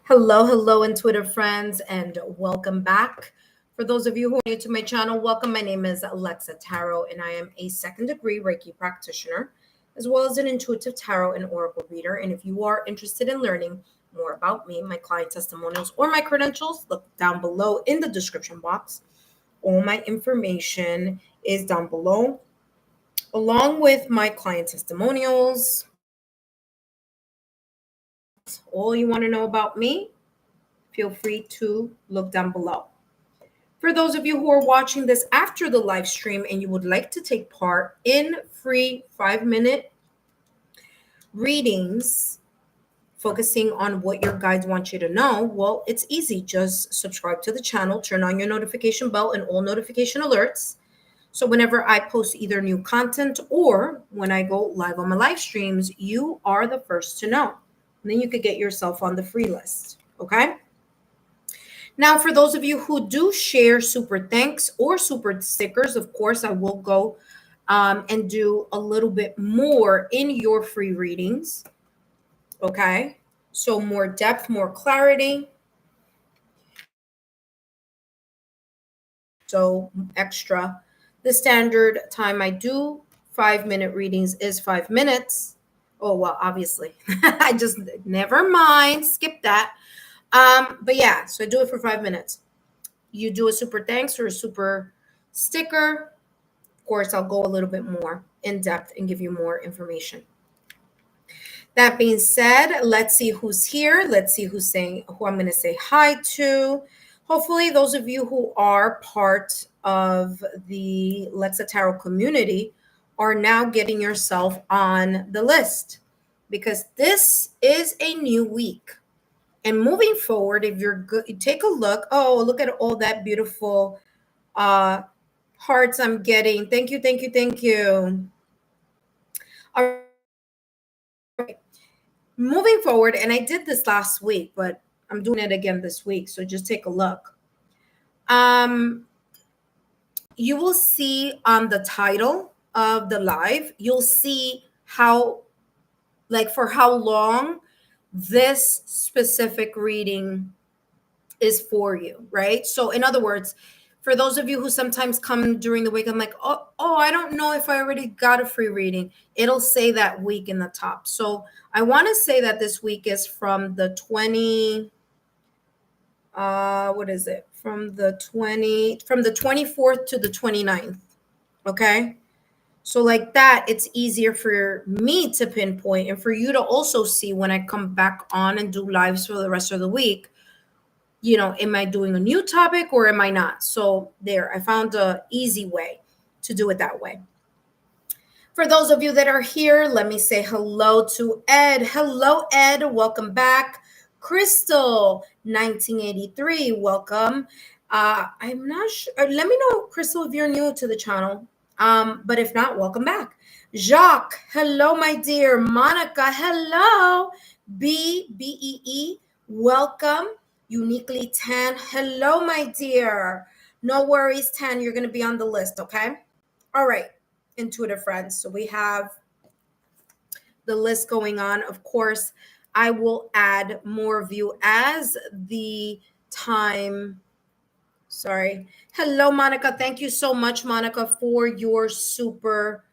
Hello, intuitive friends, and welcome back. For those of you who are new to my channel, welcome. My name is Alexa Tarot, and I am a second degree Reiki practitioner, as well as an intuitive tarot and oracle reader. And if you are interested in learning more about me, my client testimonials, or my credentials, look down below in the description box. All my information is down below, along with my client testimonials. All you want to know about me, feel free to look down below. For those of you who are watching this after the live stream and you would like to take part in free 5-minute readings focusing on what your guides want you to know, well, it's easy. Just subscribe to the channel, turn on your notification bell and all notification alerts. So whenever I post either new content or when I go live on my live streams, you are the first to know. And then you could get yourself on the free list, okay? Now, for those of you who do share super thanks or super stickers, of course, I will go and do a little bit more in your free readings. Okay. So more depth, more clarity. So extra. The standard time I do 5-minute readings is 5 minutes. Oh, well, obviously. I just never mind. Skip that. But yeah, so I do it for 5 minutes. You do a super thanks or a super sticker, of course, I'll go a little bit more in depth and give you more information. That being said, let's see who's here. Let's see who I'm going to say hi to. Hopefully, those of you who are part of the Lexa Tarot community are now getting yourself on the list, because this is a new week. And moving forward, if you're good, take a look. Oh, look at all that beautiful hearts I'm getting. Thank you. All right. Moving forward, and I did this last week, but I'm doing it again this week. So just take a look. You will see on the title of the live, you'll see how, like, for how long this specific reading is for you, right? So in other words, for those of you who sometimes come during the week, I'm like, oh, I don't know if I already got a free reading. It'll say that week in the top. So I want to say that this week is from the 24th to the 29th. Okay. So like that, it's easier for me to pinpoint and for you to also see when I come back on and do lives for the rest of the week. You know, am I doing a new topic or am I not? So there, I found an easy way to do it that way. For those of you that are here, let me say hello to Ed. Hello, Ed. Welcome back. Crystal, 1983. Welcome. I'm not sure. Let me know, Crystal, if you're new to the channel. But if not, welcome back. Jacques, hello, my dear. Monica, hello. B-E-E, welcome. Uniquely Tan, hello, my dear. No worries, Tan, you're going to be on the list, okay? All right, intuitive friends. So we have the list going on. Of course, I will add more of you as the time. Sorry. Hello, Monica. Thank you so much, Monica, for your super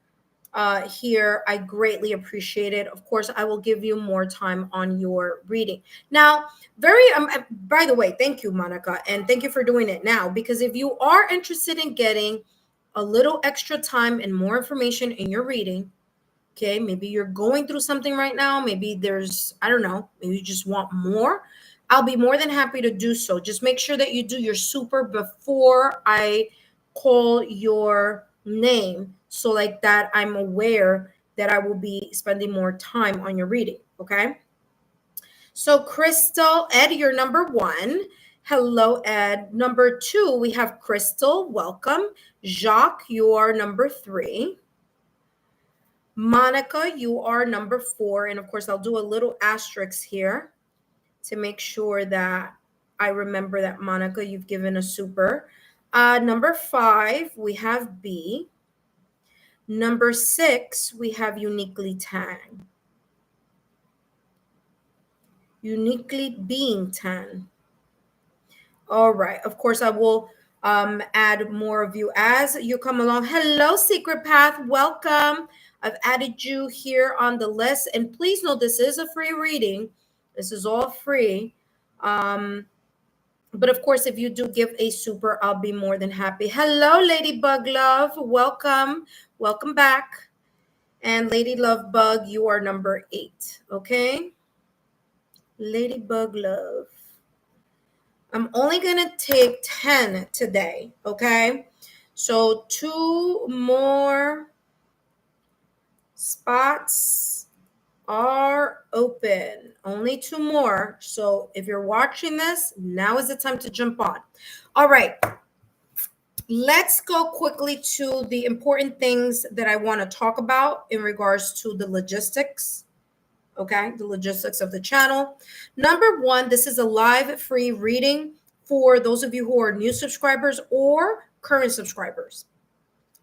here. I greatly appreciate it. Of course, I will give you more time on your reading. Now, by the way, thank you, Monica, and thank you for doing it now, because if you are interested in getting a little extra time and more information in your reading, okay, maybe you're going through something right now, maybe there's, I don't know, maybe you just want more, I'll be more than happy to do so. Just make sure that you do your super before I call your name, so like that I'm aware that I will be spending more time on your reading, okay? So Crystal, Ed, you're number 1. Hello, Ed. Number 2, we have Crystal. Welcome. Jacques, you are number 3. Monica, you are number 4. And of course, I'll do a little asterisk here to make sure that I remember that, Monica, you've given a super. Number 5, we have B. Number 6, we have Uniquely Tan. uniquely being 10. All right. Of course, I will add more of you as you come along. Hello, Secret Path. Welcome. I've added you here on the list. And please know this is a free reading. This is all free. But of course, if you do give a super, I'll be more than happy. Hello, Ladybug Love. Welcome. Welcome back. And Lady Love Bug, you are number 8. Okay. Ladybug Love. I'm only going to take 10 today, okay? So 2 more spots are open. Only 2 more. So if you're watching this, now is the time to jump on. All right. Let's go quickly to the important things that I want to talk about in regards to the logistics. Okay, the logistics of the channel. Number 1, this is a live free reading for those of you who are new subscribers or current subscribers.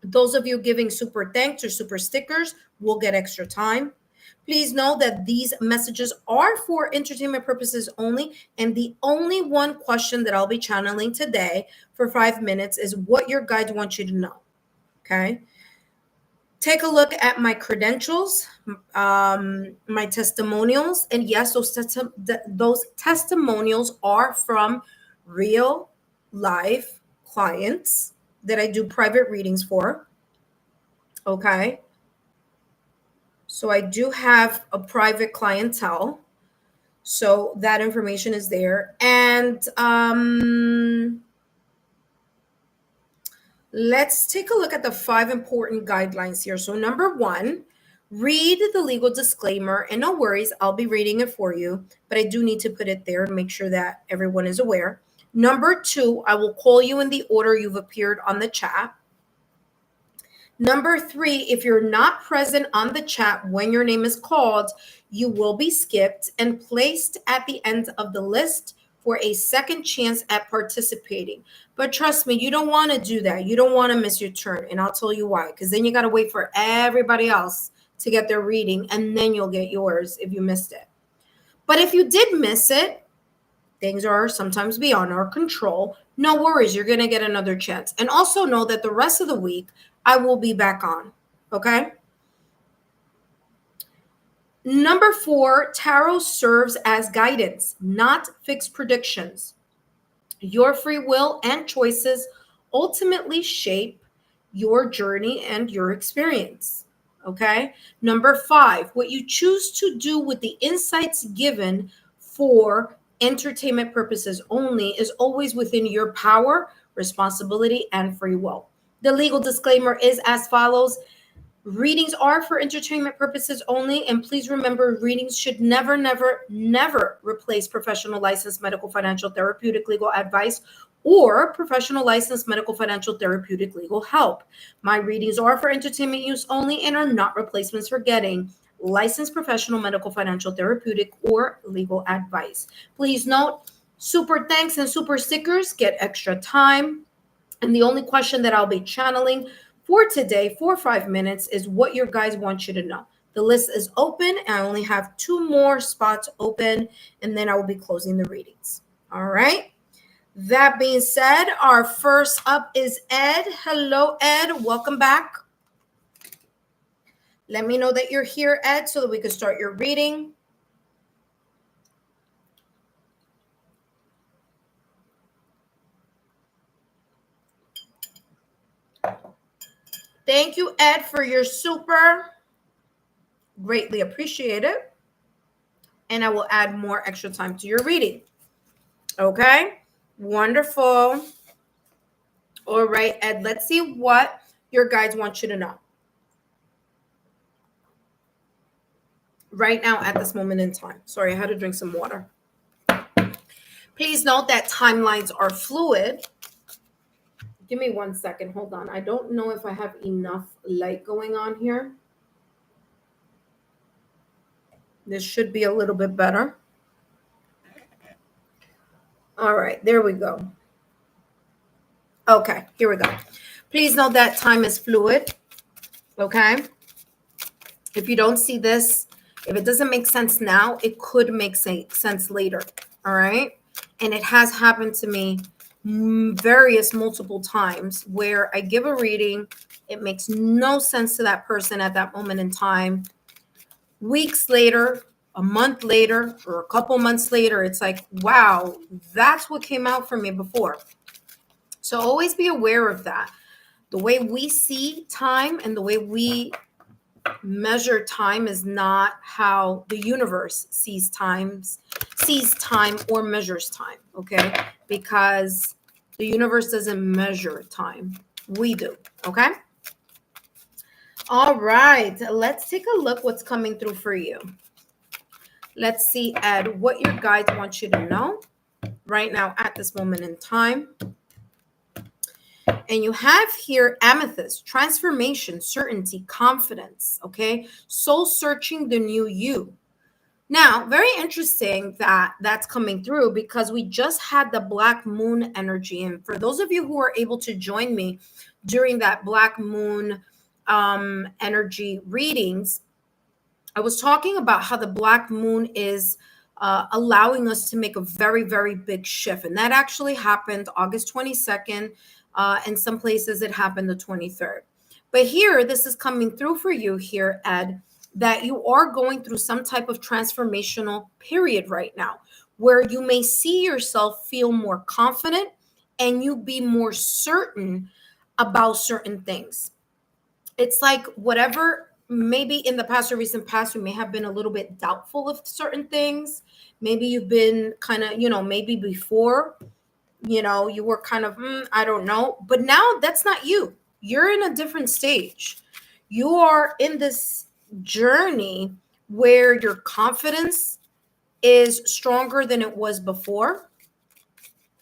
Those of you giving super thanks or super stickers will get extra time. Please know that these messages are for entertainment purposes only, and the only one question that I'll be channeling today for 5 minutes is what your guides want you to know. Okay. Take a look at my credentials, my testimonials, and yes, those testimonials are from real live clients that I do private readings for. Okay, so I do have a private clientele, so that information is there, and let's take a look at the 5 important guidelines here. So number 1, read the legal disclaimer, and no worries, I'll be reading it for you, but I do need to put it there to make sure that everyone is aware. Number 2, I will call you in the order you've appeared on the chat. Number 3, if you're not present on the chat when your name is called, you will be skipped and placed at the end of the list for a second chance at participating. But trust me, you don't want to do that. You don't want to miss your turn. And I'll tell you why. Because then you got to wait for everybody else to get their reading, and then you'll get yours if you missed it. But if you did miss it, things are sometimes beyond our control. No worries. You're going to get another chance. And also know that the rest of the week, I will be back on. Okay? Number 4, tarot serves as guidance, not fixed predictions. Your free will and choices ultimately shape your journey and your experience. Okay. Number 5, what you choose to do with the insights given for entertainment purposes only is always within your power, responsibility, and free will. The legal disclaimer is as follows. Readings are for entertainment purposes only, and please remember, readings should never, never, never replace professional licensed medical, financial, therapeutic, legal advice or professional licensed medical, financial, therapeutic, legal help. My readings are for entertainment use only and are not replacements for getting licensed professional medical, financial, therapeutic, or legal advice. Please note, super thanks and super stickers get extra time. And the only question that I'll be channeling for today for 5 minutes is what your guides want you to know. The list is open, and I only have 2 more spots open, and then I will be closing the readings. All right. That being said, our first up is Ed. Hello, Ed. Welcome back. Let me know that you're here, Ed, so that we can start your reading. Thank you, Ed, for your super. Greatly appreciate it. And I will add more extra time to your reading. Okay, wonderful. All right, Ed, let's see what your guides want you to know right now at this moment in time. Sorry, I had to drink some water. Please note that timelines are fluid. Give me 1 second. Hold on. I don't know if I have enough light going on here. This should be a little bit better. All right, there we go. Okay, here we go. Please note that time is fluid. Okay. If you don't see this If it doesn't make sense now, it could make sense later. All right. And it has happened to me various multiple times where I give a reading. It makes no sense to that person at that moment in time. Weeks later, a month later, or a couple months later, it's like, wow, that's what came out for me before. So always be aware of that. The way we see time and the way we measure time is not how the universe sees time or measures time, okay? Because the universe doesn't measure time. We do, okay? All right, let's take a look what's coming through for you. Let's see, Ed, what your guides want you to know right now at this moment in time. And you have here amethyst, transformation, certainty, confidence, okay? Soul searching the new you. Now, very interesting that that's coming through because we just had the black moon energy. And for those of you who are able to join me during that black moon energy readings, I was talking about how the black moon is allowing us to make a very, very big shift. And that actually happened August 22nd. In some places, it happened the 23rd. But here, this is coming through for you here, Ed, that you are going through some type of transformational period right now where you may see yourself feel more confident and you be more certain about certain things. It's like whatever, maybe in the past or recent past, you may have been a little bit doubtful of certain things. Maybe you've been kind of, maybe before, you were kind of, I don't know. But now that's not you. You're in a different stage. You are in this journey where your confidence is stronger than it was before,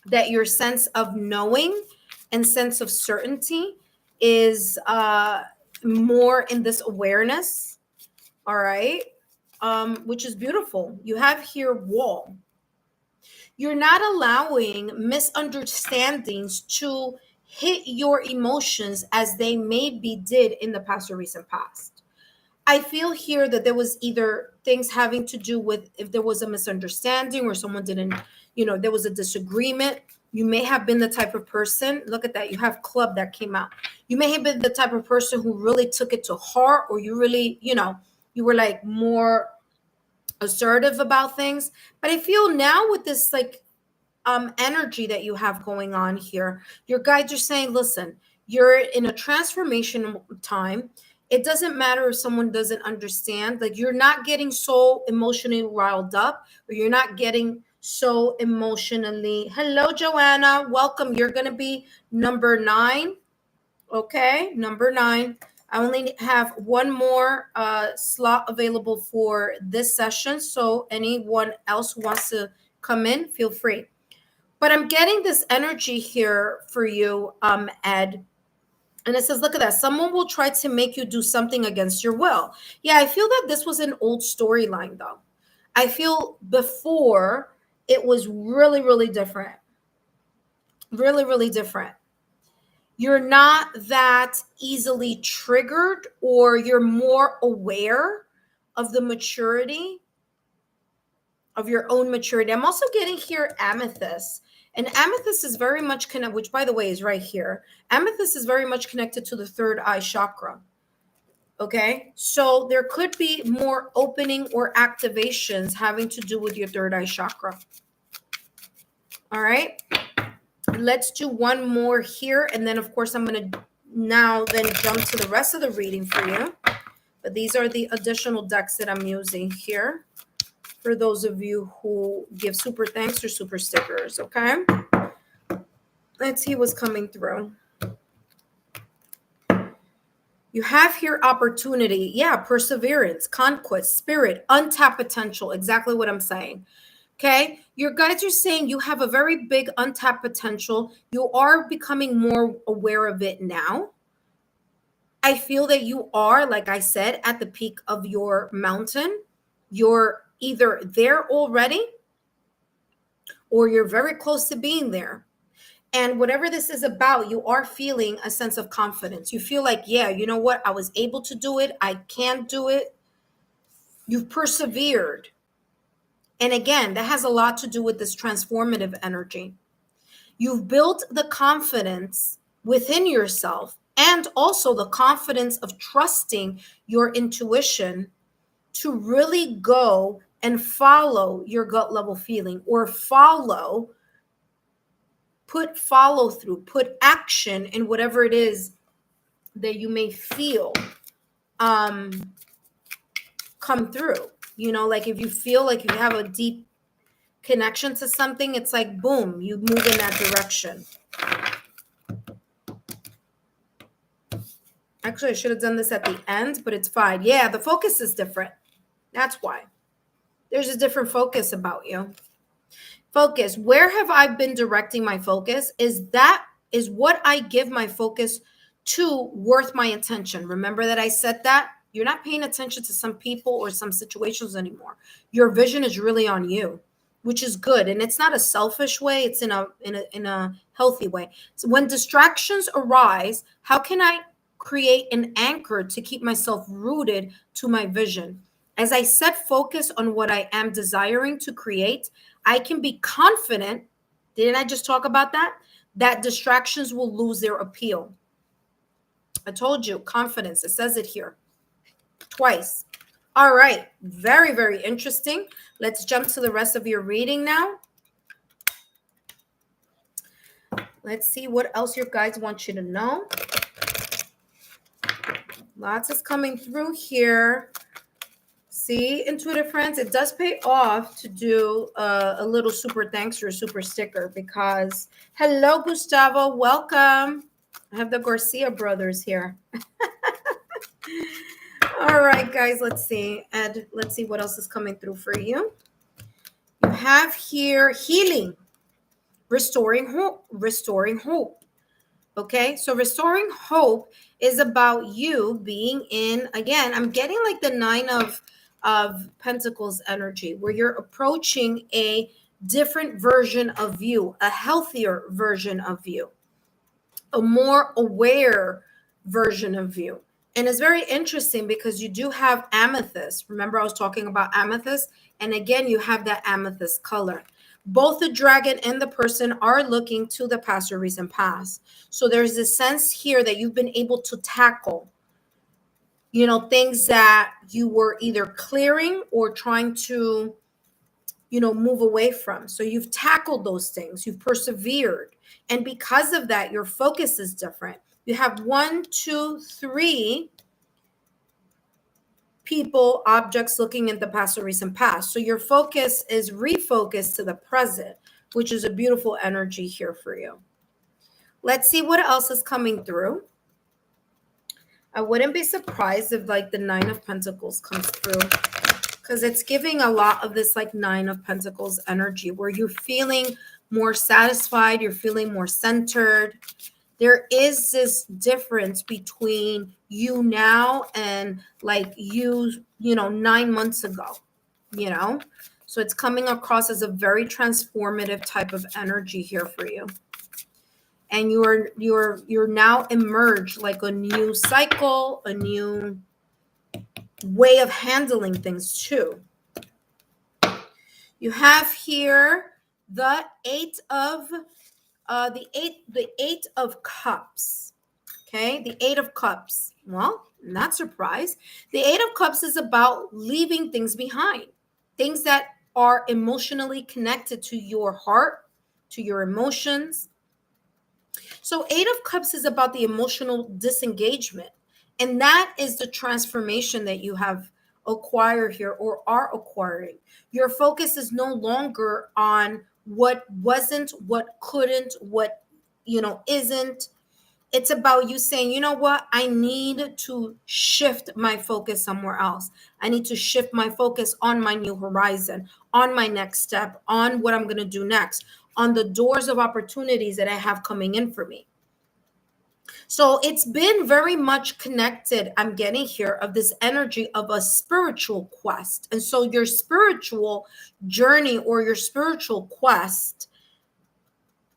that your sense of knowing and sense of certainty is more in this awareness. All right. Which is beautiful. You have here wall. You're not allowing misunderstandings to hit your emotions as they maybe did in the past or recent past. I feel here that there was either things having to do with if there was a misunderstanding or someone didn't, there was a disagreement. You may have been the type of person, look at that, you have club that came out. You may have been the type of person who really took it to heart, or you really, you were like more assertive about things. But I feel now with this like energy that you have going on here, your guides are saying, listen, you're in a transformation time. It doesn't matter if someone doesn't understand, like you're not getting so emotionally riled up, or you're not getting so emotionally. Hello, Joanna. Welcome. You're going to be number 9. Okay. Number 9. I only have one more slot available for this session. So anyone else who wants to come in, feel free. But I'm getting this energy here for you, Ed. And it says, look at that. Someone will try to make you do something against your will. Yeah, I feel that this was an old storyline, though. I feel before it was really, really different. Really, really different. You're not that easily triggered, or you're more aware of the maturity of your own maturity. I'm also getting here amethyst. And amethyst is very much connected, which by the way is right here. Amethyst is very much connected to the third eye chakra. Okay. So there could be more opening or activations having to do with your third eye chakra. All right. Let's do one more here. And then of course I'm going to now then jump to the rest of the reading for you. But these are the additional decks that I'm using here for those of you who give super thanks or super stickers, okay? Let's see what's coming through. You have here opportunity. Yeah, perseverance, conquest, spirit, untapped potential. Exactly what I'm saying. Okay? Your guides are saying you have a very big untapped potential. You are becoming more aware of it now. I feel that you are, like I said, at the peak of your mountain. You're either there already or you're very close to being there. And whatever this is about, you are feeling a sense of confidence. You feel like, yeah, you know what? I was able to do it. I can do it. You've persevered. And again, that has a lot to do with this transformative energy. You've built the confidence within yourself and also the confidence of trusting your intuition to really go and follow your gut level feeling, or put follow through, put action in whatever it is that you may feel come through. You know, like if you feel like you have a deep connection to something, it's like, boom, you move in that direction. Actually, I should have done this at the end, but it's fine. Yeah, the focus is different. That's why. There's a different focus about you. Focus. Where have I been directing my focus? Is what I give my focus to worth my attention? Remember that I said that? You're not paying attention to some people or some situations anymore. Your vision is really on you, which is good. And it's not a selfish way, it's in a healthy way. So when distractions arise, how can I create an anchor to keep myself rooted to my vision? As I set focus on what I am desiring to create, I can be confident. Didn't I just talk about that? That distractions will lose their appeal. I told you, confidence. It says it here twice. All right. Very, very interesting. Let's jump to the rest of your reading now. Let's see what else your guides want you to know. Lots is coming through here. See, intuitive friends, it does pay off to do a little super thanks or a super sticker, because hello, Gustavo, welcome. I have the Garcia brothers here. All right, guys, let's see. Ed, let's see what else is coming through for you. You have here healing, restoring hope. Okay, so restoring hope is about you being in, again, I'm getting like the 9 of Pentacles energy, where you're approaching a different version of you, a healthier version of you, a more aware version of you. And it's very interesting because you do have amethyst. Remember, I was talking about amethyst, and again, you have that amethyst color. Both the dragon and the person are looking to the past or recent past. So there's this sense here that you've been able to tackle, things that you were either clearing or trying to, move away from. So you've tackled those things, you've persevered. And because of that, your focus is different. You have 1, 2, 3 people, objects looking at the past or recent past. So your focus is refocused to the present, which is a beautiful energy here for you. Let's see what else is coming through. I wouldn't be surprised if like the 9 of Pentacles comes through, because it's giving a lot of this like 9 of Pentacles energy where you're feeling more satisfied, you're feeling more centered. There is this difference between you now and like you 9 months ago, So it's coming across as a very transformative type of energy here for you. And you're now emerged like a new cycle, a new way of handling things too. You have here the 8 of the 8 of Cups. Okay, the 8 of Cups. Well, not surprised. The 8 of Cups is about leaving things behind, things that are emotionally connected to your heart, to your emotions. So 8 of Cups is about the emotional disengagement. And that is the transformation that you have acquired here or are acquiring. Your focus is no longer on what wasn't, what couldn't, what, isn't. It's about you saying, you know what? I need to shift my focus somewhere else. I need to shift my focus on my new horizon, on my next step, on what I'm going to do next, on the doors of opportunities that I have coming in for me. So it's been very much connected, I'm getting here, of this energy of a spiritual quest. And so your spiritual journey or your spiritual quest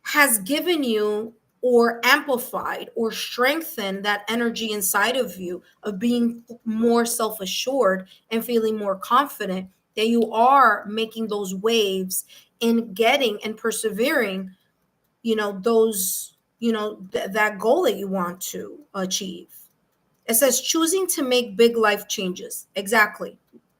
has given you or amplified or strengthen that energy inside of you of being more self-assured and feeling more confident that you are making those waves in getting and persevering, those, that goal that you want to achieve. It says choosing to make big life changes. Exactly.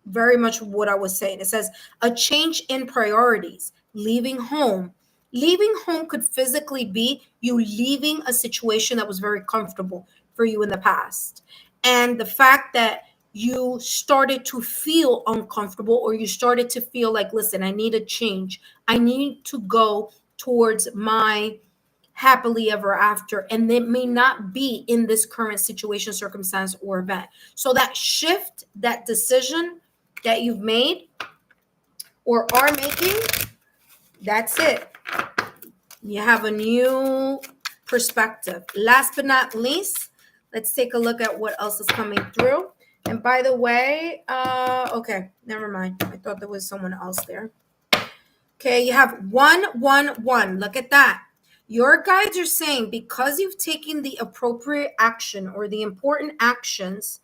Very much what I was saying. It says a change in priorities, leaving home. Leaving home could physically be you leaving a situation that was very comfortable for you in the past. And the fact that you started to feel uncomfortable, or you started to feel like, listen, I need a change. I need to go towards my happily ever after, and it may not be in this current situation, circumstance, or event. So that shift, that decision that you've made or are making, that's it. You have a new perspective. Last but not least, let's take a look at what else is coming through. And by the way, okay, never mind, I thought there was someone else there. Okay, you have 111. Look at that. Your guides are saying because you've taken the appropriate action or the important actions,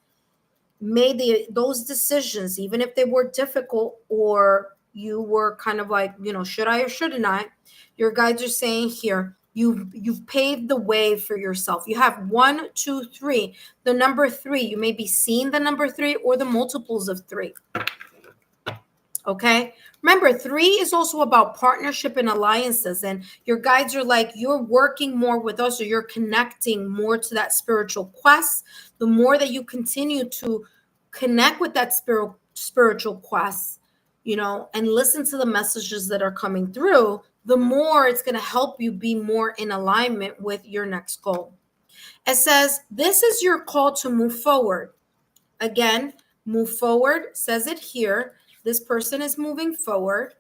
made those decisions, even if they were difficult or you were kind of like, should I or shouldn't I? Your guides are saying here, you've paved the way for yourself. You have 1, 2, 3. The number 3, you may be seeing the number 3 or the multiples of 3. Okay. Remember, 3 is also about partnership and alliances. And your guides are like, you're working more with us, or you're connecting more to that spiritual quest. The more that you continue to connect with that spiritual quest, and listen to the messages that are coming through, the more it's going to help you be more in alignment with your next goal. It says, this is your call to move forward. Again, move forward, says it here. This person is moving forward.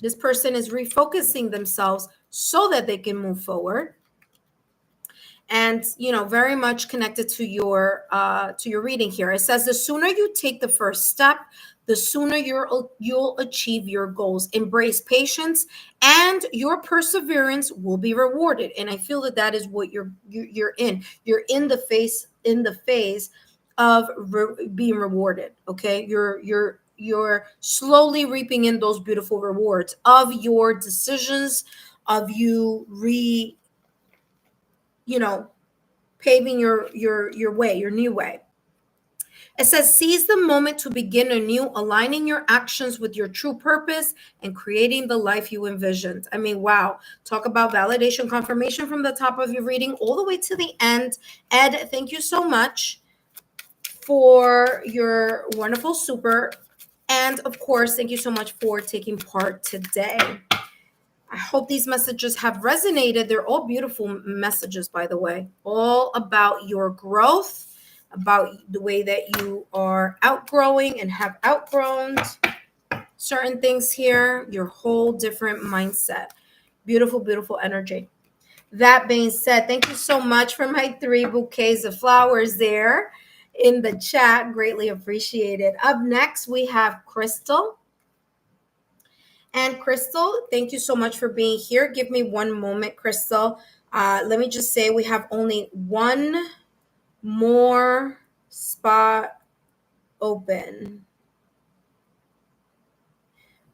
This person is refocusing themselves so that they can move forward. And, very much connected to your reading here. It says, the sooner you take the first step, the sooner you'll achieve your goals. Embrace patience, and your perseverance will be rewarded. And I feel that is what you're in. You're in the phase of being rewarded. Okay, you're slowly reaping in those beautiful rewards of your decisions, of you paving your way, your new way. It says, seize the moment to begin anew, aligning your actions with your true purpose and creating the life you envisioned. I mean, wow. Talk about validation, confirmation from the top of your reading all the way to the end. Ed, thank you so much for your wonderful super. And of course, thank you so much for taking part today. I hope these messages have resonated. They're all beautiful messages, by the way, all about your growth, about the way that you are outgrowing and have outgrown certain things here, your whole different mindset. Beautiful, beautiful energy. That being said, thank you so much for my 3 bouquets of flowers there in the chat. Greatly appreciated. Up next, we have Crystal. And Crystal, thank you so much for being here. Give me one moment, Crystal. Let me just say we have only one more spot open.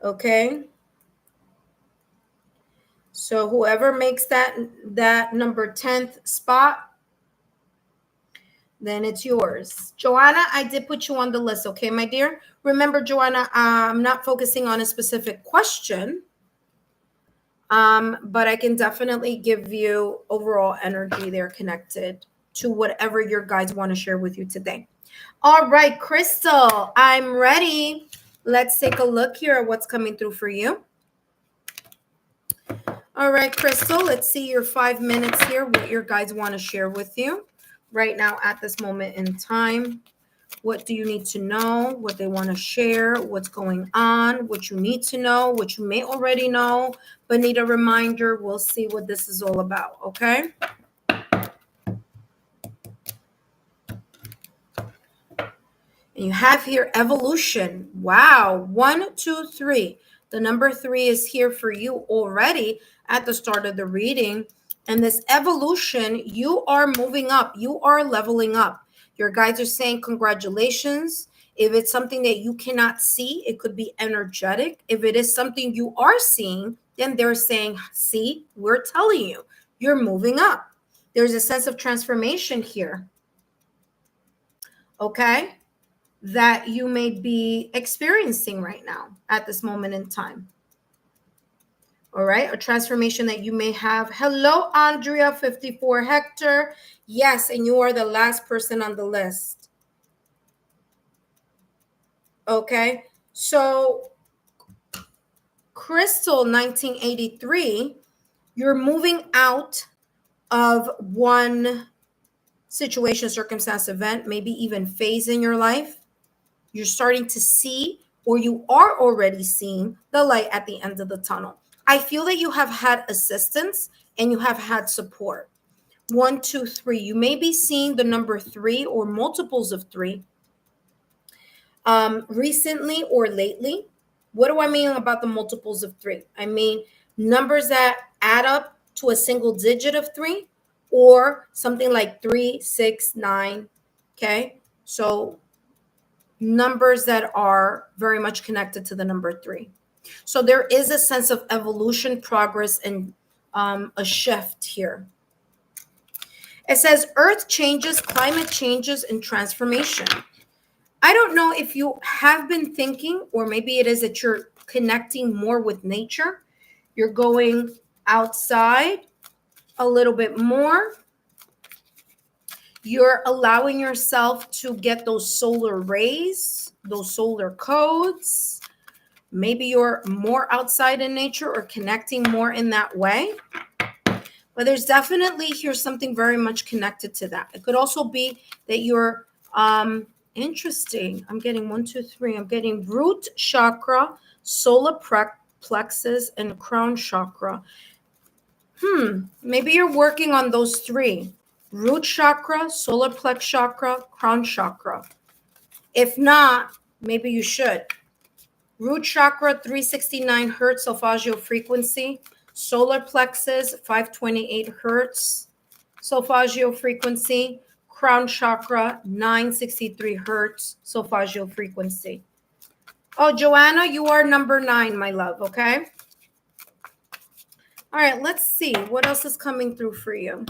Okay. So whoever makes that number 10th spot, then it's yours. Joanna, I did put you on the list. Okay, my dear. Remember, Joanna, I'm not focusing on a specific question, but I can definitely give you overall energy there connected to whatever your guides want to share with you today. All right, Crystal, I'm ready. Let's take a look here at what's coming through for you. All right, Crystal, let's see your 5 minutes here, what your guides want to share with you right now at this moment in time. What do you need to know? What they want to share? What's going on? What you need to know? What you may already know, but need a reminder. We'll see what this is all about, okay? And you have here evolution. Wow. 1, 2, 3. The number 3 is here for you already at the start of the reading. And this evolution, you are moving up, you are leveling up. Your guides are saying congratulations. If it's something that you cannot see, it could be energetic. If it is something you are seeing, then they're saying, see, we're telling you, you're moving up. There's a sense of transformation here, okay, that you may be experiencing right now at this moment in time. All right, a transformation that you may have. Hello, Andrea 54 Hector. Yes, and you are the last person on the list. Okay, so Crystal 1983, you're moving out of one situation, circumstance, event, maybe even phase in your life. You're starting to see, or you are already seeing, the light at the end of the tunnel. I feel that you have had assistance and you have had support. 1, 2, 3. You may be seeing the number 3 or multiples of 3 recently or lately. What do I mean about the multiples of 3? I mean numbers that add up to a single digit of 3, or something like 3, 6, 9. Okay, so numbers that are very much connected to the number 3. So there is a sense of evolution, progress, and a shift here. It says Earth changes, climate changes, and transformation. I don't know if you have been thinking, or maybe it is that you're connecting more with nature. You're going outside a little bit more. You're allowing yourself to get those solar rays, those solar codes. Maybe you're more outside in nature or connecting more in that way. But there's definitely here something very much connected to that. It could also be that you're interesting. I'm getting 1, 2, 3. I'm getting root chakra, solar plexus, and crown chakra. Maybe you're working on those 3. Root chakra, solar plex chakra, crown chakra. If not, maybe you should. Root chakra, 369 hertz solfeggio frequency. Solar plexus, 528 hertz solfeggio frequency. Crown chakra, 963 hertz solfeggio frequency. Oh, Joanna, you are number 9, my love, okay? All right, let's see what else is coming through for you.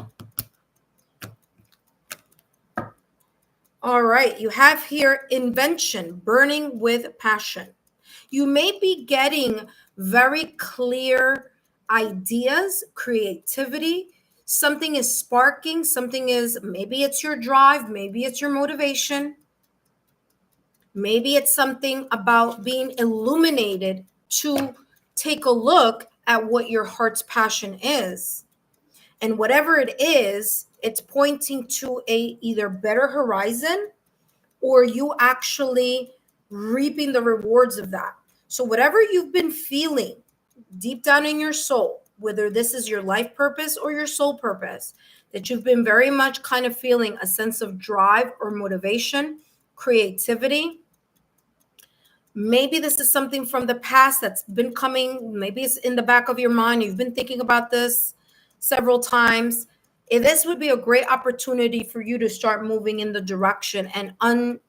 All right, you have here invention, burning with passion. You may be getting very clear ideas, creativity. Something is sparking, something is, maybe it's your drive, maybe it's your motivation. Maybe it's something about being illuminated to take a look at what your heart's passion is. And whatever it is, it's pointing to a either better horizon or you actually reaping the rewards of that. So whatever you've been feeling deep down in your soul, whether this is your life purpose or your soul purpose, that you've been very much kind of feeling a sense of drive or motivation, creativity. Maybe this is something from the past that's been coming. Maybe it's in the back of your mind. You've been thinking about this several times. This would be a great opportunity for you to start moving in the direction and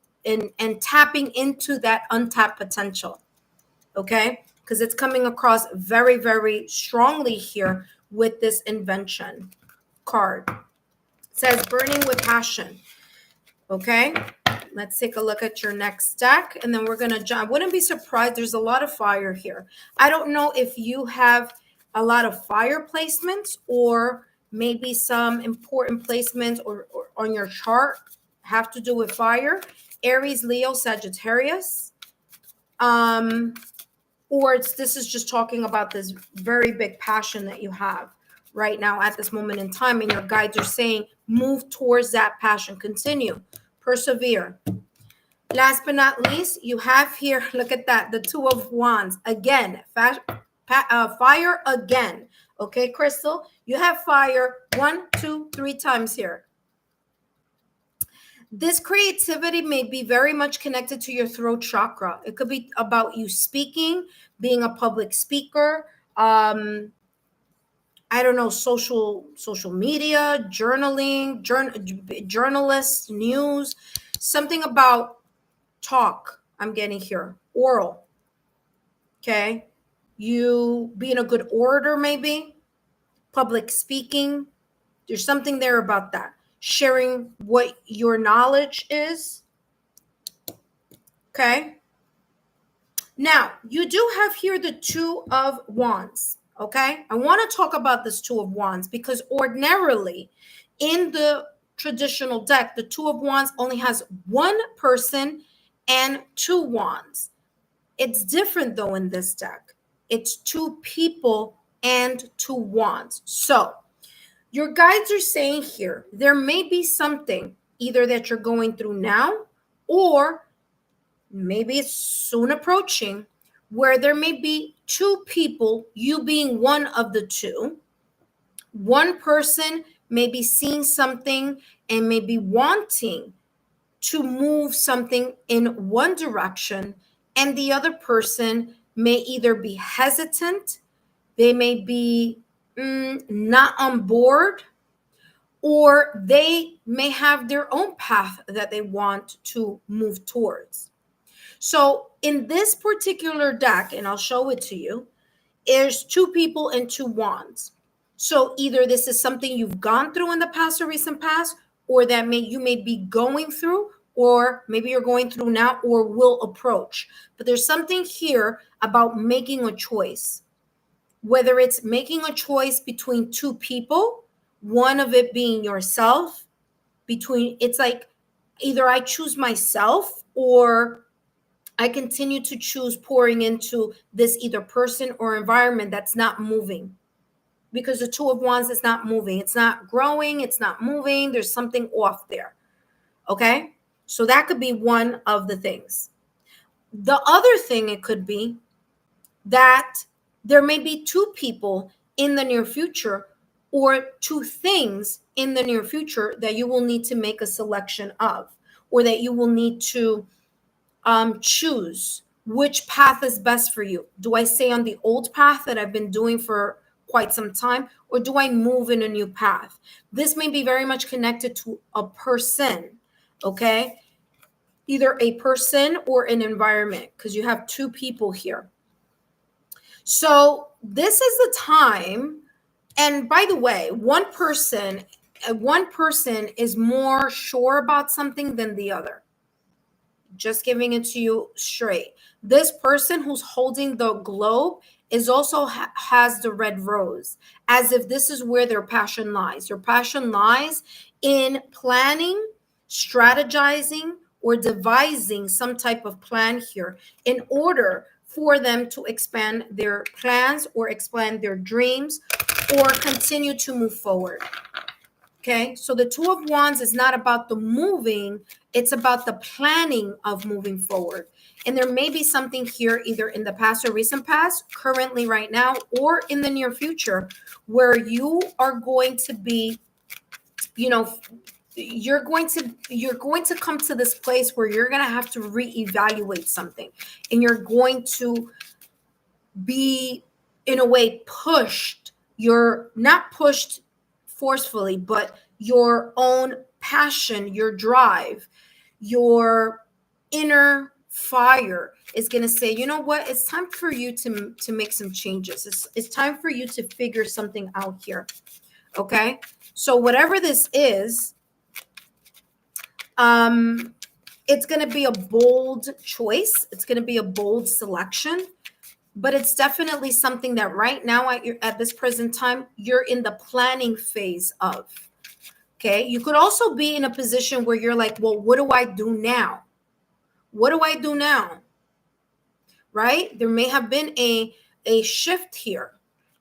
tapping into that untapped potential. Okay? Because it's coming across very, very strongly here with this invention card. It says burning with passion. Okay? Let's take a look at your next deck, and then we're going to jump. I wouldn't be surprised. There's a lot of fire here. I don't know if you have a lot of fire placements or maybe some important placements or on your chart have to do with fire. Aries, Leo, Sagittarius. Or this is just talking about this very big passion that you have right now at this moment in time, and your guides are saying move towards that passion, continue, persevere. Last but not least, you have here, look at that, the 2 of Wands again, fire again. Okay, Crystal, you have fire 1, 2, 3 times here. This creativity may be very much connected to your throat chakra. It could be about you speaking, being a public speaker, I don't know, social media, journaling, journalists, news, something about talk. I'm getting here, oral. Okay, you being a good orator, maybe public speaking. There's something there about that. Sharing what your knowledge is. Okay. Now, you do have here the Two of Wands. Okay. I want to talk about this Two of Wands because ordinarily in the traditional deck, the Two of Wands only has one person and two wands. It's different though in this deck. It's two people and two wands. So, your guides are saying here there may be something either that you're going through now or maybe it's soon approaching where there may be two people, you being one of the two. One person may be seeing something and may be wanting to move something in one direction, and the other person may either be hesitant, they may be not on board, or they may have their own path that they want to move towards. So in this particular deck, and I'll show it to you, there's two people and two wands. So either this is something you've gone through in the past or recent past, or that you may be going through, or maybe you're going through now or will approach. But there's something here about making a choice, whether it's making a choice between two people, one of it being yourself, it's like either I choose myself or I continue to choose pouring into this either person or environment that's not moving, because the Two of Wands is not moving. It's not growing. It's not moving. There's something off there. Okay. So that could be one of the things. The other thing it could be that there may be two people in the near future or two things in the near future that you will need to make a selection of, or that you will need to choose which path is best for you. Do I stay on the old path that I've been doing for quite some time, or do I move in a new path? This may be very much connected to a person, okay? Either a person or an environment, because you have two people here. So this is the time. And by the way, one person is more sure about something than the other. Just giving it to you straight. This person who's holding the globe is also has the red rose, as if this is where their passion lies. Your passion lies in planning, strategizing, or devising some type of plan here in order for them to expand their plans or expand their dreams or continue to move forward. Okay, so the Two of Wands is not about the moving, it's about the planning of moving forward. And there may be something here either in the past or recent past, currently right now, or in the near future, where you are going to be, you're going to come to this place where you're going to have to reevaluate something, and you're going to be in a way pushed. You're not pushed forcefully, but your own passion, your drive, your inner fire is going to say, you know what, it's time for you to make some changes. It's time for you to figure something out here. Okay, so whatever this is, it's going to be a bold choice. It's going to be a bold selection, but it's definitely something that right now at this present time, you're in the planning phase of. Okay. You could also be in a position where you're like, well, what do I do now? What do I do now? Right? There may have been a shift here.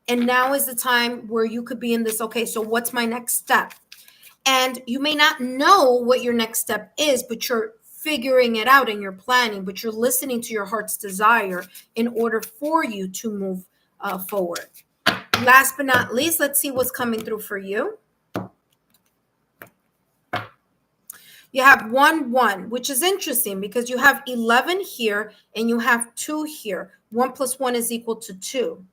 And now is the time where you could be in this, okay, so what's my next step? And you may not know what your next step is, but you're figuring it out and you're planning, but you're listening to your heart's desire in order for you to move forward. Last but not least, let's see what's coming through for you. You have 1, 1, which is interesting because you have 11 here and you have 2 here. 1 plus 1 is equal to 2.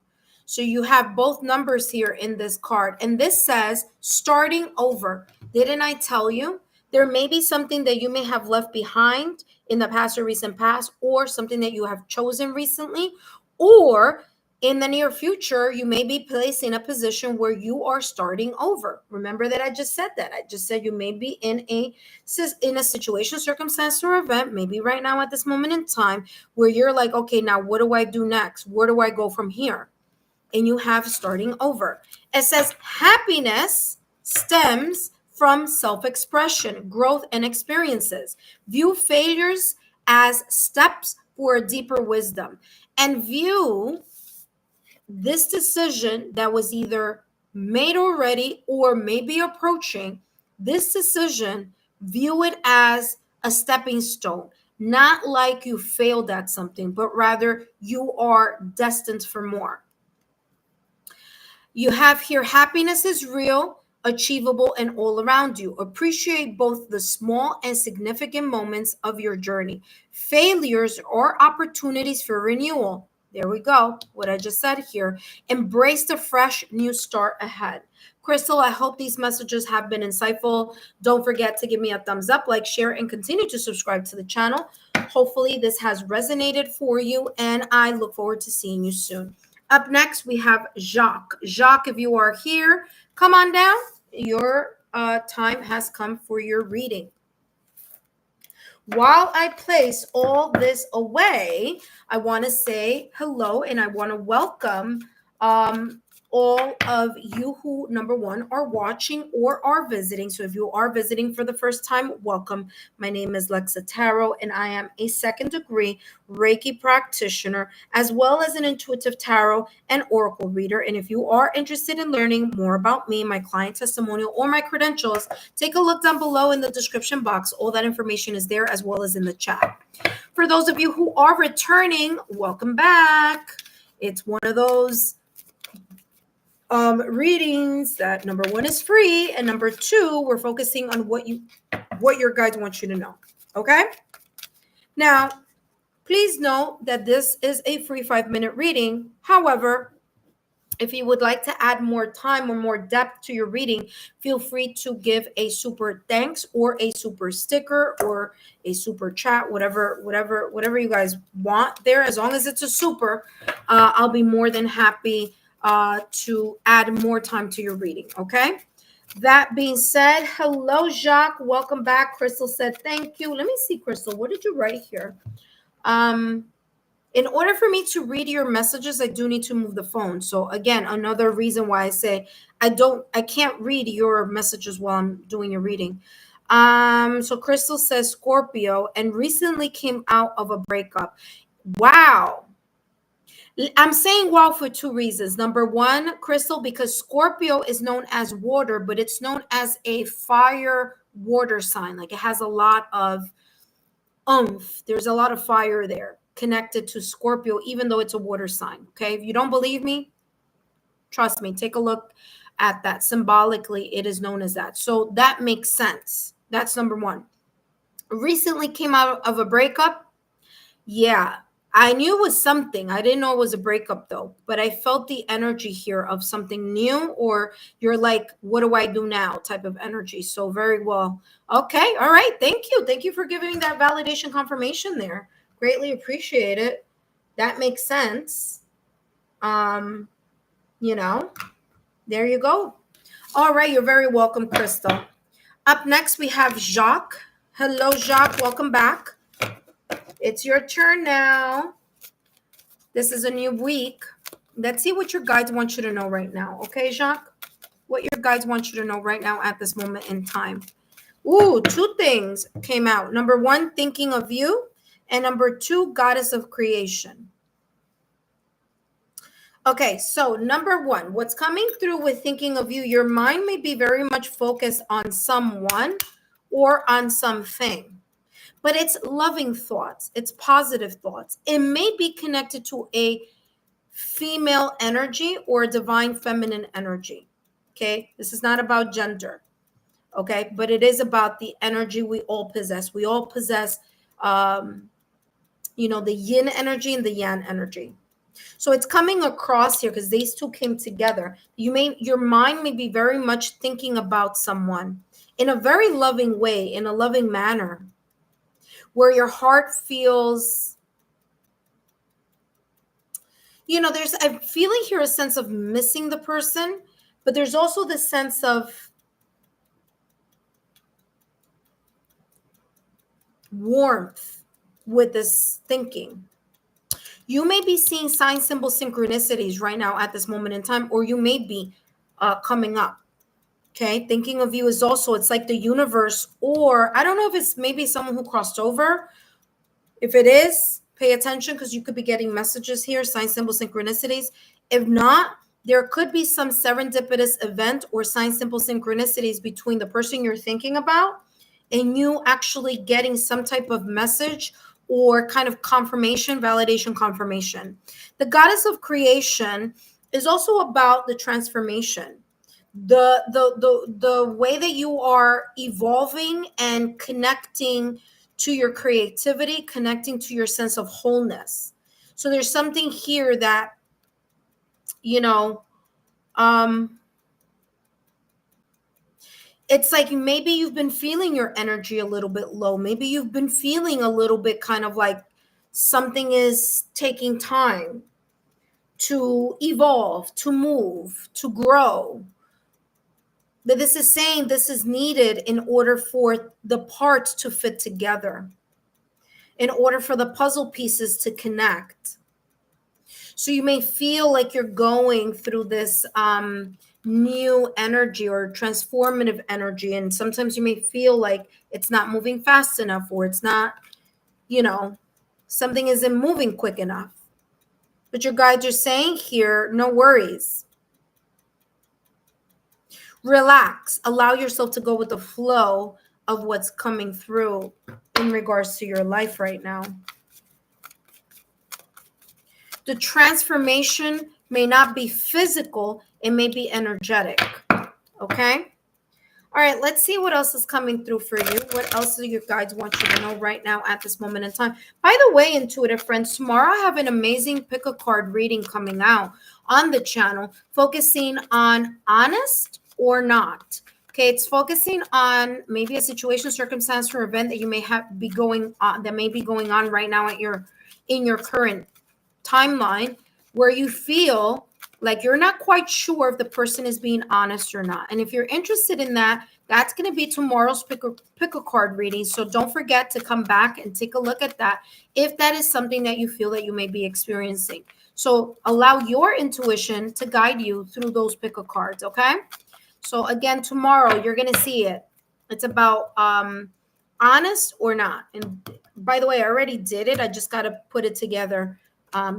So you have both numbers here in this card. And this says starting over. Didn't I tell you? There may be something that you may have left behind in the past or recent past, or something that you have chosen recently, or in the near future, you may be placed in a position where you are starting over. Remember that I just said that. I just said you may be in a situation, circumstance, or event, maybe right now at this moment in time, where you're like, okay, now what do I do next? Where do I go from here? And you have starting over. It says happiness stems from self-expression, growth, and experiences. View failures as steps for a deeper wisdom, and view this decision that was either made already or maybe approaching. This decision, view it as a stepping stone, not like you failed at something, but rather you are destined for more. You have here happiness is real, achievable, and all around you. Appreciate both the small and significant moments of your journey. Failures are opportunities for renewal. There we go. What I just said here. Embrace the fresh new start ahead. Crystal, I hope these messages have been insightful. Don't forget to give me a thumbs up, like, share, and continue to subscribe to the channel. Hopefully this has resonated for you, and I look forward to seeing you soon. Up next, we have Jacques. Jacques, if you are here, come on down. Your time has come for your reading. While I place all this away, I want to say hello and I want to welcome all of you who, number one, are watching or are visiting. So if you are visiting for the first time, welcome. My name is Lexa Tarot, and I am a second degree Reiki practitioner, as well as an intuitive tarot and oracle reader. And if you are interested in learning more about me, my client testimonial, or my credentials, take a look down below in the description box. All that information is there, as well as in the chat. For those of you who are returning, welcome back. It's one of those readings that, number one, is free, and number two, we're focusing on what your guides want you to know. Okay, now please note that this is a free 5-minute reading. However, if you would like to add more time or more depth to your reading, feel free to give a super thanks or a super sticker or a super chat, whatever you guys want there. As long as it's a super, I'll be more than happy to add more time to your reading. Okay. That being said, hello, Jacques. Welcome back. Crystal said thank you. Let me see, Crystal. What did you write here? In order for me to read your messages, I do need to move the phone. So again, another reason why I say I can't read your messages while I'm doing your reading. So Crystal says Scorpio and recently came out of a breakup. Wow. I'm saying wow for two reasons. Number one, Crystal, because Scorpio is known as water, but it's known as a fire water sign. Like it has a lot of oomph. There's a lot of fire there connected to Scorpio, even though it's a water sign. Okay. If you don't believe me, trust me, take a look at that. Symbolically, it is known as that. So that makes sense. That's number one. Recently came out of a breakup. Yeah. I knew it was something. I didn't know it was a breakup though, but I felt the energy here of something new, or you're like, what do I do now type of energy. So very well. Okay. All right. Thank you. Thank you for giving me that validation confirmation there. Greatly appreciate it. That makes sense. You know, there you go. All right. You're very welcome, Crystal. Up next, we have Jacques. Hello, Jacques. Welcome back. It's your turn now. This is a new week. Let's see what your guides want you to know right now. Okay, Jacques? What your guides want you to know right now at this moment in time. Ooh, two things came out. Number one, thinking of you. And number two, goddess of creation. Okay, so number one, what's coming through with thinking of you, your mind may be very much focused on someone or on something. But it's loving thoughts. It's positive thoughts. It may be connected to a female energy or a divine feminine energy. Okay. This is not about gender. Okay. But it is about the energy we all possess. We all possess, the yin energy and the yang energy. So it's coming across here because these two came together. Your mind may be very much thinking about someone in a very loving way, in a loving manner, where your heart feels, I'm feeling here a sense of missing the person, but there's also the sense of warmth with this thinking. You may be seeing sign, symbol, synchronicities right now at this moment in time, or you may be coming up. Okay, thinking of you is also, it's like the universe, or I don't know if it's maybe someone who crossed over. If it is, pay attention because you could be getting messages here, sign, symbol, synchronicities. If not, there could be some serendipitous event or sign, symbol, synchronicities between the person you're thinking about and you actually getting some type of message or kind of confirmation, validation, confirmation. The goddess of creation is also about the transformation, the way that you are evolving and connecting to your creativity, connecting to your sense of wholeness. So there's something here that, you know, it's like maybe you've been feeling your energy a little bit low. Maybe you've been feeling a little bit kind of like something is taking time to evolve, to move, to grow. But this is saying this is needed in order for the parts to fit together, in order for the puzzle pieces to connect. So you may feel like you're going through this new energy or transformative energy. And sometimes you may feel like it's not moving fast enough, or it's not, something isn't moving quick enough. But your guides are saying here, no worries. Relax, allow yourself to go with the flow of what's coming through in regards to your life right now. The transformation may not be physical, it may be energetic. Okay? All right, let's see what else is coming through for you. What else do your guides want you to know right now at this moment in time? By the way, intuitive friends, tomorrow I have an amazing pick a card reading coming out on the channel, focusing on honest or not. Okay, it's focusing on maybe a situation, circumstance, or event that you may be going on, that may be going on right now in your current timeline, where you feel like you're not quite sure if the person is being honest or not. And if you're interested in that, that's going to be tomorrow's pick a card reading. So don't forget to come back and take a look at that if that is something that you feel that you may be experiencing. So allow your intuition to guide you through those pick a cards, okay? So again, tomorrow you're going to see it. It's about honest or not. And by the way, I already did it. I just got to put it together.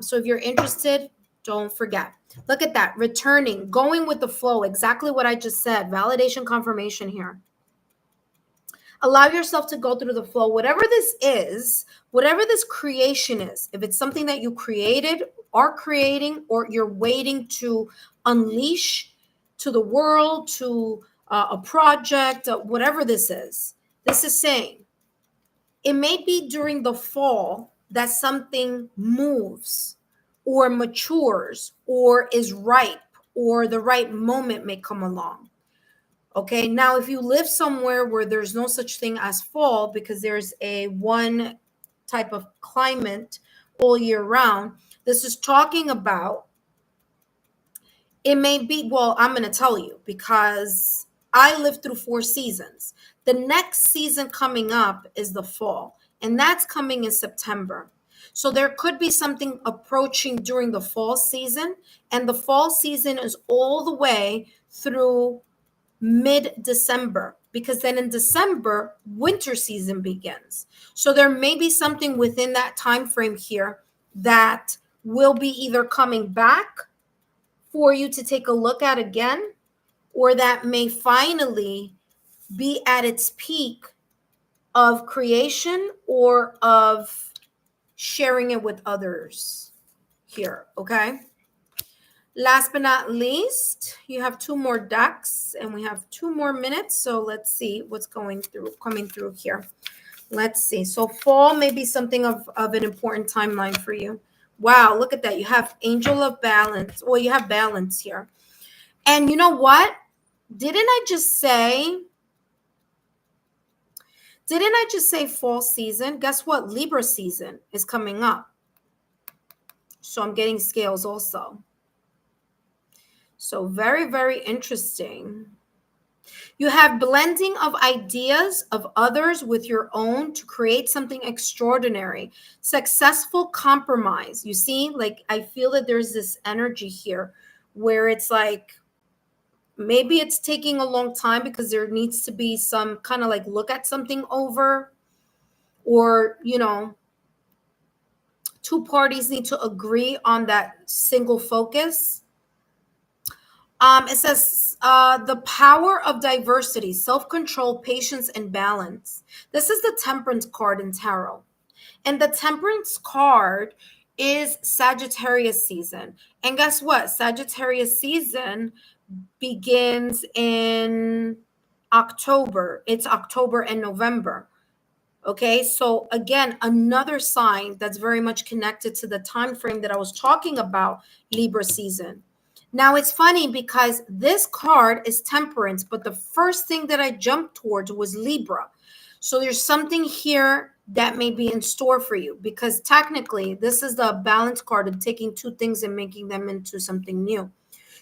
So if you're interested, don't forget. Look at that. Returning, going with the flow. Exactly what I just said. Validation, confirmation here. Allow yourself to go through the flow. Whatever this is, whatever this creation is, if it's something that you created, are creating, or you're waiting to unleash to the world, to a project, whatever this is saying, it may be during the fall that something moves or matures or is ripe, or the right moment may come along. Okay, now if you live somewhere where there's no such thing as fall, because there's a one type of climate all year round, this is talking about, it may be, well, I'm going to tell you because I lived through 4 seasons. The next season coming up is the fall, and that's coming in September. So there could be something approaching during the fall season, and the fall season is all the way through mid-December, because then in December, winter season begins. So there may be something within that time frame here that will be either coming back for you to take a look at again, or that may finally be at its peak of creation or of sharing it with others here, okay? Last but not least, you have 2 more decks and we have 2 more minutes. So let's see what's coming through here. Let's see. So fall may be something of an important timeline for you. Wow, look at that. You have angel of balance. Well, you have balance here. And you know what? Didn't I just say fall season? Guess what? Libra season is coming up. So I'm getting scales also. So very, very interesting. You have blending of ideas of others with your own to create something extraordinary. Successful compromise. You see, like I feel that there's this energy here where it's like maybe it's taking a long time because there needs to be some kind of like look at something over, or, you know, two parties need to agree on that single focus. It says the power of diversity, self-control, patience, and balance. This is the Temperance card in tarot. And the Temperance card is Sagittarius season. And guess what? Sagittarius season begins in October. It's October and November. Okay, so again, another sign that's very much connected to the time frame that I was talking about, Libra season. Now it's funny because this card is Temperance, but the first thing that I jumped towards was Libra. So there's something here that may be in store for you, because technically this is the balance card of taking two things and making them into something new.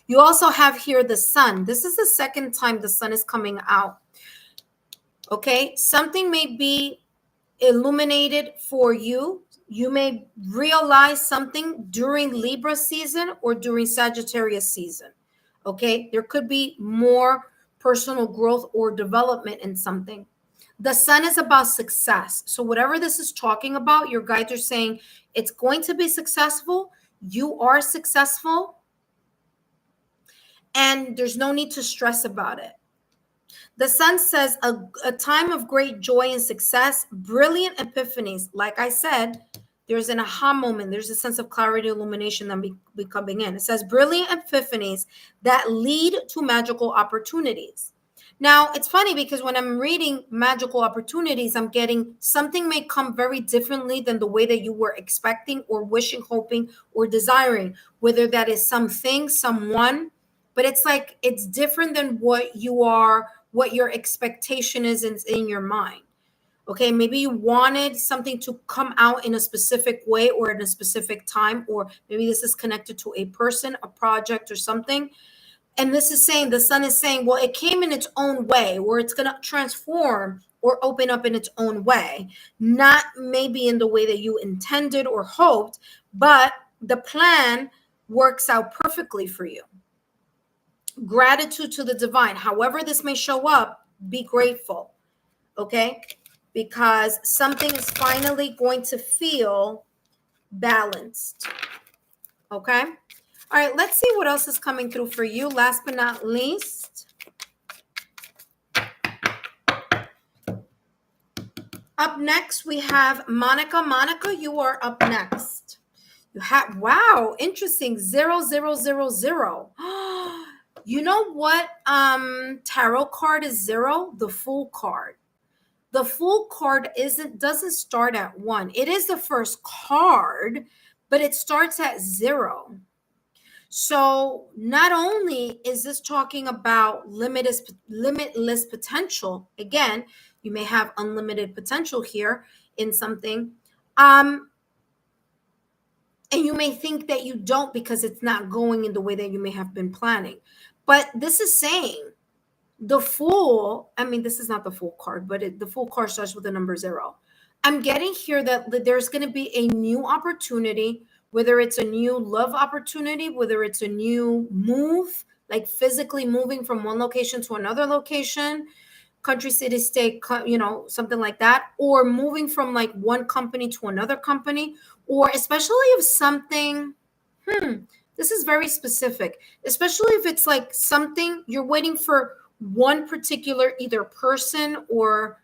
You also have here the sun. This is the second time the sun is coming out. Okay, something may be illuminated for you. You may realize something during Libra season or during Sagittarius season. Okay, there could be more personal growth or development in something. The sun is about success. So whatever this is talking about, your guides are saying it's going to be successful. You are successful. And there's no need to stress about it. The sun says a time of great joy and success, brilliant epiphanies. Like I said, there's an aha moment. There's a sense of clarity, illumination that be coming in. It says brilliant epiphanies that lead to magical opportunities. Now, it's funny because when I'm reading magical opportunities, I'm getting something may come very differently than the way that you were expecting or wishing, hoping, or desiring, whether that is something, someone, but it's like it's different than what your expectation is in your mind. Okay, maybe you wanted something to come out in a specific way or in a specific time, or maybe this is connected to a person, a project, or something. And this is saying, the sun is saying, well, it came in its own way, where it's going to transform or open up in its own way, not maybe in the way that you intended or hoped, but the plan works out perfectly for you. Gratitude to the divine. However this may show up, be grateful, okay? Because something is finally going to feel balanced, okay? All right, let's see what else is coming through for you. Last but not least, up next, we have Monica. Monica, you are up next. You have, wow, interesting, 0000. You know what tarot card is 0? The Fool card. The Fool card doesn't start at 1. It is the first card, but it starts at 0. So not only is this talking about limitless potential, again, you may have unlimited potential here in something, and you may think that you don't because it's not going in the way that you may have been planning. But this is saying the Fool, I mean, this is not the Fool card, but the Fool card starts with the number 0. I'm getting here that there's going to be a new opportunity, whether it's a new love opportunity, whether it's a new move, like physically moving from one location to another location, country, city, state, something like that, or moving from like one company to another company, or especially if something, this is very specific, especially if it's like something you're waiting for one particular either person, or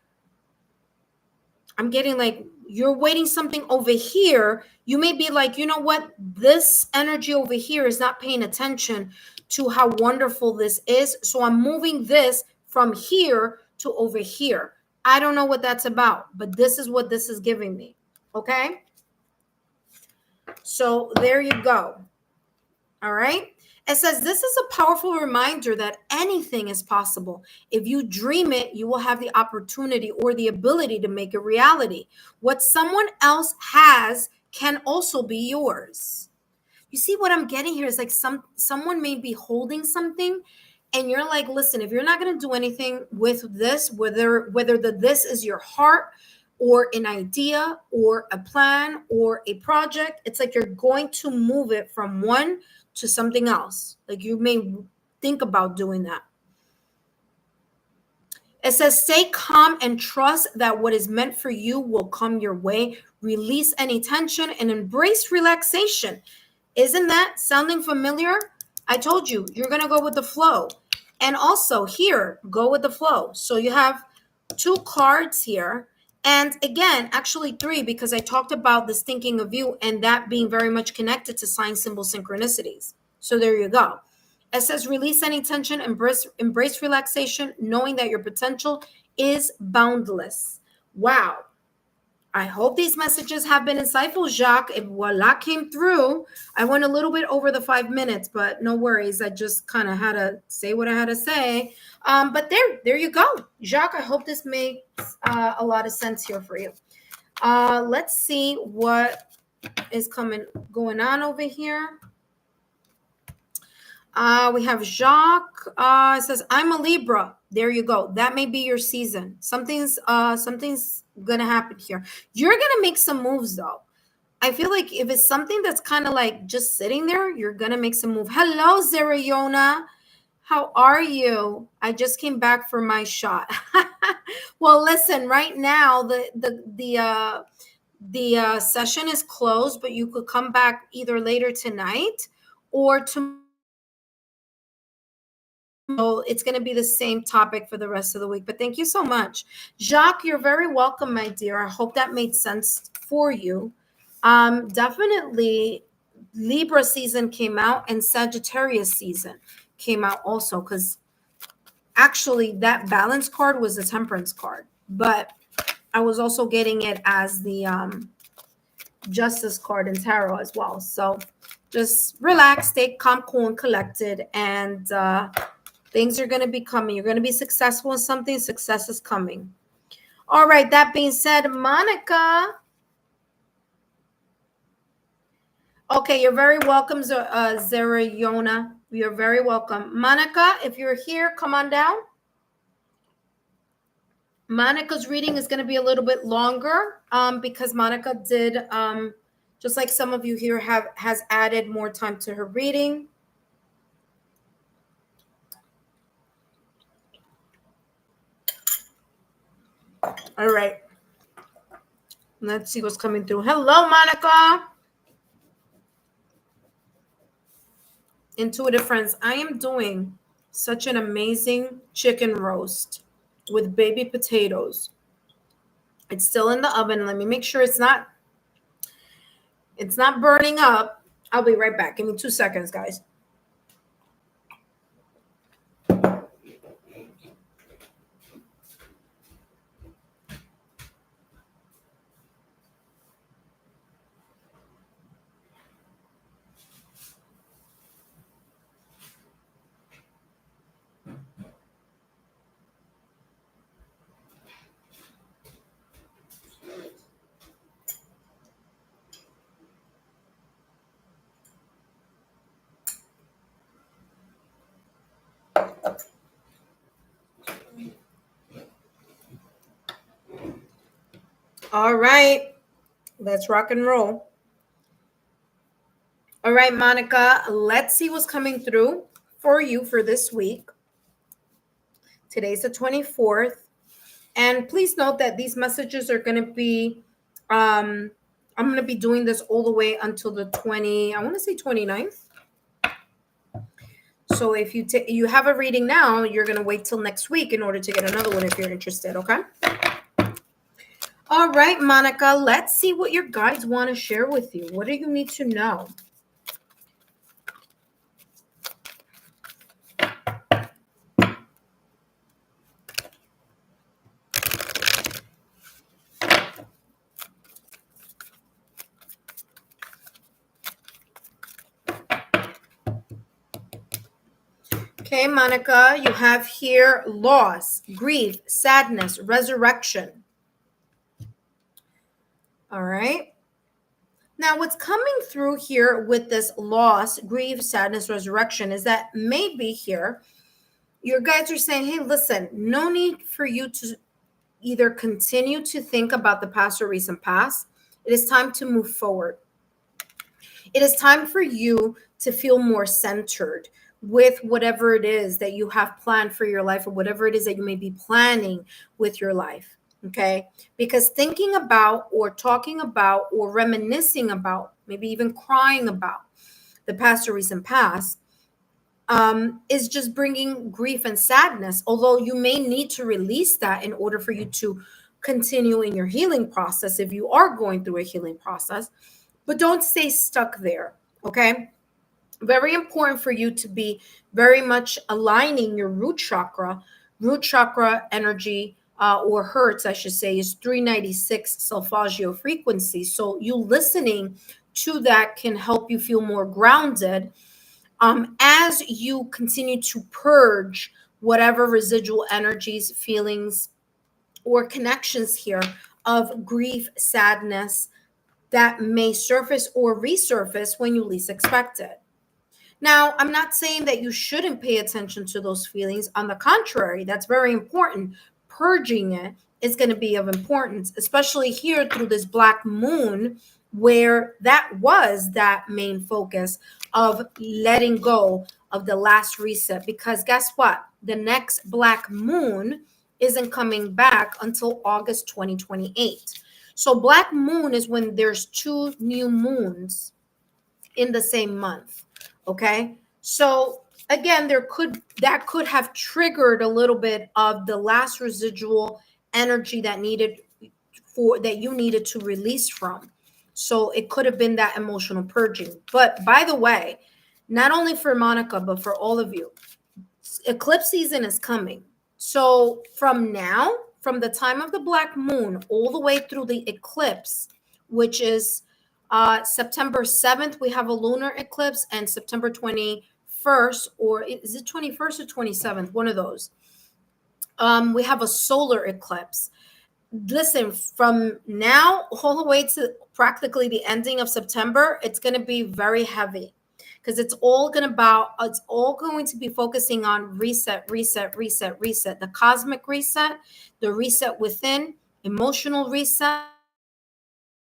I'm getting like you're waiting something over here. You may be like, you know what? This energy over here is not paying attention to how wonderful this is. So I'm moving this from here to over here. I don't know what that's about, but this is what this is giving me. Okay. So there you go. All right. It says this is a powerful reminder that anything is possible. If you dream it, you will have the opportunity or the ability to make it reality. What someone else has can also be yours. You see what I'm getting here is like someone may be holding something and you're like, listen, if you're not going to do anything with this, whether this is your heart or an idea or a plan or a project, it's like you're going to move it from one to something else. Like you may think about doing that. It says, stay calm and trust that what is meant for you will come your way. Release any tension and embrace relaxation. Isn't that sounding familiar? I told you, you're going to go with the flow. And also here, go with the flow. So you have 2 cards here. And again, actually 3, because I talked about this thinking of you and that being very much connected to sign symbol synchronicities. So there you go. It says release any tension, embrace relaxation, knowing that your potential is boundless. Wow. I hope these messages have been insightful, Jacques. If a lot came through, I went a little bit over the 5 minutes, but no worries. I just kind of had to say what I had to say. But there you go, Jacques. I hope this makes a lot of sense here for you. Let's see what is going on over here. We have Jacques. It says, I'm a Libra. There you go. That may be your season. Something's gonna happen here. You're gonna make some moves though. I feel like if it's something that's kind of like just sitting there, you're gonna make some move. Hello, Zerayona. How are you? I just came back for my shot. Well, listen, right now the session is closed, but you could come back either later tonight or tomorrow. So it's going to be the same topic for the rest of the week. But thank you so much. Jacques, you're very welcome, my dear. I hope that made sense for you. Definitely Libra season came out and Sagittarius season came out also, because actually that balance card was the temperance card. But I was also getting it as the justice card in tarot as well. So just relax, stay calm, cool, and collected, and things are going to be coming. You're going to be successful in something. Success is coming. All right. That being said, Monica. Okay, you're very welcome, Zerayona. You're very welcome. Monica, if you're here, come on down. Monica's reading is going to be a little bit longer because Monica did, just like some of you here has added more time to her reading. All right. Let's see what's coming through. Hello, Monica. Intuitive friends, I am doing such an amazing chicken roast with baby potatoes. It's still in the oven. Let me make sure it's not burning up. I'll be right back. Give me 2 seconds, guys. All right. Let's rock and roll. All right, Monica, let's see what's coming through for you for this week. Today's the 24th. And please note that these messages are going to be, I'm going to be doing this all the way until the 29th. So if you have a reading now, you're going to wait till next week in order to get another one if you're interested, okay? All right, Monica, let's see what your guides want to share with you. What do you need to know? Okay, Monica, you have here loss, grief, sadness, resurrection. All right. Now, what's coming through here with this loss, grief, sadness, resurrection is that maybe here your guides are saying, hey, listen, no need for you to either continue to think about the past or recent past. It is time to move forward. It is time for you to feel more centered with whatever it is that you have planned for your life or whatever it is that you may be planning with your life. Okay. Because thinking about or talking about or reminiscing about, maybe even crying about the past or recent past is just bringing grief and sadness. Although you may need to release that in order for you to continue in your healing process if you are going through a healing process, but don't stay stuck there. Okay. Very important for you to be very much aligning your root chakra. Root chakra energy, or hertz, I should say, is 396 solfeggio frequency. So you listening to that can help you feel more grounded as you continue to purge whatever residual energies, feelings, or connections here of grief, sadness that may surface or resurface when you least expect it. Now, I'm not saying that you shouldn't pay attention to those feelings. On the contrary, that's very important. Purging it is going to be of importance, especially here through this black moon, where that was that main focus of letting go of the last reset. Because guess what? The next black moon isn't coming back until August 2028. So black moon is when there's two new moons in the same month. Okay. So again, that could have triggered a little bit of the last residual energy that you needed to release from. So it could have been that emotional purging. But by the way, not only for Monica, but for all of you, eclipse season is coming. So from now, from the time of the black moon all the way through the eclipse, which is September 7th, we have a lunar eclipse, and September 21st, or is it 21st or 27th? One of those. We have a solar eclipse. Listen, from now all the way to practically the ending of September, it's going to be very heavy because it's all going to be focusing on reset, the cosmic reset, the reset within, emotional reset,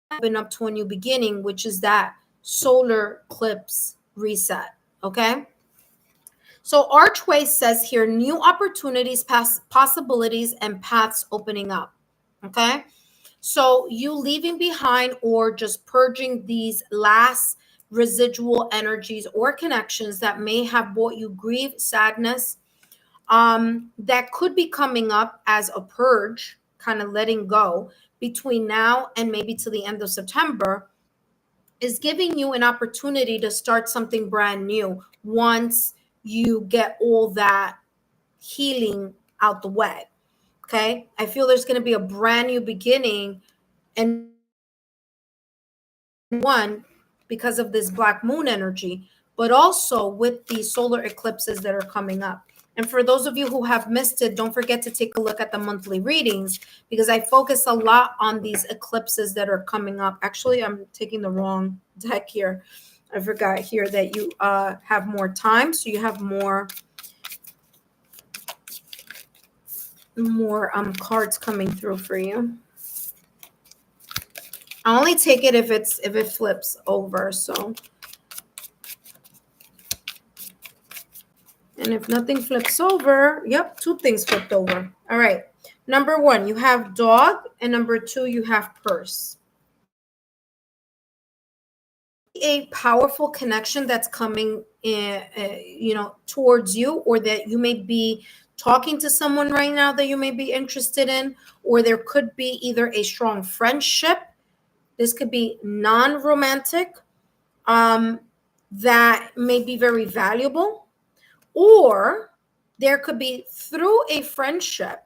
open up to a new beginning, which is that solar eclipse reset. Okay. So Archway says here, new opportunities, possibilities, and paths opening up. Okay. So you leaving behind or just purging these last residual energies or connections that may have brought you grief, sadness, that could be coming up as a purge, kind of letting go between now and maybe to the end of September, is giving you an opportunity to start something brand new once you get all that healing out the way. Okay. I feel there's going to be a brand new beginning, and one, because of this black moon energy, but also with the solar eclipses that are coming up. And for those of you who have missed it, don't forget to take a look at the monthly readings, because I focus a lot on these eclipses that are coming up. Actually, I'm taking the wrong deck here. I forgot here that you have more time, so you have more cards coming through for you. I only take it if it flips over. So, and if nothing flips over, yep, two things flipped over. All right. Number one, you have dog, and number two, you have purse. A powerful connection that's coming in, towards you, or that you may be talking to someone right now that you may be interested in, or there could be either a strong friendship. This could be non-romantic, that may be very valuable, or there could be through a friendship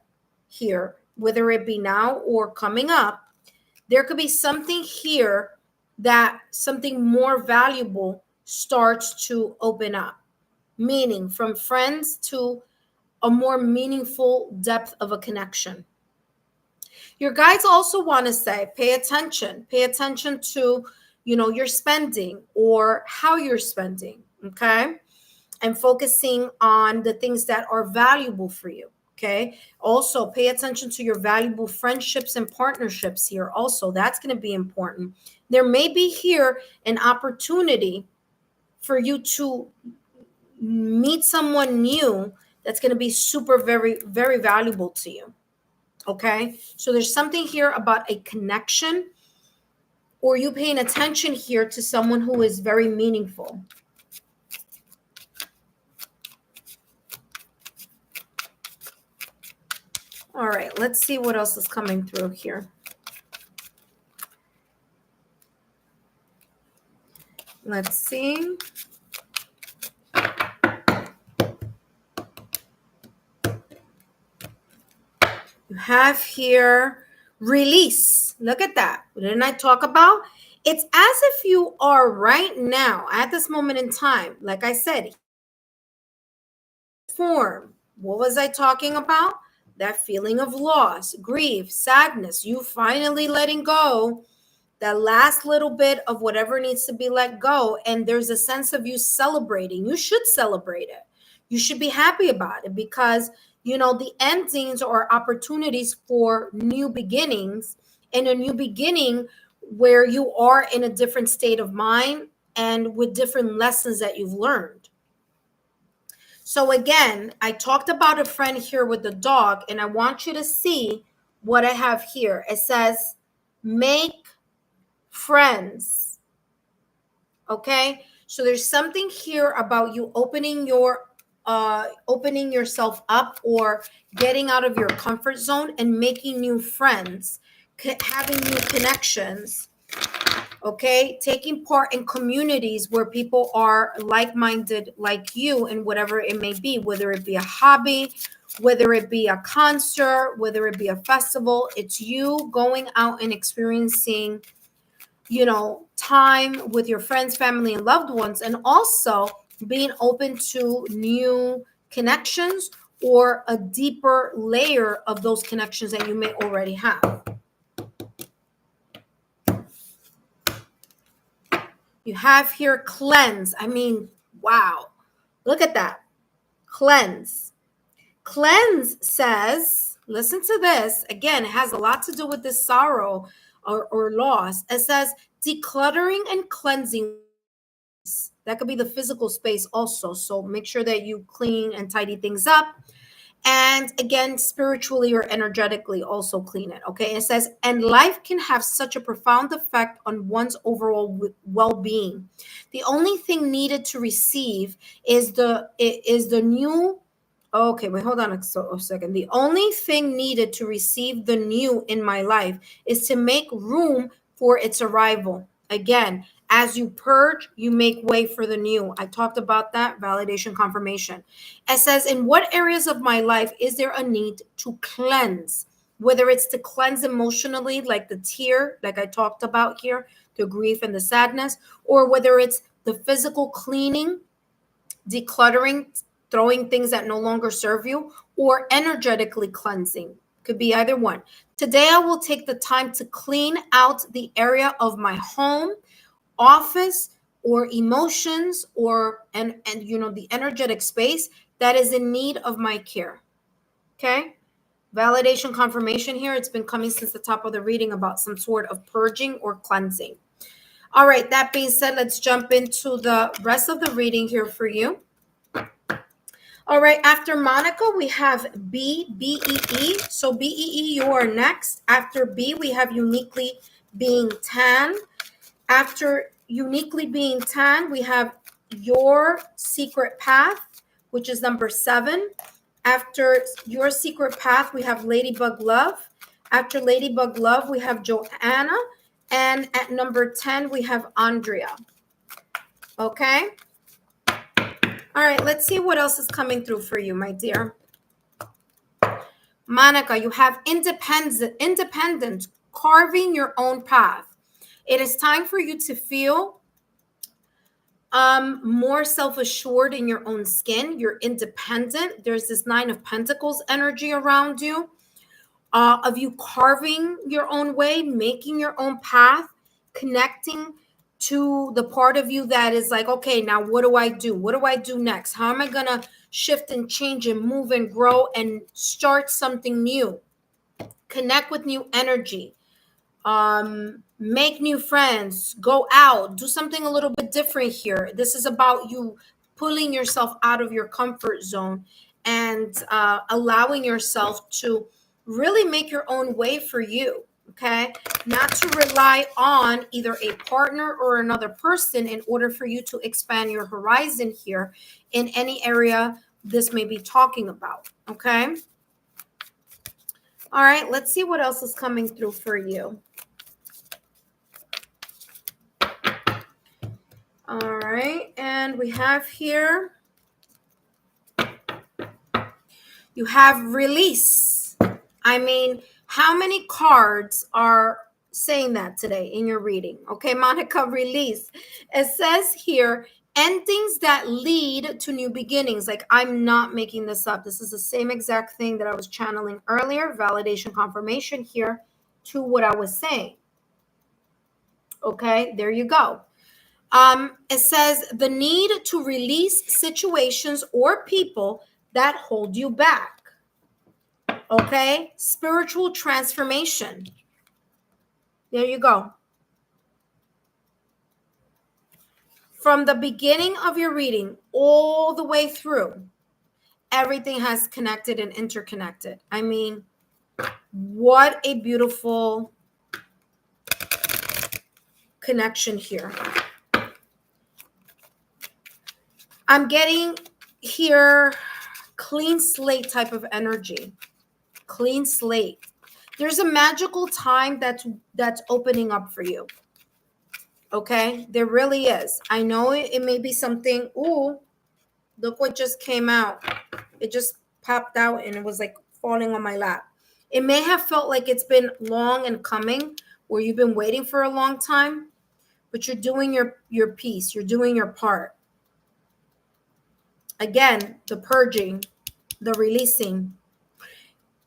here, whether it be now or coming up, there could be something here that something more valuable starts to open up. meaning, from friends to a more meaningful depth of a connection. Your guides also want to say, pay attention. Pay attention to, your spending or how you're spending, okay? And focusing on the things that are valuable for you, okay? Also, pay attention to your valuable friendships and partnerships here. Also, that's going to be important. There may be here an opportunity for you to meet someone new that's going to be super, very, very valuable to you. Okay. So there's something here about a connection or you paying attention here to someone who is very meaningful. All right. Let's see what else is coming through here. Let's see. You have here release. Look at that. What didn't I talk about? It's as if you are right now at this moment in time, like I said, form. What was I talking about? That feeling of loss, grief, sadness, you finally letting go, that last little bit of whatever needs to be let go. And there's a sense of you celebrating. You should celebrate it. You should be happy about it because, the endings are opportunities for new beginnings, and a new beginning where you are in a different state of mind and with different lessons that you've learned. So again, I talked about a friend here with the dog, and I want you to see what I have here. It says, make friends. Okay? So there's something here about you opening yourself up or getting out of your comfort zone and making new friends, having new connections. Okay, taking part in communities where people are like-minded like you in whatever it may be, whether it be a hobby, whether it be a concert, whether it be a festival. It's you going out and experiencing, time with your friends, family, and loved ones, and also being open to new connections or a deeper layer of those connections that you may already have. You have here cleanse. I mean, wow. Look at that. Cleanse. Cleanse says, listen to this. Again, it has a lot to do with this sorrow or loss. It says decluttering and cleansing. That could be the physical space also. So make sure that you clean and tidy things up. And again, spiritually or energetically also clean it. Okay. It says, and life can have such a profound effect on one's overall well-being. The only thing needed to receive is the new. Okay, wait, hold on a second. The only thing needed to receive the new in my life is to make room for its arrival. Again, as you purge, you make way for the new. I talked about that, validation, confirmation. It says, in what areas of my life is there a need to cleanse? Whether it's to cleanse emotionally, like the tear, like I talked about here, the grief and the sadness, or whether it's the physical cleaning, decluttering, throwing things that no longer serve you, or energetically cleansing. Could be either one. Today, I will take the time to clean out the area of my home, office, or emotions, or and the energetic space that is in need of my care. Okay. Validation, confirmation here. It's been coming since the top of the reading about some sort of purging or cleansing. All right. That being said, let's jump into the rest of the reading here for you. All right, after Monica, we have B-E-E. So B-E-E, you are next. After B, we have uniquely being tan. After uniquely being tan, we have your secret path, which is number 7. After your secret path, we have Ladybug Love. After Ladybug Love, we have Joanna. And at number 10, we have Andrea. Okay. All right, let's see what else is coming through for you, my dear. Monica, you have independent, carving your own path. It is time for you to feel More self-assured in your own skin. You're independent. There's this Nine of Pentacles energy around you, of you carving your own way, making your own path, connecting to the part of you that is like, okay, now what do I do? What do I do next? How am I going to shift and change and move and grow and start something new? Connect with new energy. Make new friends, go out, do something a little bit different here. This is about you pulling yourself out of your comfort zone and allowing yourself to really make your own way for you. Okay, not to rely on either a partner or another person in order for you to expand your horizon here in any area this may be talking about. Okay, all right, let's see what else is coming through for you. All right, and we have here, you have release. I mean, how many cards are saying that today in your reading? Okay, Monica, release. It says here, endings that lead to new beginnings. Like, I'm not making this up. This is the same exact thing that I was channeling earlier, validation confirmation here to what I was saying. Okay, there you go. It says the need to release situations or people that hold you back. Okay, spiritual transformation. There you go. From the beginning of your reading all the way through, everything has connected and interconnected. I mean, what a beautiful connection here. I'm getting here clean slate type of energy. Clean slate. There's a magical time that's opening up for you. Okay, there really is. I know it may be something. Ooh, look what just came out. It just popped out and it was like falling on my lap. It may have felt like it's been long and coming, where you've been waiting for a long time, but you're doing your piece. You're doing your part. Again, the purging, the releasing.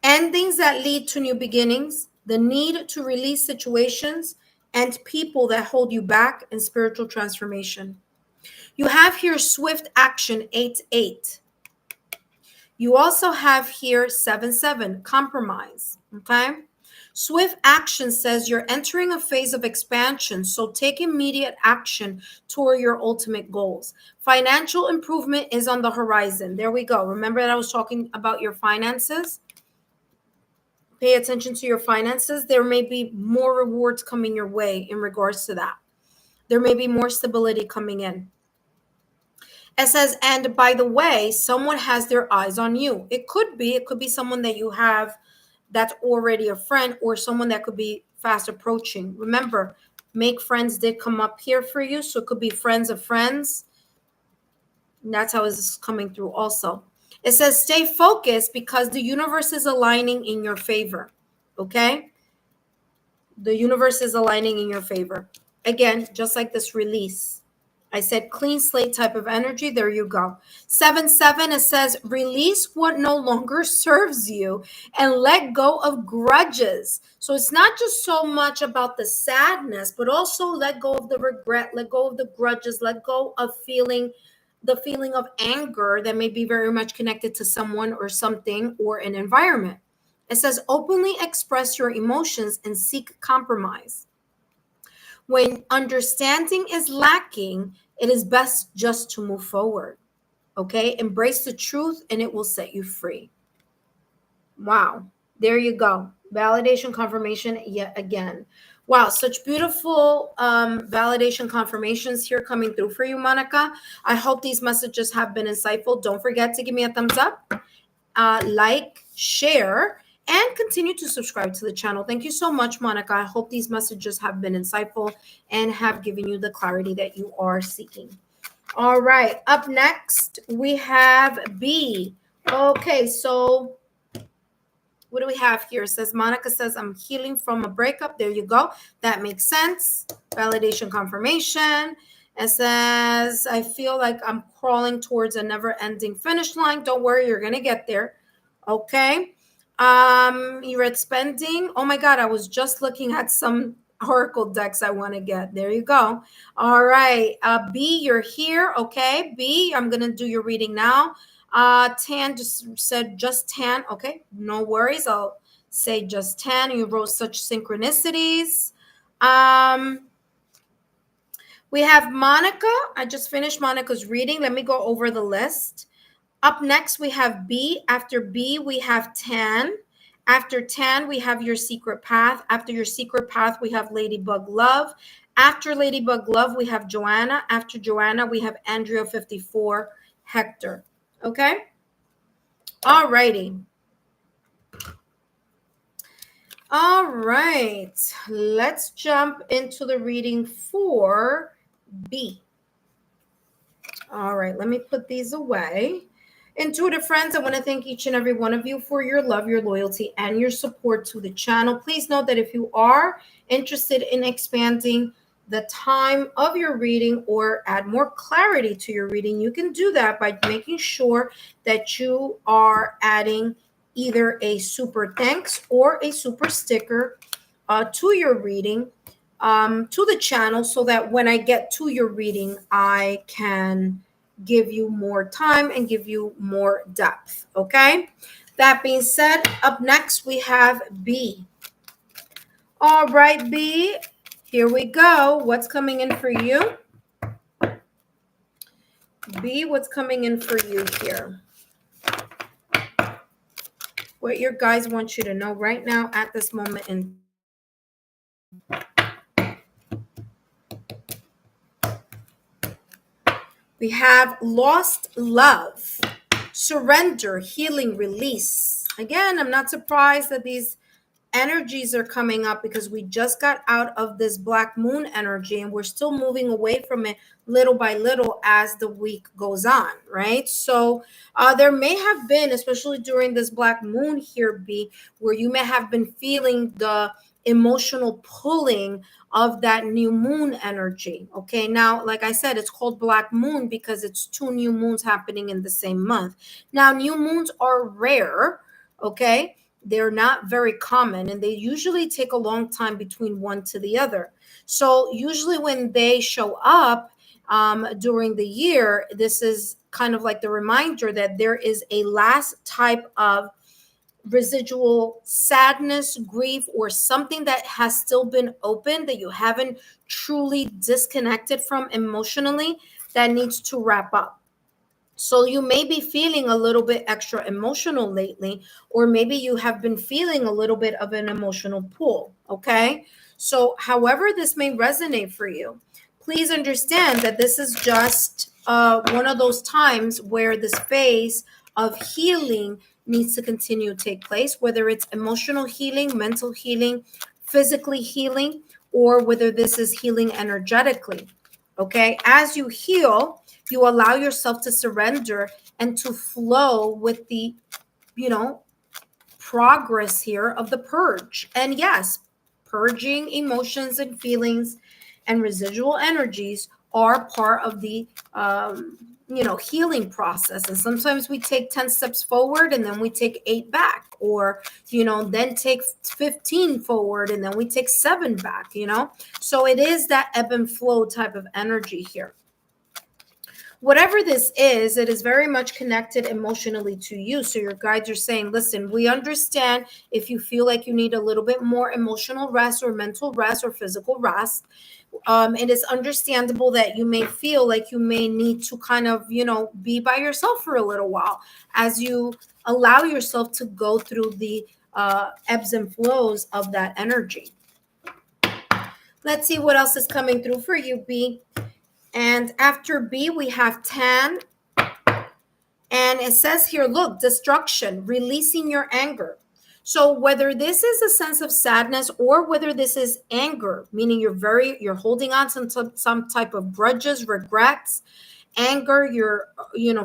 Endings that lead to new beginnings, the need to release situations and people that hold you back, in spiritual transformation. You have here swift action, 8-8. You also have here 7-7, compromise. Okay. Swift action says you're entering a phase of expansion, so take immediate action toward your ultimate goals. Financial improvement is on the horizon. There we go. Remember that I was talking about your finances? Pay attention to your finances. There may be more rewards coming your way in regards to that. There may be more stability coming in. It says, and by the way, someone has their eyes on you. It could be someone that you have that's already a friend, or someone that could be fast approaching. Remember, make friends did come up here for you. So it could be friends of friends. And that's how it's coming through also. It says, stay focused because the universe is aligning in your favor. Okay? The universe is aligning in your favor. Again, just like this release. I said clean slate type of energy. There you go. 7-7, it says release what no longer serves you and let go of grudges. So it's not just so much about the sadness, but also let go of the regret, let go of the grudges, let go of the feeling of anger that may be very much connected to someone or something or an environment. It says openly express your emotions and seek compromise. When understanding is lacking, it is best just to move forward. Okay? Embrace the truth and it will set you free. Wow. There you go. Validation confirmation yet again. Wow, such beautiful validation confirmations here coming through for you, Monica. I hope these messages have been insightful. Don't forget to give me a thumbs up, like, share, and continue to subscribe to the channel. Thank you so much, Monica. I hope these messages have been insightful and have given you the clarity that you are seeking. All right, up next, we have B. Okay, so what do we have here? It says, Monica says, I'm healing from a breakup. There you go. That makes sense. Validation confirmation. It says, I feel like I'm crawling towards a never-ending finish line. Don't worry, you're gonna get there. Okay. You read spending. Oh my God, I was just looking at some oracle decks I want to get. There you go. All right. B, you're here. Okay. B, I'm gonna do your reading now. Tan just said just Tan. Okay, no worries. I'll say just Tan. You wrote such synchronicities. We have Monica. I just finished Monica's reading. Let me go over the list. Up next, we have B. After B, we have Tan. After Tan, we have Your Secret Path. After Your Secret Path, we have Ladybug Love. After Ladybug Love, we have Joanna. After Joanna, we have Andrea 54, Hector. Okay? All righty. All right. Let's jump into the reading for B. All right, let me put these away. Intuitive friends, I want to thank each and every one of you for your love, your loyalty, and your support to the channel. Please note that if you are interested in expanding the time of your reading or add more clarity to your reading, you can do that by making sure that you are adding either a super thanks or a super sticker to your reading, to the channel, so that when I get to your reading, I can give you more time and give you more depth. Okay. That being said, up next we have B. All right, B, here we go. What's coming in for you? B, what's coming in for you here? What your guys want you to know right now at this moment in we have lost love, surrender, healing, release. Again, I'm not surprised that these energies are coming up because we just got out of this black moon energy and we're still moving away from it little by little as the week goes on, right? So there may have been, especially during this black moon here, B, where you may have been feeling the emotional pulling of that new moon energy. Okay, now like I said, it's called black moon because it's two new moons happening in the same month. Now new moons are rare. Okay, they're not very common and they usually take a long time between one to the other. So usually when they show up during the year, this is kind of like the reminder that there is a last type of residual sadness, grief, or something that has still been open that you haven't truly disconnected from emotionally that needs to wrap up. So you may be feeling a little bit extra emotional lately, or maybe you have been feeling a little bit of an emotional pull. Okay. So, however, this may resonate for you, please understand that this is just one of those times where this phase of healing needs to continue to take place, whether it's emotional healing, mental healing, physically healing, or whether this is healing energetically. Okay. As you heal, you allow yourself to surrender and to flow with the, progress here of the purge. And yes, purging emotions and feelings and residual energies are part of the healing process. And sometimes we take 10 steps forward and then we take 8 back, or then take 15 forward and then we take 7 back. So it is that ebb and flow type of energy here. Whatever this is, it is very much connected emotionally to you. So your guides are saying, listen, we understand if you feel like you need a little bit more emotional rest or mental rest or physical rest. It is understandable that you may feel like you may need to kind of, be by yourself for a little while as you allow yourself to go through the ebbs and flows of that energy. Let's see what else is coming through for you, B. And after B, we have Tan. And it says here, look, destruction, releasing your anger. So whether this is a sense of sadness or whether this is anger, meaning you're holding on to some type of grudges, regrets, anger, you're,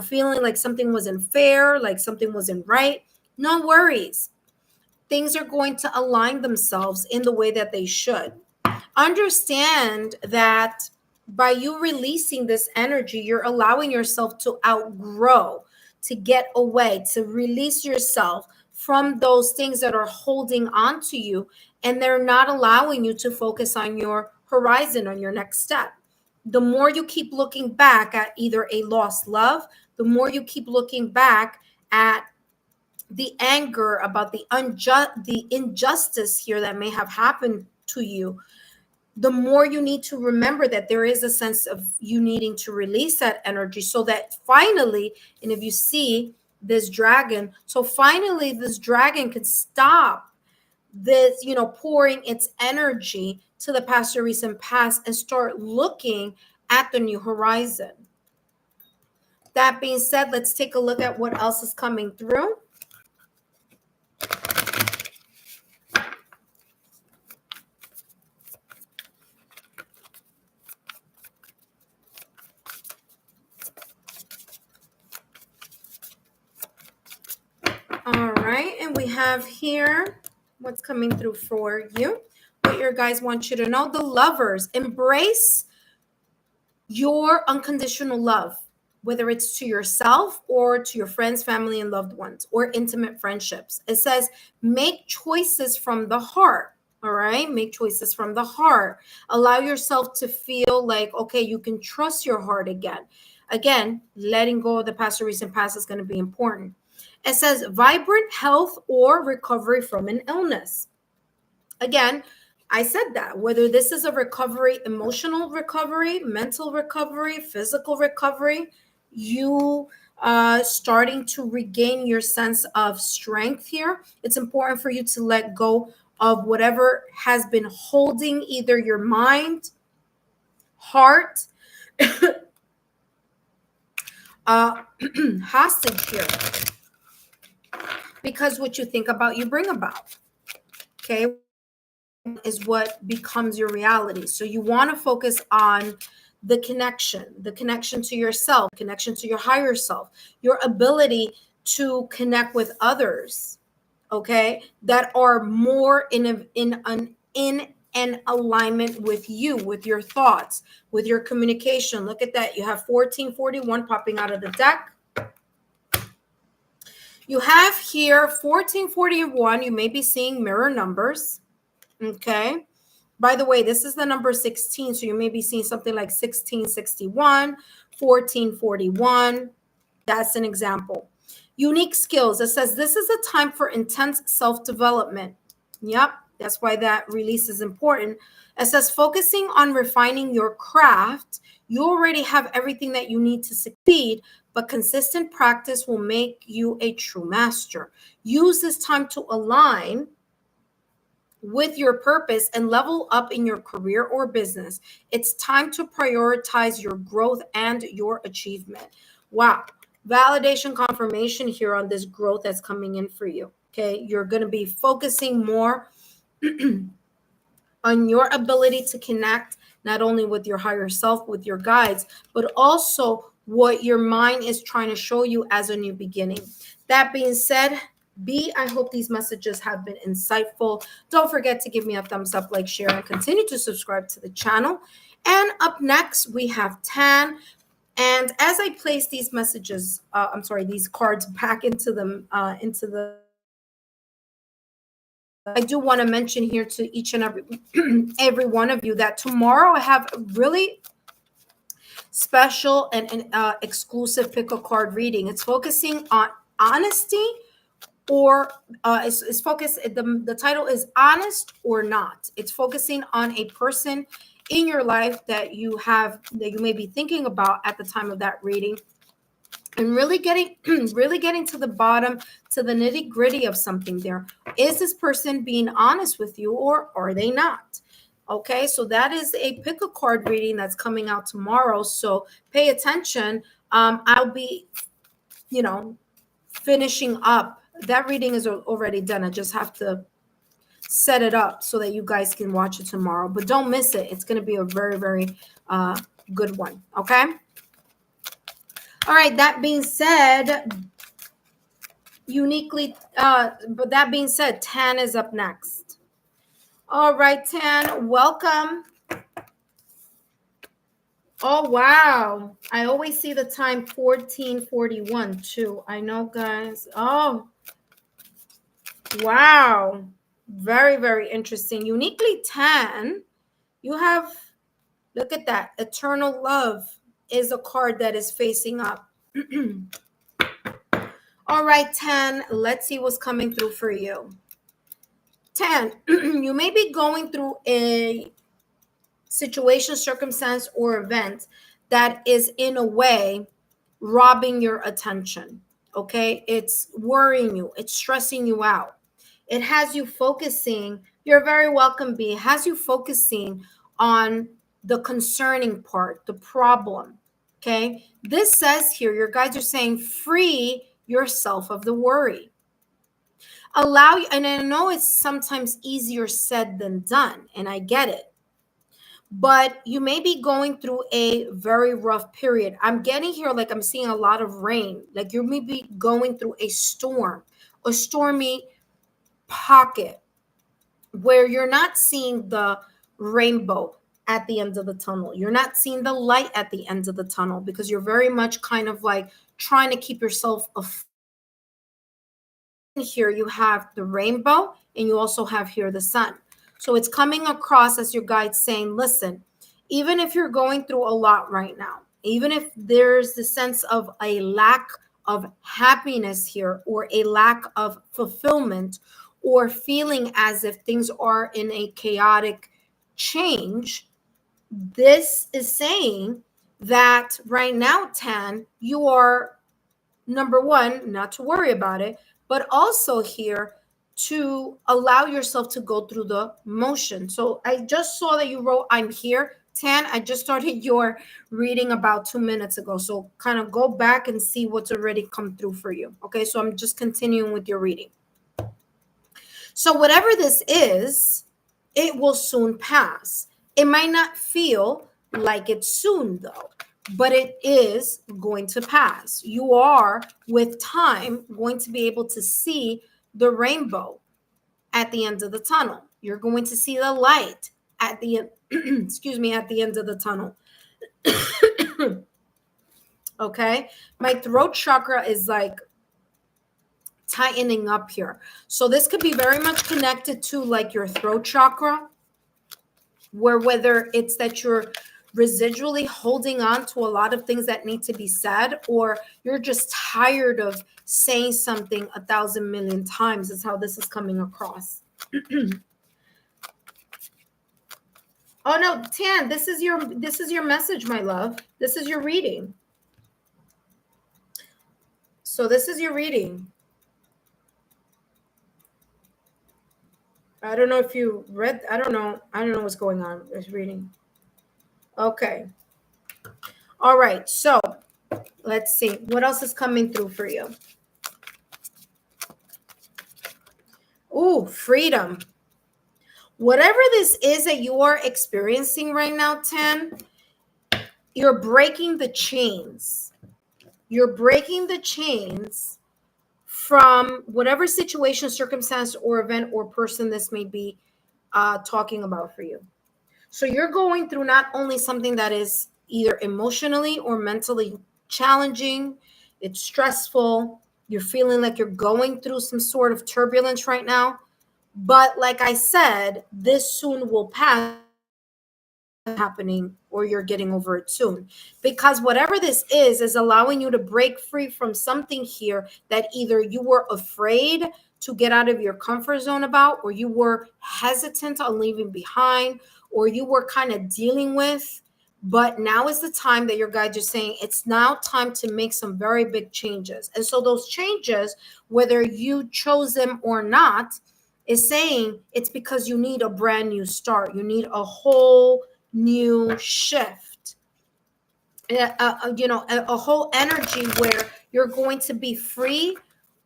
feeling like something wasn't fair, like something wasn't right, no worries. Things are going to align themselves in the way that they should. Understand that by you releasing this energy, you're allowing yourself to outgrow, to get away, to release yourself from those things that are holding on to you, and they're not allowing you to focus on your horizon, on your next step. The more you keep looking back at either a lost love, the more you keep looking back at the anger about the injustice here that may have happened to you, the more you need to remember that there is a sense of you needing to release that energy, so that finally, and if you see this dragon, so finally this dragon can stop this, pouring its energy to the past or recent past and start looking at the new horizon. That being said, let's take a look at what else is coming through. All right, and we have here what's coming through for you, what your guys want you to know. The Lovers, embrace your unconditional love, whether it's to yourself or to your friends, family, and loved ones, or intimate friendships. It says, make choices from the heart. All right, make choices from the heart. Allow yourself to feel like, okay, you can trust your heart again. Again, letting go of the past or recent past is going to be important. It says vibrant health or recovery from an illness. Again, I said that whether this is a recovery, emotional recovery, mental recovery, physical recovery, you starting to regain your sense of strength here. It's important for you to let go of whatever has been holding either your mind, heart, hostage here. Because what you think about, you bring about. Okay, is what becomes your reality. So you want to focus on the connection to yourself, connection to your higher self, your ability to connect with others, okay, that are more in an alignment with you, with your thoughts, with your communication. Look at that. You have 1441 popping out of the deck. You have here 1441. You may be seeing mirror numbers. Okay. By the way, this is the number 16. So you may be seeing something like 1661, 1441. That's an example. Unique skills. It says this is a time for intense self-development. Yep. That's why that release is important. It says focusing on refining your craft. You already have everything that you need to succeed, but consistent practice will make you a true master. Use this time to align with your purpose and level up in your career or business. It's time to prioritize your growth and your achievement. Wow. Validation confirmation here on this growth that's coming in for you. Okay. You're going to be focusing more on your ability to connect not only with your higher self, with your guides, but also what your mind is trying to show you as a new beginning. That being said, I hope these messages have been insightful. Don't forget to give me a thumbs up, like, share, and continue to subscribe to the channel. And up next, we have Tan. And as I place these messages, these cards back into the I do want to mention here to each and every one of you that tomorrow I have a really special and exclusive pick a card reading. It's focusing on honesty, or it's focused. The title is Honest or Not. It's focusing on a person in your life that you may be thinking about at the time of that reading, and really getting to the bottom, to the nitty gritty of something there. Is this person being honest with you, or are they not? Okay, so that is a pick a card reading that's coming out tomorrow. So pay attention. I'll be, finishing up. That reading is already done. I just have to set it up so that you guys can watch it tomorrow. But don't miss it. It's going to be a very, very good one. Okay. All right. That being said, but that being said, Tan is up next. All right, Tan, welcome. Oh, wow. I always see the time 14:41 too. I know, guys. Oh, wow. Very, very interesting. Uniquely 10, you have, look at that. Eternal love is a card that is facing up. All right, 10. Let's see what's coming through for you. 10, you may be going through a situation, circumstance, or event that is in a way robbing your attention. Okay, it's worrying you, it's stressing you out, it has you focusing. You're very welcome, B. It has you focusing on the concerning part, the problem. Okay, this says here, your guides are saying, free yourself of the worry. Allow you, and I know it's sometimes easier said than done, and I get it, but you may be going through a very rough period. I'm getting here like I'm seeing a lot of rain. Like you may be going through a storm, a stormy pocket where you're not seeing the rainbow at the end of the tunnel. You're not seeing the light at the end of the tunnel because you're very much kind of like trying to keep yourself afloat. Here you have the rainbow and you also have here the sun. So it's coming across as your guide saying, listen, even if you're going through a lot right now, even if there's the sense of a lack of happiness here or a lack of fulfillment or feeling as if things are in a chaotic change, this is saying that right now, Tan, you are, number one, not to worry about it, but also here to allow yourself to go through the motion. So I just saw that you wrote, I'm here. Tan, I just started your reading about 2 minutes ago. So kind of go back and see what's already come through for you. Okay, so I'm just continuing with your reading. So whatever this is, it will soon pass. It might not feel like it's soon though, but it is going to pass. You are, with time, going to be able to see the rainbow at the end of the tunnel. You're going to see the light at the end, excuse me, at the end of the tunnel. Okay, my throat chakra is like tightening up here. So this could be very much connected to like your throat chakra, where whether it's that you're residually holding on to a lot of things that need to be said, or you're just tired of saying something 1,000 million times, is how this is coming across. Oh no, Tan, this is your message, my love. This is your reading. So this is your reading. I don't know if you read, I don't know what's going on with reading. Okay. All right. So let's see. What else is coming through for you? Ooh, freedom. Whatever this is that you are experiencing right now, 10, you're breaking the chains. You're breaking the chains from whatever situation, circumstance, or event or person this may be talking about for you. So you're going through not only something that is either emotionally or mentally challenging, it's stressful, you're feeling like you're going through some sort of turbulence right now. But like I said, this soon will pass, happening, or you're getting over it soon, because whatever this is allowing you to break free from something here that either you were afraid to get out of your comfort zone about, or you were hesitant on leaving behind, or you were kind of dealing with. But now is the time that your guides are saying it's now time to make some very big changes. And so those changes, whether you chose them or not, is saying it's because you need a brand new start. You need a whole new shift, a whole energy where you're going to be free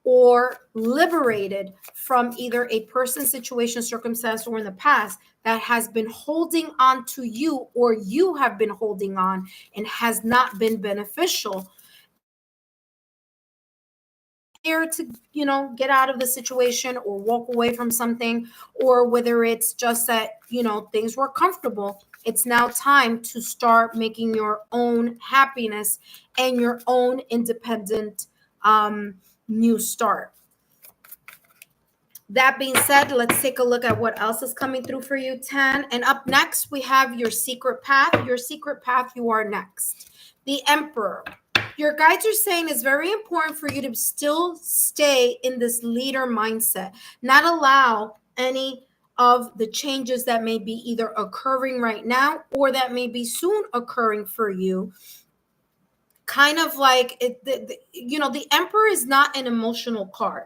or liberated from either a person, situation, circumstance, or in the past that has been holding on to you, or you have been holding on and has not been beneficial. Here to get out of the situation or walk away from something, or whether it's just that things were comfortable, It's now time to start making your own happiness and your own independent new start. That being said, let's take a look at what else is coming through for you, 10. And up next, we have your secret path. Your secret path, you are next. The Emperor. Your guides are saying it's very important for you to still stay in this leader mindset, not allow any of the changes that may be either occurring right now or that may be soon occurring for you. Kind of like, the Emperor is not an emotional card.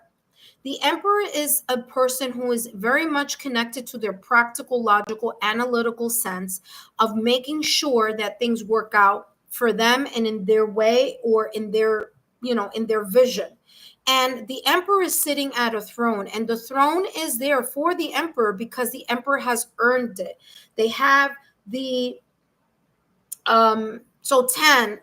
The Emperor is a person who is very much connected to their practical, logical, analytical sense of making sure that things work out for them and in their way or in their, in their vision. And the Emperor is sitting at a throne, and the throne is there for the Emperor because the Emperor has earned it. They have the so 10,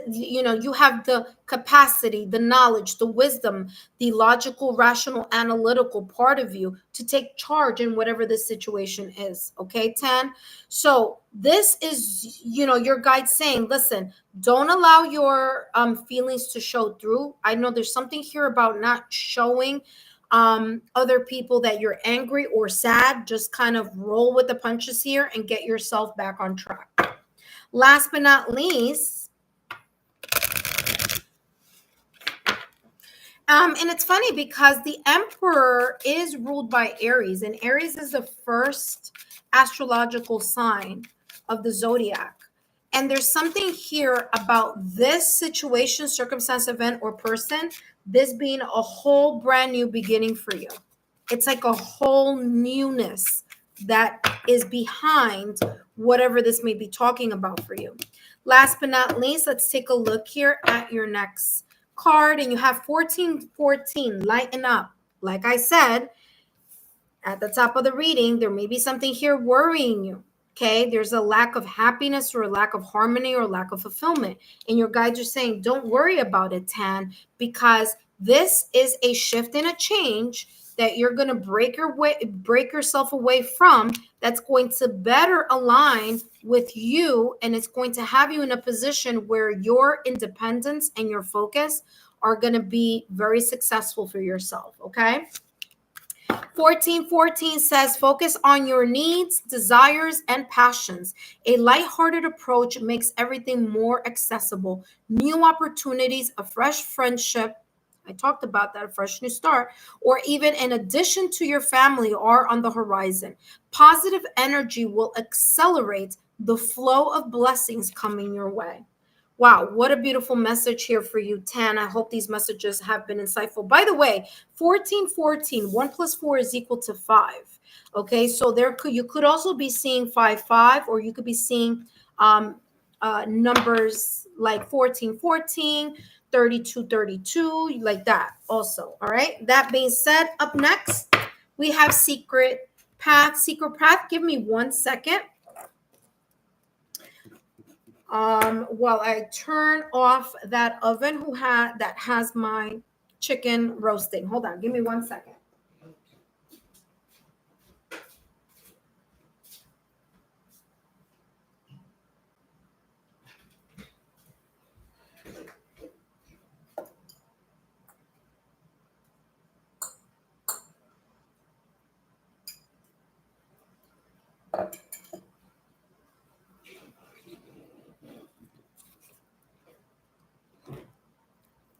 you have the capacity, the knowledge, the wisdom, the logical, rational, analytical part of you to take charge in whatever the situation is. Okay, 10. So this is, your guide saying, listen, don't allow your feelings to show through. I know there's something here about not showing other people that you're angry or sad. Just kind of roll with the punches here and get yourself back on track. Last but not least, and it's funny because the Emperor is ruled by Aries, and Aries is the first astrological sign of the zodiac. And there's something here about this situation, circumstance, event, or person, this being a whole brand new beginning for you. It's like a whole newness that is behind whatever this may be talking about for you. Last but not least, let's take a look here at your next card. And you have 1414, lighten up. Like I said, at the top of the reading, there may be something here worrying you. Okay, there's a lack of happiness or a lack of harmony or lack of fulfillment. And your guides are saying, don't worry about it, Tan, because this is a shift and a change that you're going to break yourself away from, that's going to better align with you, and it's going to have you in a position where your independence and your focus are going to be very successful for yourself. Okay. 1414 says, focus on your needs, desires, and passions. A lighthearted approach makes everything more accessible. New opportunities, a fresh friendship, I talked about that, a fresh new start, or even an addition to your family are on the horizon. Positive energy will accelerate the flow of blessings coming your way. Wow, what a beautiful message here for you, Tan. I hope these messages have been insightful. By the way, 1414, 1 plus 4 is equal to 5. Okay, so you could also be seeing 5, or you could be seeing numbers like 1414, 3232, like that also. All right, that being said, up next, we have Secret Path. Secret Path, give me 1 second. While I turn off that oven that has my chicken roasting. Hold on, give me 1 second.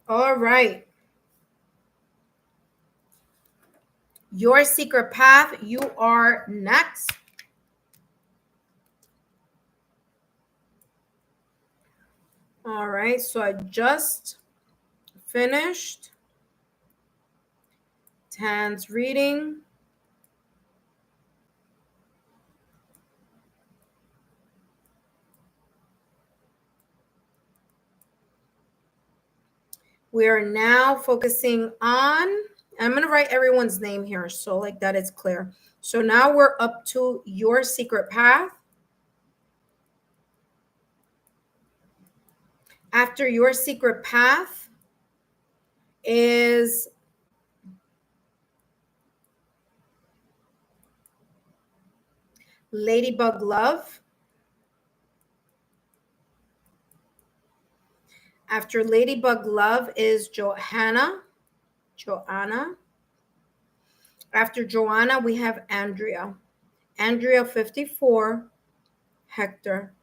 All right. Your secret path, you are next. All right, so I just finished Tan's reading. We are now focusing on, I'm going to write everyone's name here so like that it's clear. So now we're up to your secret path. After your secret path is Ladybug Love. After Ladybug Love is Joanna. After Joanna, we have Andrea. Andrea 54, Hector.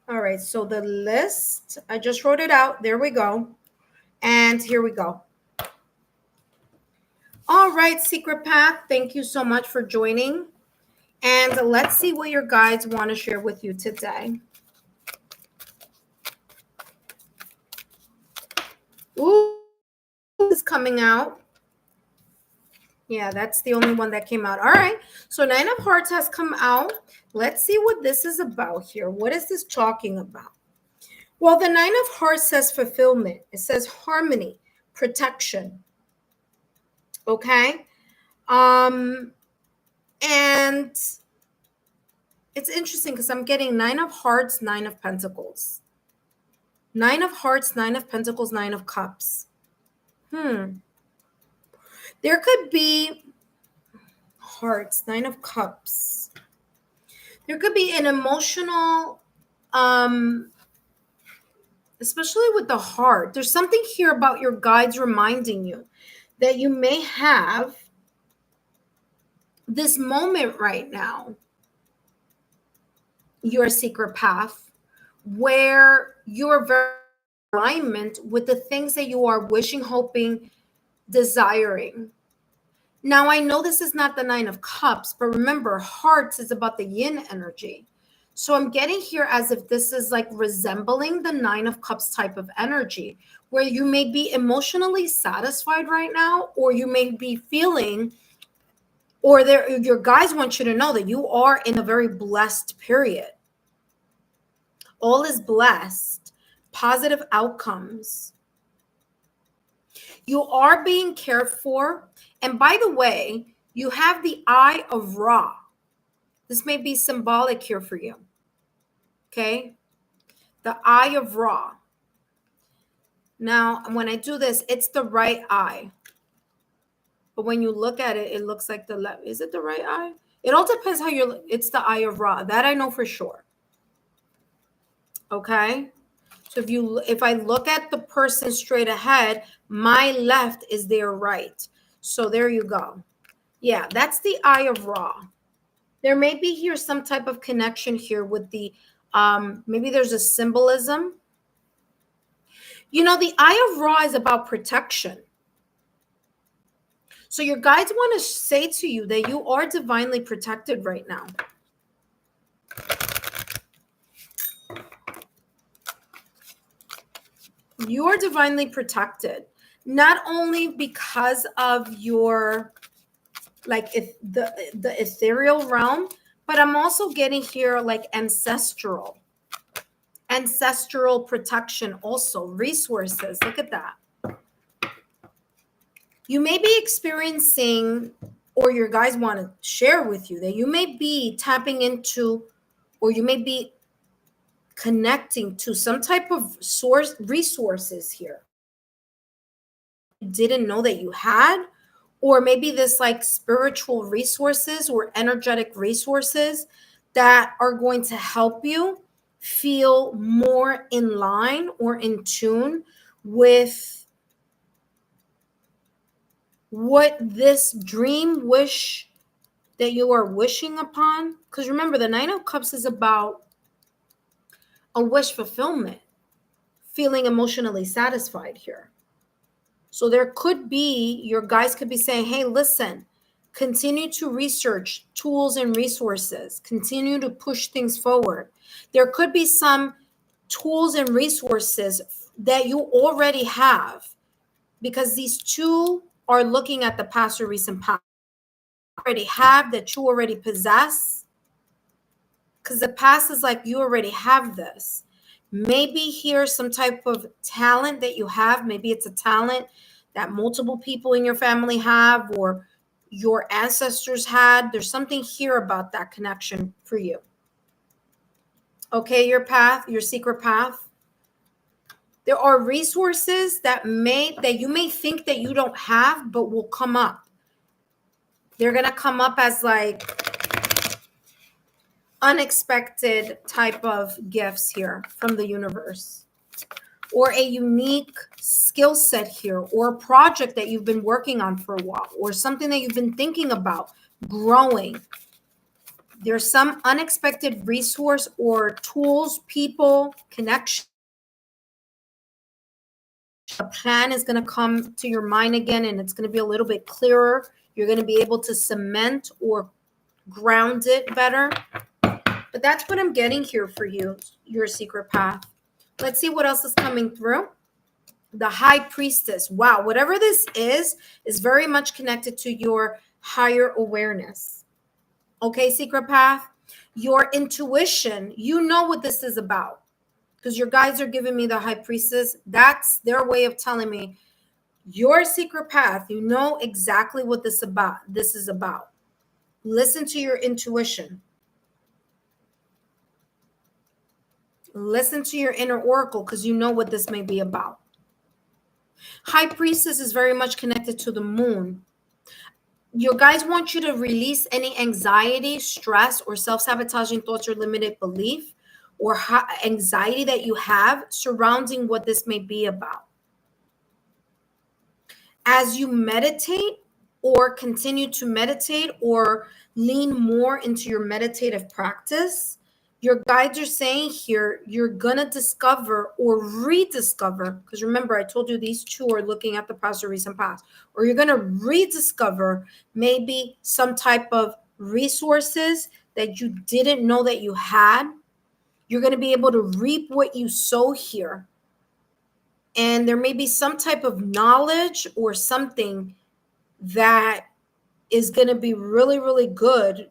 All right, so the list, I just wrote it out. There we go. And here we go. All right, Secret Path, thank you so much for joining. And let's see what your guides want to share with you today. Ooh, this is coming out. Yeah, that's the only one that came out. All right, so Nine of Hearts has come out. Let's see what this is about here. What is this talking about? Well, the Nine of Hearts says fulfillment. It says harmony, protection. Okay? And it's interesting because I'm getting Nine of Hearts, Nine of Pentacles. Nine of Hearts, Nine of Pentacles, Nine of Cups. There could be Hearts, Nine of Cups. There could be an emotional, especially with the heart. There's something here about your guides reminding you that you may have this moment right now, your secret path, where you're very in alignment with the things that you are wishing, hoping, desiring. Now, I know this is not the Nine of Cups, but remember, Hearts is about the yin energy. So I'm getting here as if this is like resembling the Nine of Cups type of energy, where you may be emotionally satisfied right now, or you may be feeling, or your guides want you to know that you are in a very blessed period. All is blessed, positive outcomes. You are being cared for. And by the way, you have the Eye of Ra. This may be symbolic here for you. Okay? The Eye of Ra. Now, when I do this, it's the right eye. But when you look at it, it looks like the left. Is it the right eye? It all depends how you're. It's the Eye of Ra. That I know for sure. Okay? So if I look at the person straight ahead, my left is their right. So there you go. Yeah, that's the Eye of Ra. There may be here some type of connection here with the, maybe there's a symbolism. You know, the Eye of Ra is about protection. So your guides want to say to you that you are divinely protected right now. You are divinely protected, not only because of your, like, if the ethereal realm, but I'm also getting here like ancestral protection, also resources. Look at that. You may be experiencing, or your guys want to share with you, that you may be tapping into, or you may be connecting to some type of source resources here you didn't know that you had, or maybe this like spiritual resources or energetic resources that are going to help you feel more in line or in tune with what this dream wish that you are wishing upon. Because remember, the Nine of Cups is about a wish fulfillment, feeling emotionally satisfied here. So there could be, your guys could be saying, hey, listen, continue to research tools and resources, continue to push things forward. There could be some tools and resources that you already have, because these two are looking at the past or recent past. You already have, that you already possess, because the past is like you already have this. Maybe here's some type of talent that you have. Maybe it's a talent that multiple people in your family have, or your ancestors had. There's something here about that connection for you. Okay, your path, your secret path. There are resources that you may think that you don't have, but will come up. They're going to come up as like unexpected type of gifts here from the universe, or a unique skill set here, or a project that you've been working on for a while, or something that you've been thinking about growing. There's some unexpected resource or tools, people, connection. A plan is going to come to your mind again, and it's going to be a little bit clearer. You're going to be able to cement or ground it better. But that's what I'm getting here for you, your secret path. Let's see what else is coming through. The High Priestess. Wow, whatever this is very much connected to your higher awareness. Okay, secret path, your intuition, you know what this is about, because your guides are giving me the High Priestess. That's their way of telling me your secret path. You know exactly what this is about. Listen to your intuition. Listen to your inner oracle, because you know what this may be about. High Priestess is very much connected to the moon. Your guides want you to release any anxiety, stress, or self-sabotaging thoughts or limited belief or anxiety that you have surrounding what this may be about. As you meditate or continue to meditate or lean more into your meditative practice, your guides are saying here, you're going to discover or rediscover, because remember, I told you these two are looking at the past or recent past, or you're going to rediscover maybe some type of resources that you didn't know that you had. You're going to be able to reap what you sow here. And there may be some type of knowledge or something that is going to be really, really good.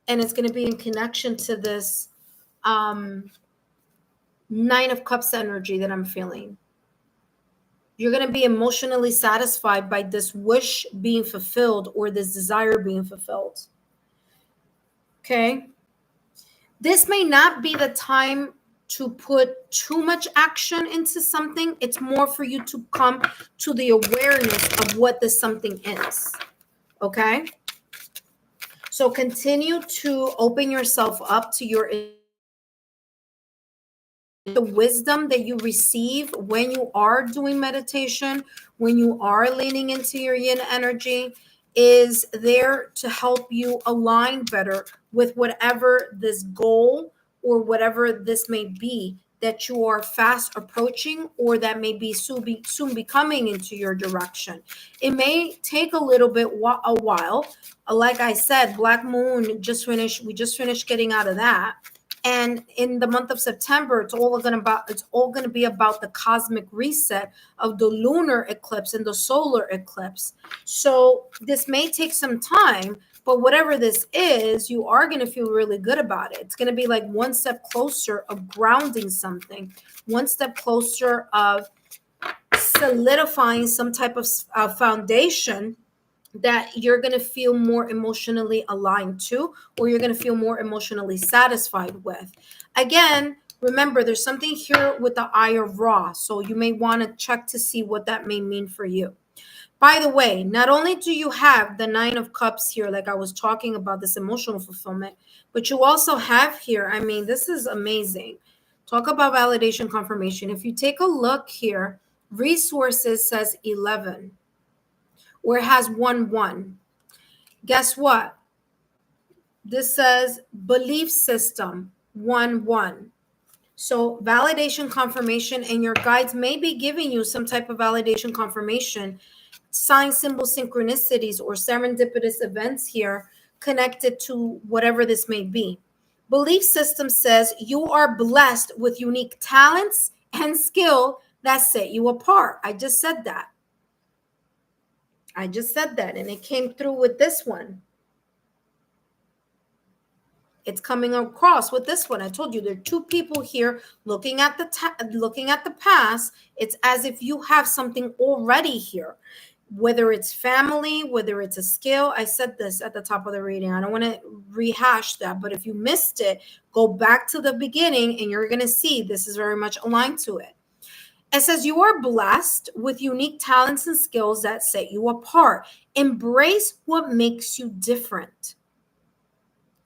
And it's going to be in connection to this Nine of Cups energy that I'm feeling. You're going to be emotionally satisfied by this wish being fulfilled or this desire being fulfilled. Okay. This may not be the time to put too much action into something. It's more for you to come to the awareness of what this something is. Okay. So continue to open yourself up to the wisdom that you receive when you are doing meditation, when you are leaning into your yin energy, is there to help you align better with whatever this goal or whatever this may be that you are fast approaching, or that may be soon be coming into your direction. It may take a little bit a while. Like I said, Black Moon we just finished getting out of that. And in the month of September, it's all going to be about the cosmic reset of the lunar eclipse and the solar eclipse. So this may take some time, but whatever this is, you are going to feel really good about it. It's going to be like one step closer of grounding something, one step closer of solidifying some type of foundation that you're going to feel more emotionally aligned to, or you're going to feel more emotionally satisfied with. Again, remember, there's something here with the Eye of Ra, so you may want to check to see what that may mean for you. By the way, not only do you have the Nine of Cups here, like I was talking about, this emotional fulfillment, but you also have here, I mean, this is amazing. Talk about validation confirmation. If you take a look here, resources says 11. Or it has 1-1. Guess what? This says belief system 1-1. So validation confirmation, and your guides may be giving you some type of validation confirmation, sign, symbol, synchronicities, or serendipitous events here connected to whatever this may be. Belief system says you are blessed with unique talents and skill that set you apart. I just said that. And it came through with this one. It's coming across with this one. I told you there are two people here looking at the past. It's as if you have something already here, whether it's family, whether it's a skill. I said this at the top of the reading. I don't want to rehash that, but if you missed it, go back to the beginning and you're going to see this is very much aligned to it. It says you are blessed with unique talents and skills that set you apart. Embrace what makes you different.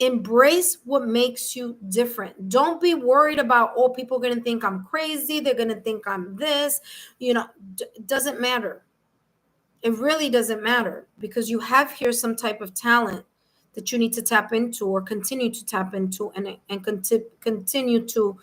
Embrace what makes you different. Don't be worried about, oh, people are going to think I'm crazy. They're going to think I'm this. It doesn't matter. It really doesn't matter, because you have here some type of talent that you need to tap into or continue to tap into and continue to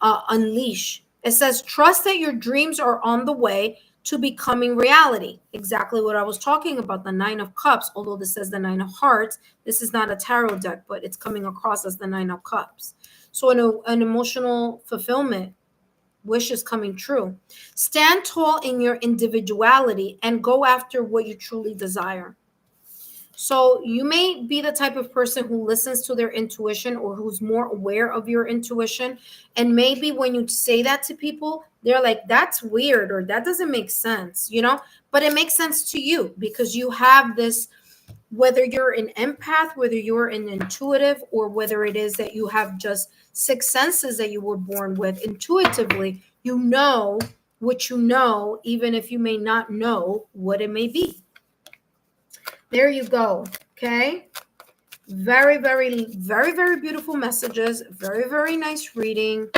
unleash. It says, trust that your dreams are on the way to becoming reality. Exactly what I was talking about, the Nine of Cups. Although this says the Nine of Hearts, this is not a tarot deck, but it's coming across as the Nine of Cups. So an emotional fulfillment, wishes coming true. Stand tall in your individuality and go after what you truly desire. So you may be the type of person who listens to their intuition, or who's more aware of your intuition. And maybe when you say that to people, they're like, that's weird, or that doesn't make sense, but it makes sense to you, because you have this, whether you're an empath, whether you're an intuitive, or whether it is that you have just six senses that you were born with intuitively, you know what you know, even if you may not know what it may be. There you go. Okay. Very, very, very, very beautiful messages. Very, very nice reading.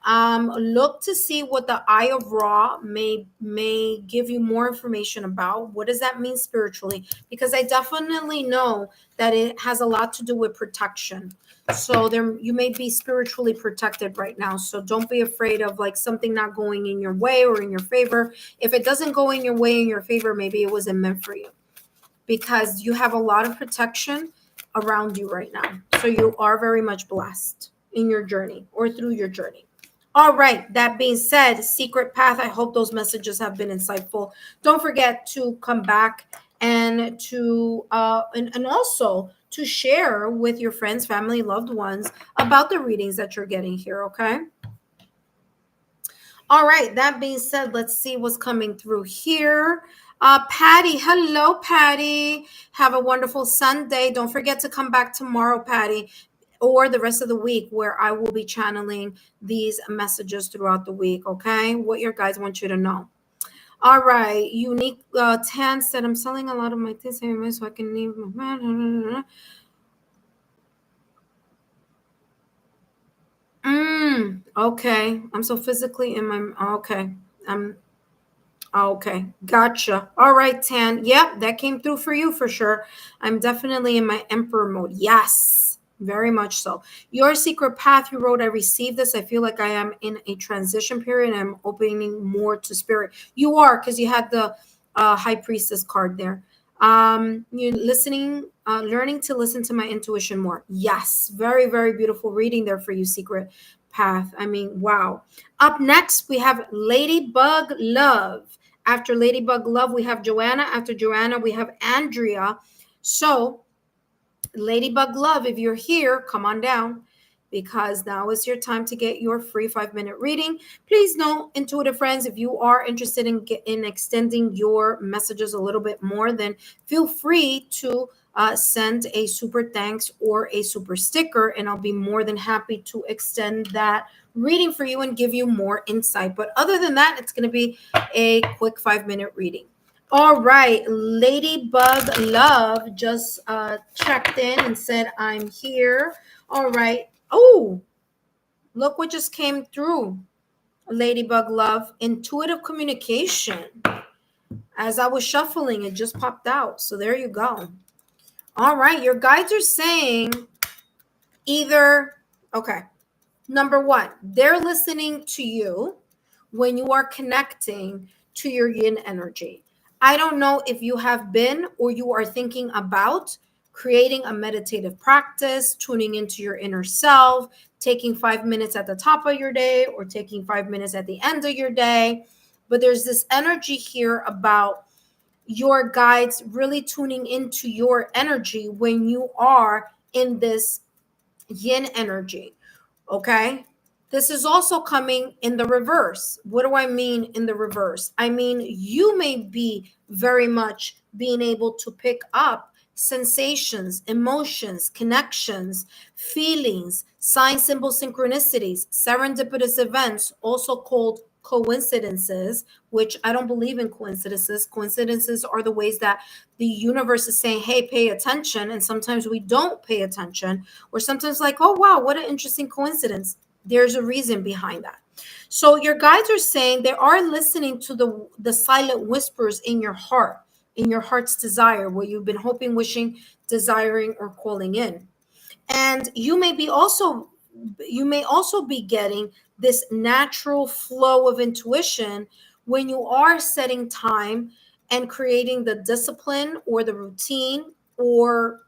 Look to see what the Eye of Ra may give you more information about. What does that mean spiritually? Because I definitely know that it has a lot to do with protection. So there, you may be spiritually protected right now. So don't be afraid of like something not going in your way or in your favor. If it doesn't go in your way, in your favor, maybe it wasn't meant for you, because you have a lot of protection around you right now. So you are very much blessed in your journey or through your journey. All right. That being said, Secret Path, I hope those messages have been insightful. Don't forget to come back and to and also to share with your friends, family, loved ones about the readings that you're getting here. Okay. All right. That being said, let's see what's coming through here. Patty, hello, Patty. Have a wonderful Sunday. Don't forget to come back tomorrow, Patty, or the rest of the week, where I will be channeling these messages throughout the week. Okay, what your guys want you to know. All right, Unique Tan said, I'm selling a lot of my things so I can leave my. Okay, I'm so physically in my. Okay, I'm. Okay, gotcha. All right, Tan. Yep, that came through for you for sure. I'm definitely in my emperor mode. Yes, very much so. Your secret path, you wrote, I received this. I feel like I am in a transition period. I'm opening more to spirit. You are, because you had the high priestess card there. You listening, learning to listen to my intuition more. Yes, very, very beautiful reading there for you, secret path. I mean, wow. Up next, we have Ladybug Love. After Ladybug Love, we have Joanna. After Joanna, we have Andrea. So, Ladybug Love, if you're here, come on down, because now is your time to get your free 5-minute reading. Please know, intuitive friends, if you are interested in extending your messages a little bit more, then feel free to send a super thanks or a super sticker, and I'll be more than happy to extend that reading for you and give you more insight. But other than that, it's going to be a quick 5-minute reading. All right, Ladybug Love just checked in and said, I'm here. All right. Oh, look what just came through, Ladybug Love. Intuitive communication. As I was shuffling, it just popped out. So there you go. All right, your guides are saying either, okay, number one, they're listening to you when you are connecting to your yin energy. I don't know if you have been or you are thinking about creating a meditative practice, tuning into your inner self, taking 5 minutes at the top of your day or taking 5 minutes at the end of your day. But there's this energy here about your guides really tuning into your energy when you are in this yin energy. Okay. This is also coming in the reverse. What do I mean in the reverse? I mean, you may be very much being able to pick up sensations, emotions, connections, feelings, sign symbol synchronicities, serendipitous events, also called coincidences, which I don't believe in coincidences. Coincidences are the ways that the universe is saying, hey, pay attention. And sometimes we don't pay attention, or sometimes like, oh, wow, what an interesting coincidence. There's a reason behind that. So your guides are saying they are listening to the silent whispers in your heart, in your heart's desire, where you've been hoping, wishing, desiring, or calling in. And you may also be getting this natural flow of intuition when you are setting time and creating the discipline or the routine or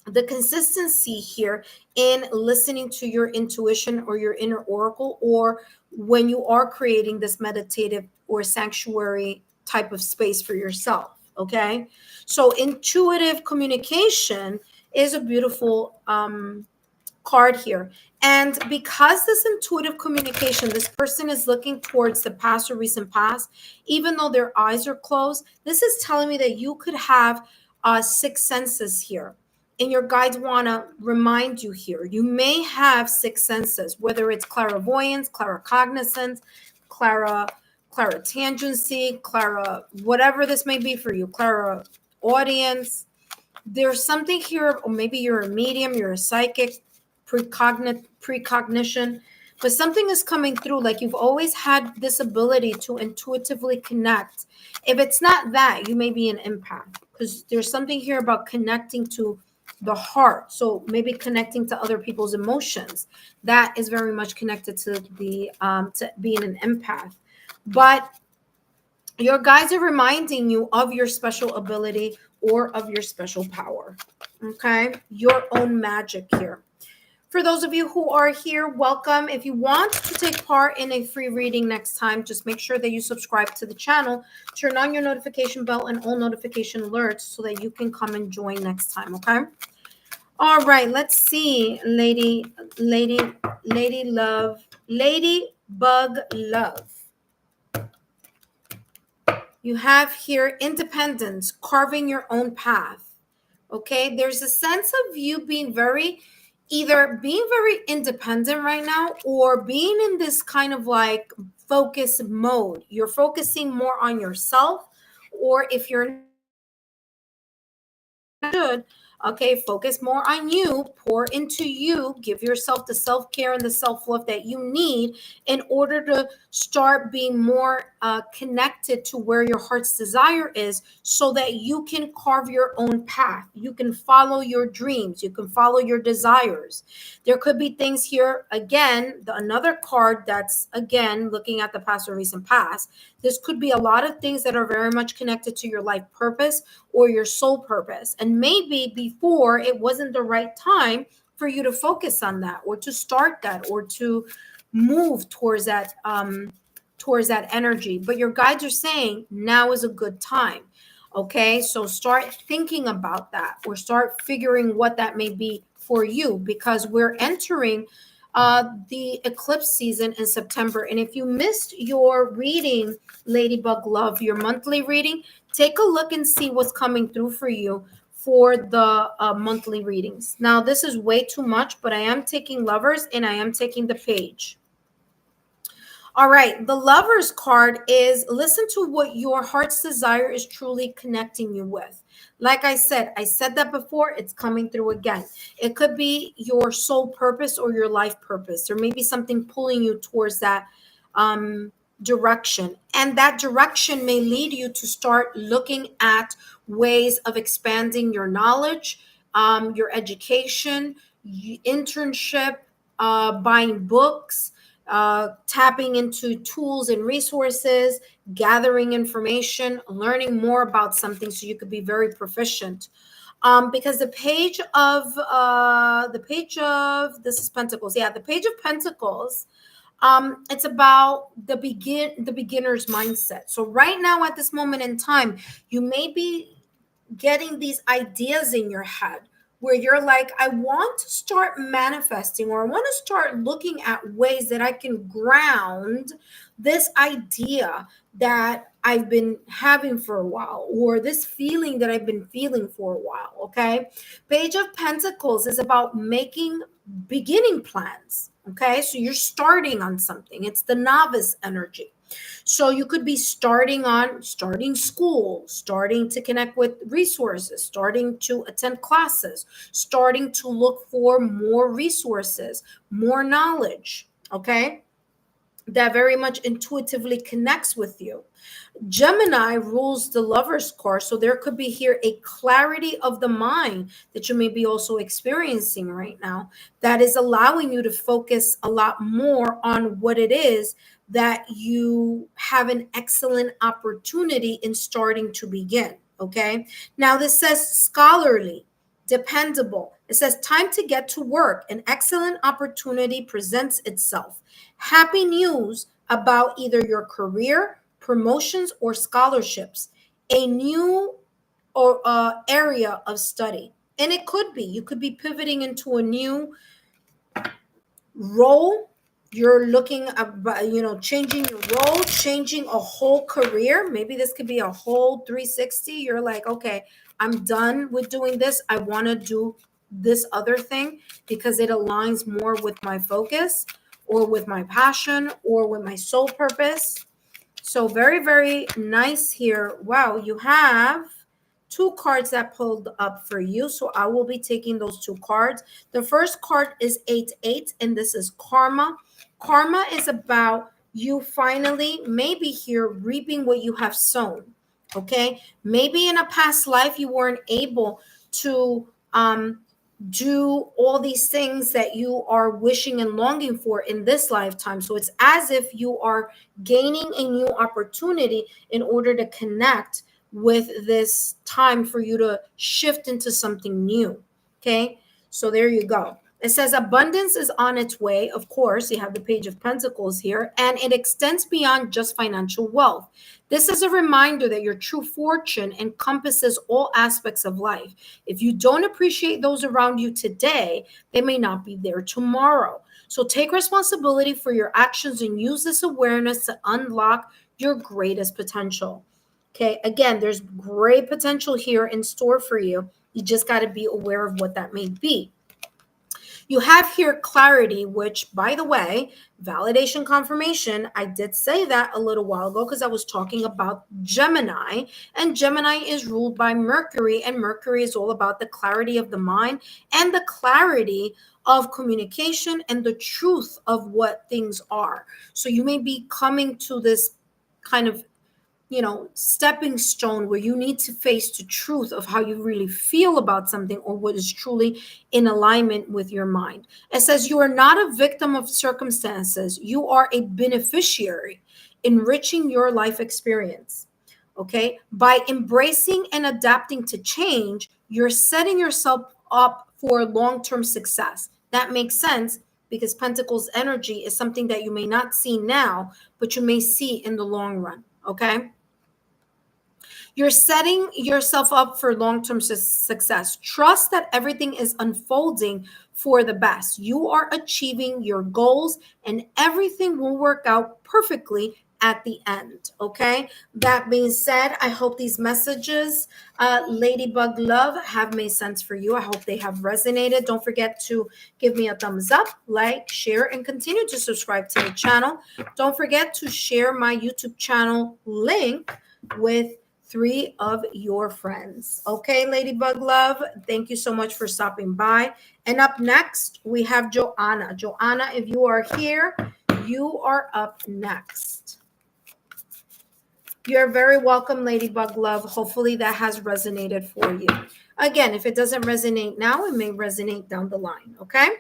the consistency here in listening to your intuition or your inner oracle, or when you are creating this meditative or sanctuary type of space for yourself. Okay, so intuitive communication is a beautiful card here. And because this intuitive communication, this person is looking towards the past or recent past, even though their eyes are closed, this is telling me that you could have six senses here. And your guides want to remind you here. You may have six senses, whether it's clairvoyance, claircognizance, claritangency, whatever this may be for you, clairaudience. There's something here, or maybe you're a medium, you're a psychic, precognition, but something is coming through, like you've always had this ability to intuitively connect. If it's not that, you may be an empath, because there's something here about connecting to the heart. So maybe connecting to other people's emotions. That is very much connected to the to being an empath. But your guides are reminding you of your special ability or of your special power. Okay, your own magic here. For those of you who are here, welcome. If you want to take part in a free reading next time, just make sure that you subscribe to the channel, turn on your notification bell and all notification alerts so that you can come and join next time, okay? All right, let's see, ladybug love. You have here independence, carving your own path. Okay, there's a sense of you being very independent right now, or being in this kind of like focus mode. You're focusing more on yourself, or if you're good, okay, focus more on you, pour into you, give yourself the self-care and the self-love that you need in order to start being more connected to where your heart's desire is, so that you can carve your own path, you can follow your dreams, you can follow your desires. There could be things here, again, another card that's again looking at the past or recent past. This could be a lot of things that are very much connected to your life purpose or your soul purpose. And maybe before it wasn't the right time for you to focus on that, or to start that, or to move towards that energy. But your guides are saying now is a good time. Okay, so start thinking about that, or start figuring what that may be for you, because we're entering the eclipse season in September. And if you missed your reading, Ladybug Love, your monthly reading, take a look and see what's coming through for you for the monthly readings. Now, this is way too much, but I am taking Lovers and I am taking the Page. All right, the Lovers card is listen to what your heart's desire is truly connecting you with. Like I said that before, it's coming through again. It could be your soul purpose or your life purpose. There may be something pulling you towards that direction. And that direction may lead you to start looking at ways of expanding your knowledge, your education, internship, buying books, tapping into tools and resources, gathering information, learning more about something so you could be very proficient. Because the page of this is Pentacles. Yeah, the Page of Pentacles. It's about the beginner's mindset. So right now, at this moment in time, you may be getting these ideas in your head where you're like, I want to start manifesting, or I want to start looking at ways that I can ground this idea that I've been having for a while, or this feeling that I've been feeling for a while. Okay. Page of Pentacles is about making beginning plans. Okay, so you're starting on something. It's the novice energy. So you could be starting school, starting to connect with resources, starting to attend classes, starting to look for more resources, more knowledge. Okay, that very much intuitively connects with you. Gemini rules the lover's card, so there could be here a clarity of the mind that you may be also experiencing right now that is allowing you to focus a lot more on what it is that you have an excellent opportunity in starting to begin. Okay, now this says scholarly, dependable. It says time to get to work. An excellent opportunity presents itself. Happy news about either your career, promotions, or scholarships, a new or area of study. And it could be, you could be pivoting into a new role. You're looking about, changing your role, changing a whole career. Maybe this could be a whole 360. You're like, okay, I'm done with doing this. I want to do this other thing because it aligns more with my focus or with my passion or with my soul purpose. So very, very nice here. Wow, you have two cards that pulled up for you. So I will be taking those two cards. The first card is 8-8, and this is karma. Karma is about you finally, maybe here, reaping what you have sown. Okay. Maybe in a past life, you weren't able to do all these things that you are wishing and longing for in this lifetime. So it's as if you are gaining a new opportunity in order to connect with this time for you to shift into something new. Okay, so there you go. It says abundance is on its way. Of course, you have the Page of Pentacles here, and it extends beyond just financial wealth. This is a reminder that your true fortune encompasses all aspects of life. If you don't appreciate those around you today, they may not be there tomorrow. So take responsibility for your actions and use this awareness to unlock your greatest potential. Okay, again, there's great potential here in store for you. You just got to be aware of what that may be. You have here clarity, which, by the way, validation confirmation, I did say that a little while ago because I was talking about Gemini, and Gemini is ruled by Mercury, and Mercury is all about the clarity of the mind and the clarity of communication and the truth of what things are. So you may be coming to this kind of stepping stone where you need to face the truth of how you really feel about something or what is truly in alignment with your mind. It says you are not a victim of circumstances. You are a beneficiary, enriching your life experience. Okay. By embracing and adapting to change, you're setting yourself up for long-term success. That makes sense because Pentacles energy is something that you may not see now, but you may see in the long run. Okay. You're setting yourself up for long-term success. Trust that everything is unfolding for the best. You are achieving your goals and everything will work out perfectly at the end. Okay. That being said, I hope these messages, Ladybug Love, have made sense for you. I hope they have resonated. Don't forget to give me a thumbs up, like, share, and continue to subscribe to the channel. Don't forget to share my YouTube channel link with 3 of your friends. Okay, Ladybug Love, thank you so much for stopping by. And up next, we have Joanna. Joanna, if you are here, you are up next. You're very welcome, Ladybug Love. Hopefully that has resonated for you. Again, if it doesn't resonate now, it may resonate down the line, okay?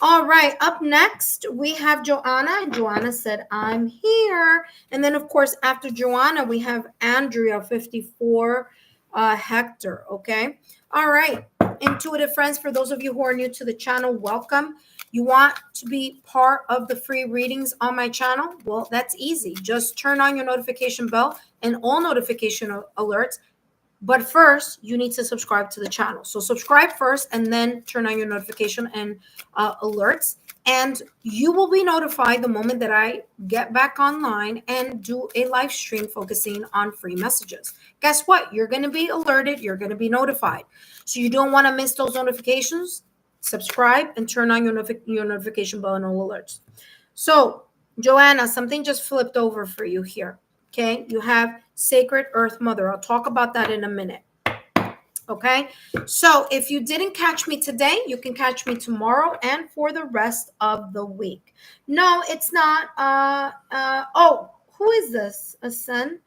All right, up next, we have Joanna. And Joanna said, I'm here. And then, of course, after Joanna, we have Andrea, 54, Hector, okay? All right, intuitive friends, for those of you who are new to the channel, welcome. You want to be part of the free readings on my channel? Well, that's easy. Just turn on your notification bell and all notification alerts. But first, you need to subscribe to the channel. So subscribe first and then turn on your notification and alerts. And you will be notified the moment that I get back online and do a live stream focusing on free messages. Guess what? You're going to be alerted. You're going to be notified. So you don't want to miss those notifications. subscribe, and turn on your notification bell and all alerts. So, Joanna, something just flipped over for you here. Okay, you have Sacred Earth Mother. I'll talk about that in a minute. Okay, so if you didn't catch me today, you can catch me tomorrow and for the rest of the week. No, it's not. Oh, who is this? A son?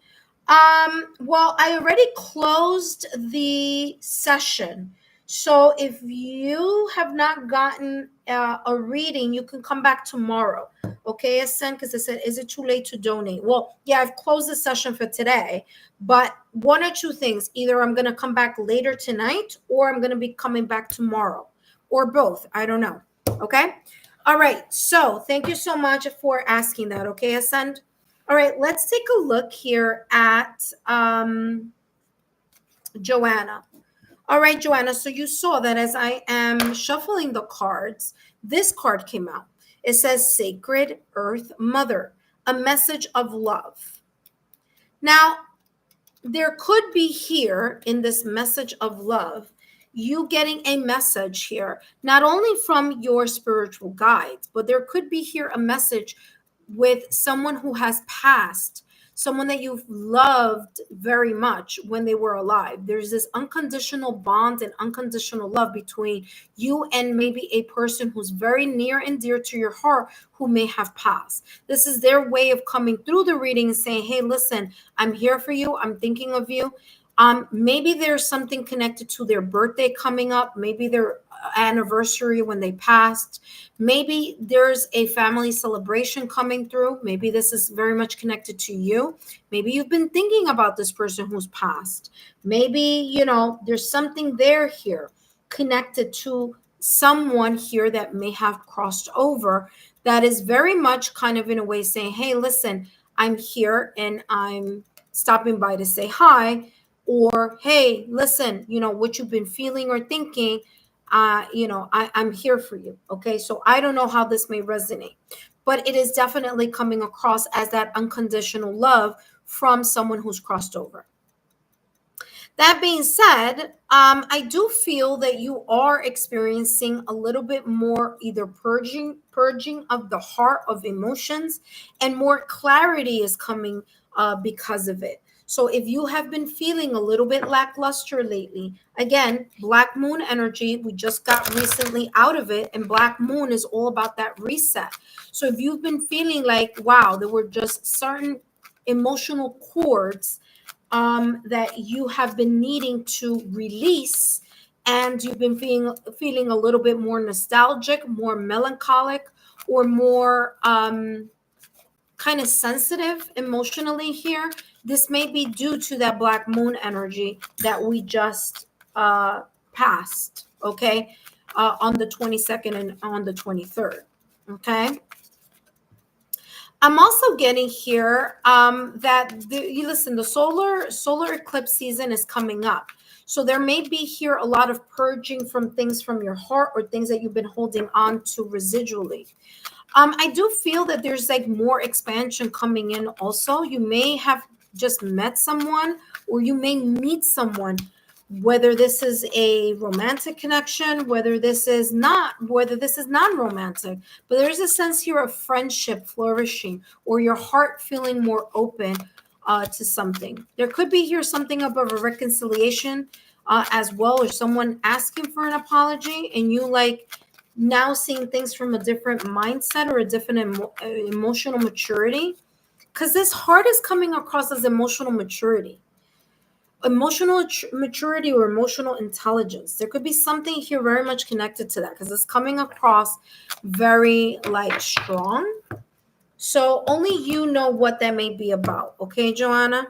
Well, I already closed the session. So if you have not gotten a reading, you can come back tomorrow. Okay, Ascend, because I said, is it too late to donate? Well, yeah, I've closed the session for today, but one or two things. Either I'm going to come back later tonight or I'm going to be coming back tomorrow or both. I don't know. Okay. All right. So thank you so much for asking that. Okay, Ascend. All right, let's take a look here at Joanna. All right, Joanna, so you saw that as I am shuffling the cards, this card came out. It says Sacred Earth Mother, a message of love. Now, there could be here in this message of love, you getting a message here, not only from your spiritual guides, but there could be here a message with someone who has passed, someone that you've loved very much when they were alive. There's this unconditional bond and unconditional love between you and maybe a person who's very near and dear to your heart who may have passed. This is their way of coming through the reading and saying, hey, listen, I'm here for you. I'm thinking of you. Maybe there's something connected to their birthday coming up. Maybe their anniversary when they passed. Maybe there's a family celebration coming through. Maybe this is very much connected to you. Maybe you've been thinking about this person who's passed. Maybe, there's something there here connected to someone here that may have crossed over that is very much kind of in a way saying, hey, listen, I'm here and I'm stopping by to say hi. Or, hey, listen, what you've been feeling or thinking, I'm here for you. Okay. So I don't know how this may resonate, but it is definitely coming across as that unconditional love from someone who's crossed over. That being said, I do feel that you are experiencing a little bit more either purging of the heart of emotions, and more clarity is coming because of it. So if you have been feeling a little bit lackluster lately, again, Black Moon energy, we just got recently out of it, and Black Moon is all about that reset. So if you've been feeling like, wow, there were just certain emotional cords that you have been needing to release, and you've been feeling a little bit more nostalgic, more melancholic, or more kind of sensitive emotionally here, this may be due to that Black Moon energy that we just passed, okay, on the 22nd and on the 23rd, okay? I'm also getting here that you listen, the solar eclipse season is coming up. So there may be here a lot of purging from things from your heart or things that you've been holding on to residually. I do feel that there's like more expansion coming in also. You may have just met someone, or you may meet someone, whether this is a romantic connection, whether this is non-romantic, but there's a sense here of friendship flourishing, or your heart feeling more open to something. There could be here something of a reconciliation as well, or someone asking for an apology, and you like now seeing things from a different mindset or a different emotional maturity, because this heart is coming across as emotional maturity or emotional intelligence. There could be something here very much connected to that, because it's coming across very like strong. So only you know what that may be about. Okay, Joanna?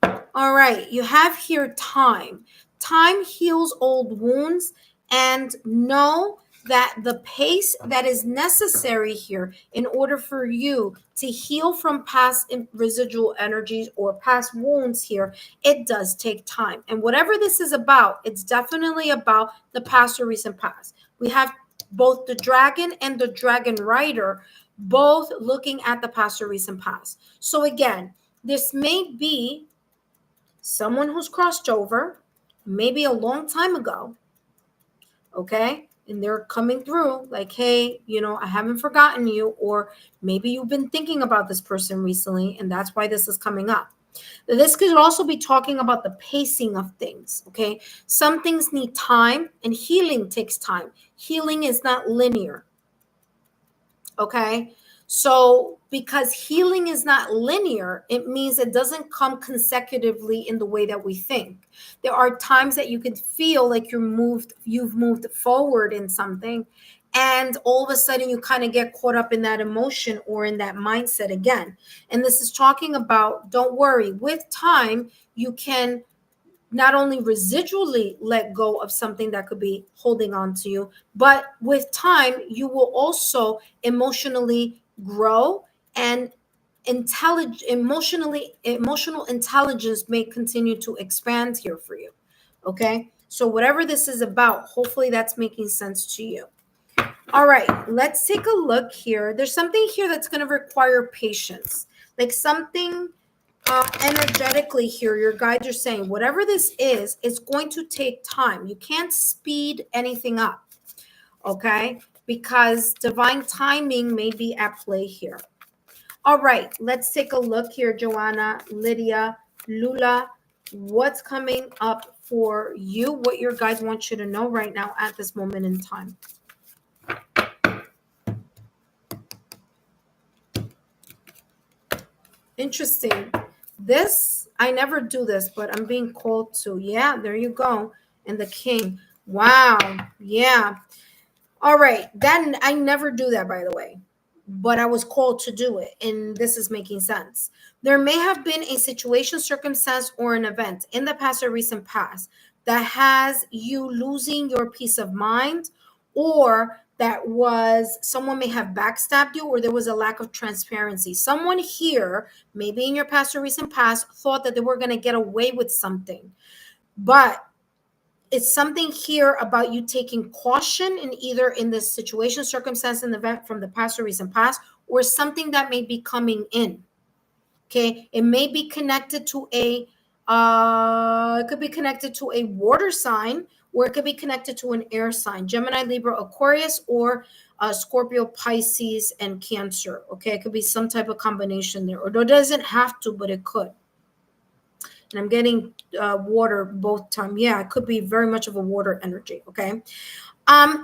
All right, you have here time. Time heals old wounds, and know that the pace that is necessary here in order for you to heal from past residual energies or past wounds here, it does take time. And whatever this is about, it's definitely about the past or recent past. We have both the dragon and the dragon rider both looking at the past or recent past. So again, this may be someone who's crossed over, maybe a long time ago. Okay. and they're coming through like, hey, I haven't forgotten you, or maybe you've been thinking about this person recently, and that's why this is coming up. This could also be talking about the pacing of things, okay? Some things need time, and healing takes time. Healing is not linear, okay? So because healing is not linear, it means it doesn't come consecutively in the way that we think. There are times that you could feel like you've moved forward in something, and all of a sudden you kind of get caught up in that emotion or in that mindset again. And this is talking about, don't worry, with time you can not only residually let go of something that could be holding on to you, but with time, you will also emotionally grow, and emotional intelligence may continue to expand here for you. Okay. So whatever this is about, hopefully that's making sense to you. All right, let's take a look here. There's something here that's going to require patience, like something energetically here. Your guides are saying whatever this is, it's going to take time. You can't speed anything up, okay? Because divine timing may be at play here. All right, let's take a look here, Joanna, Lydia, Lula. What's coming up for you? What your guides want you to know right now at this moment in time? Interesting. This, I never do this, but I'm being called to. Yeah, there you go. And the king. Wow. Yeah. All right. Then I never do that, by the way, but I was called to do it. And this is making sense. There may have been a situation, circumstance, or an event in the past or recent past that has you losing your peace of mind, or that was someone may have backstabbed you, or there was a lack of transparency. Someone here, maybe in your past or recent past, thought that they were going to get away with something, but it's something here about you taking caution in either in this situation, circumstance, and event from the past or recent past, or something that may be coming in. Okay, it may be connected to it could be connected to a water sign, or it could be connected to an air sign: Gemini, Libra, Aquarius, or Scorpio, Pisces, and Cancer. Okay, it could be some type of combination there, or it doesn't have to, but it could. And I'm getting water both time. Yeah, it could be very much of a water energy. Okay.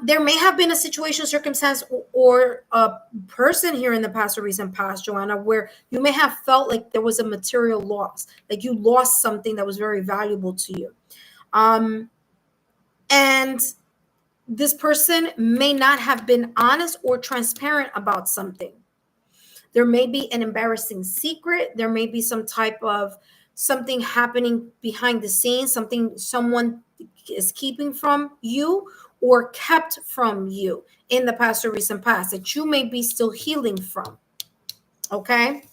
There may have been a situation, circumstance, or a person here in the past or recent past, Joanna, where you may have felt like there was a material loss, like you lost something that was very valuable to you. And this person may not have been honest or transparent about something. There may be an embarrassing secret. There may be some type of something happening behind the scenes, something someone is keeping from you or kept from you in the past or recent past that you may be still healing from. Okay.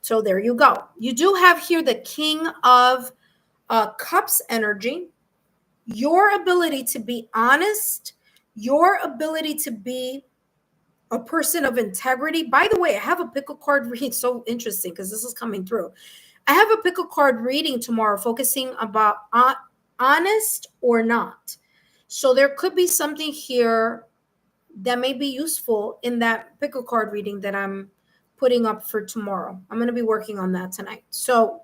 So there you go. You do have here the King of Cups energy. Your ability to be honest, your ability to be a person of integrity. By the way, I have a pickle card reading. So interesting because this is coming through. I have a pickle card reading tomorrow focusing about honest or not. So there could be something here that may be useful in that pickle card reading that I'm putting up for tomorrow. I'm going to be working on that tonight. So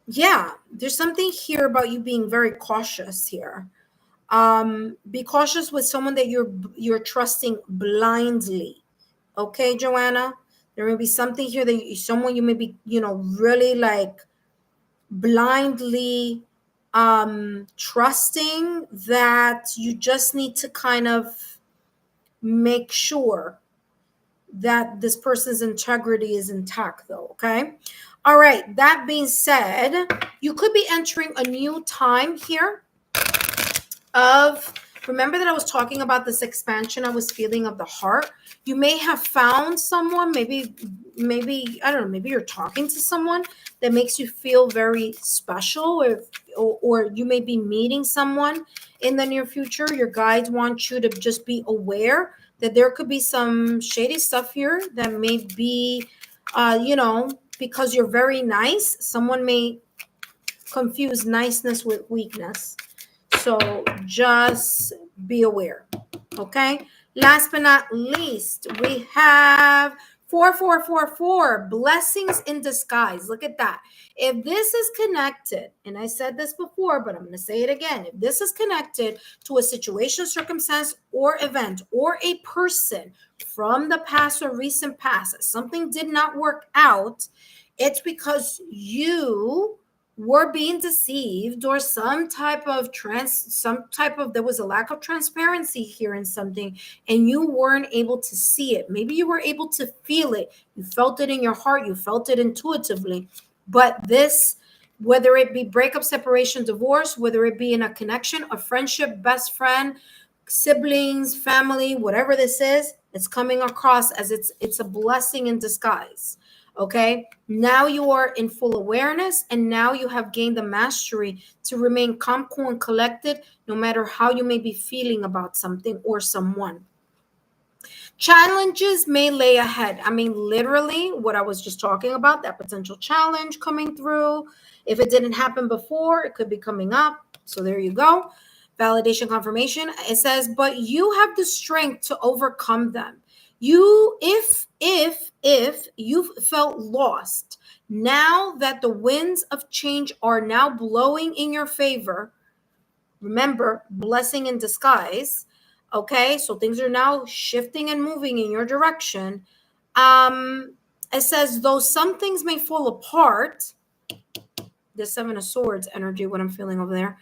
yeah, there's something here about you being very cautious here. Be cautious with someone that you're trusting blindly. Okay, Joanna, there may be something here that someone you may be really like blindly trusting, that you just need to kind of make sure that this person's integrity is intact, though. Okay. All right, that being said, you could be entering a new time here of, remember that I was talking about this expansion I was feeling of the heart. You may have found someone, maybe I don't know, maybe you're talking to someone that makes you feel very special, or you may be meeting someone in the near future. Your guides want you to just be aware that there could be some shady stuff here that may be because you're very nice, someone may confuse niceness with weakness. So just be aware. Okay. Last but not least, we have 4444, blessings in disguise. Look at that. If this is connected, and I said this before, but I'm going to say it again. If this is connected to a situation, circumstance, or event, or a person from the past or recent past, something did not work out, it's because you were being deceived, or some type of there was a lack of transparency here in something, and you weren't able to see it. Maybe you were able to feel it. You felt it in your heart. You felt it intuitively. But this, whether it be breakup, separation, divorce, whether it be in a connection, a friendship, best friend, siblings, family, whatever this is, it's coming across as it's a blessing in disguise. Okay, now you are in full awareness, and now you have gained the mastery to remain calm, cool, and collected, no matter how you may be feeling about something or someone. Challenges may lay ahead. I mean, literally, what I was just talking about, that potential challenge coming through. If it didn't happen before, it could be coming up. So there you go. Validation, confirmation. It says, but you have the strength to overcome them. You, if you've felt lost, now that the winds of change are now blowing in your favor, remember, blessing in disguise. Okay, so things are now shifting and moving in your direction. It says, though some things may fall apart, the Seven of Swords energy, what I'm feeling over there,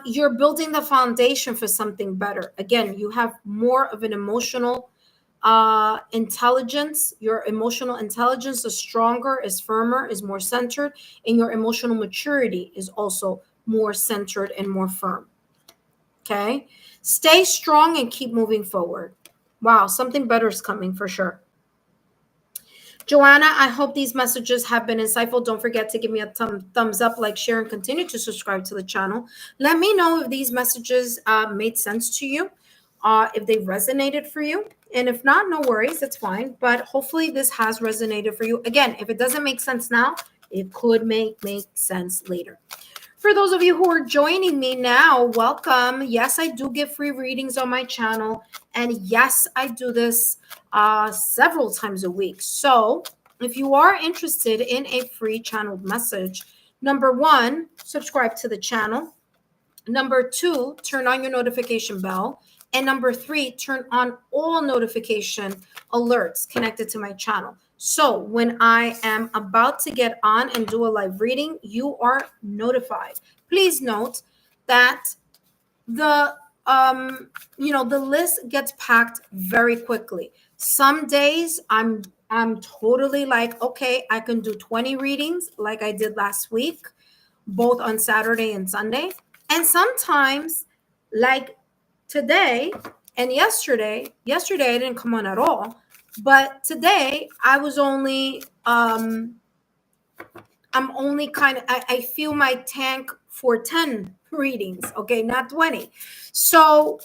you're building the foundation for something better. Again, you have more of an emotional intelligence. Your emotional intelligence is stronger, is firmer, is more centered, and your emotional maturity is also more centered and more firm. Okay, stay strong and keep moving forward. Wow, something better is coming for sure. Joanna, I hope these messages have been insightful. Don't forget to give me a thumbs up, like, share, and continue to subscribe to the channel. Let me know if these messages made sense to you, if they resonated for you. And if not, no worries, it's fine. But hopefully this has resonated for you. Again, if it doesn't make sense now, it could make sense later. For those of you who are joining me now, welcome. Yes, I do give free readings on my channel. And yes, I do this several times a week. So if you are interested in a free channeled message, number 1, subscribe to the channel. Number 2, turn on your notification bell. And number 3, turn on all notification alerts connected to my channel. So when I am about to get on and do a live reading, you are notified. Please note that the the list gets packed very quickly. Some days I'm totally like, okay, I can do 20 readings like I did last week, both on Saturday and Sunday. And sometimes, like today and yesterday I didn't come on at all, but today I was only I'm only I feel my tank for 10 readings, okay, not 20. So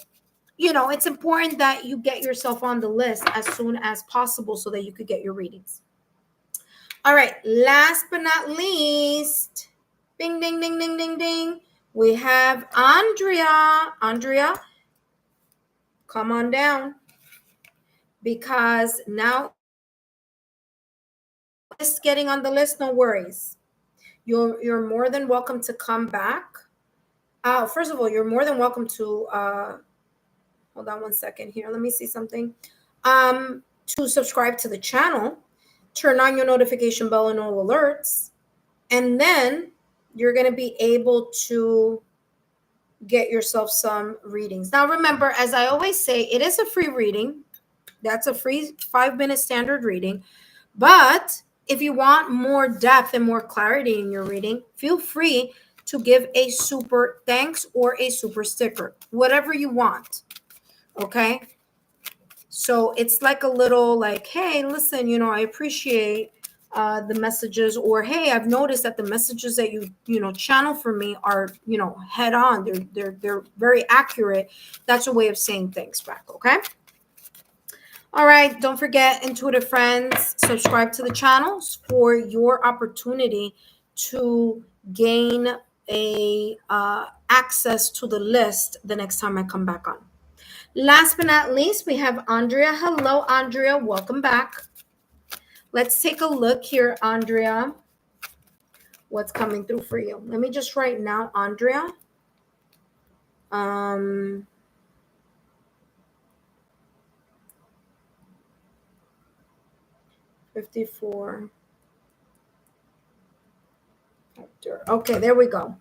it's important that you get yourself on the list as soon as possible so that you could get your readings. All right, last but not least, ding ding ding ding ding ding, we have Andrea, come on down, because now just getting on the list, no worries. You're more than welcome to come back. First of all, you're more than welcome to hold on one second here. Let me see something. To subscribe to the channel, turn on your notification bell and all alerts, and then you're going to be able to get yourself some readings. Now, remember, as I always say, it is a free reading. That's a free 5-minute standard reading. But if you want more depth and more clarity in your reading, feel free to give a super thanks or a super sticker, whatever you want. Okay. So it's like a little like, hey, listen, I appreciate the messages, or hey, I've noticed that the messages that you channel for me are head on. They're very accurate. That's a way of saying thanks back. Okay. All right. Don't forget, intuitive friends, subscribe to the channels for your opportunity to gain a access to the list the next time I come back on. Last but not least, we have Andrea. Hello, Andrea. Welcome back. Let's take a look here, Andrea. What's coming through for you? Let me just write now, Andrea. 54. Okay, there we go.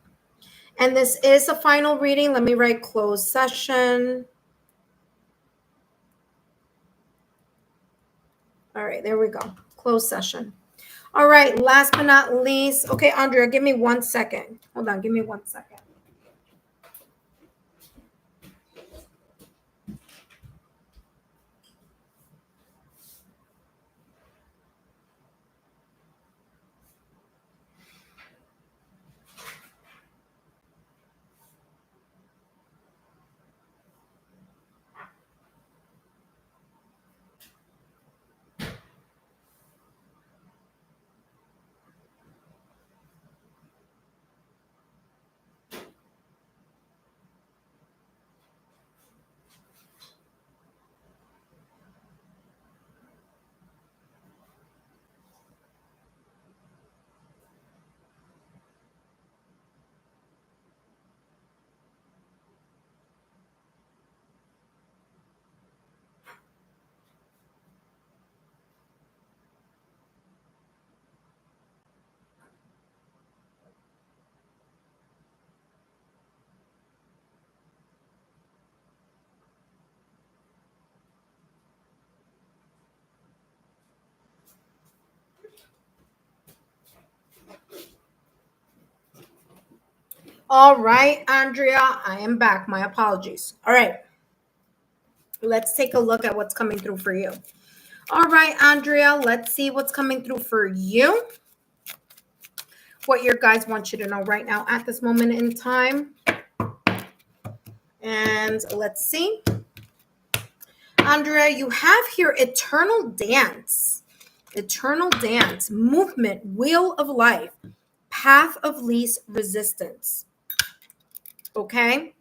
And this is a final reading. Let me write closed session. All right, there we go. Closed session. All right, last but not least. Okay, Andrea, give me 1 second. Hold on, give me 1 second. All right, Andrea, I am back. My apologies. All right. Let's take a look at what's coming through for you. All right, Andrea, let's see what's coming through for you. What your guides want you to know right now at this moment in time. And let's see. Andrea, you have here eternal dance, movement, wheel of life, path of least resistance. Okay.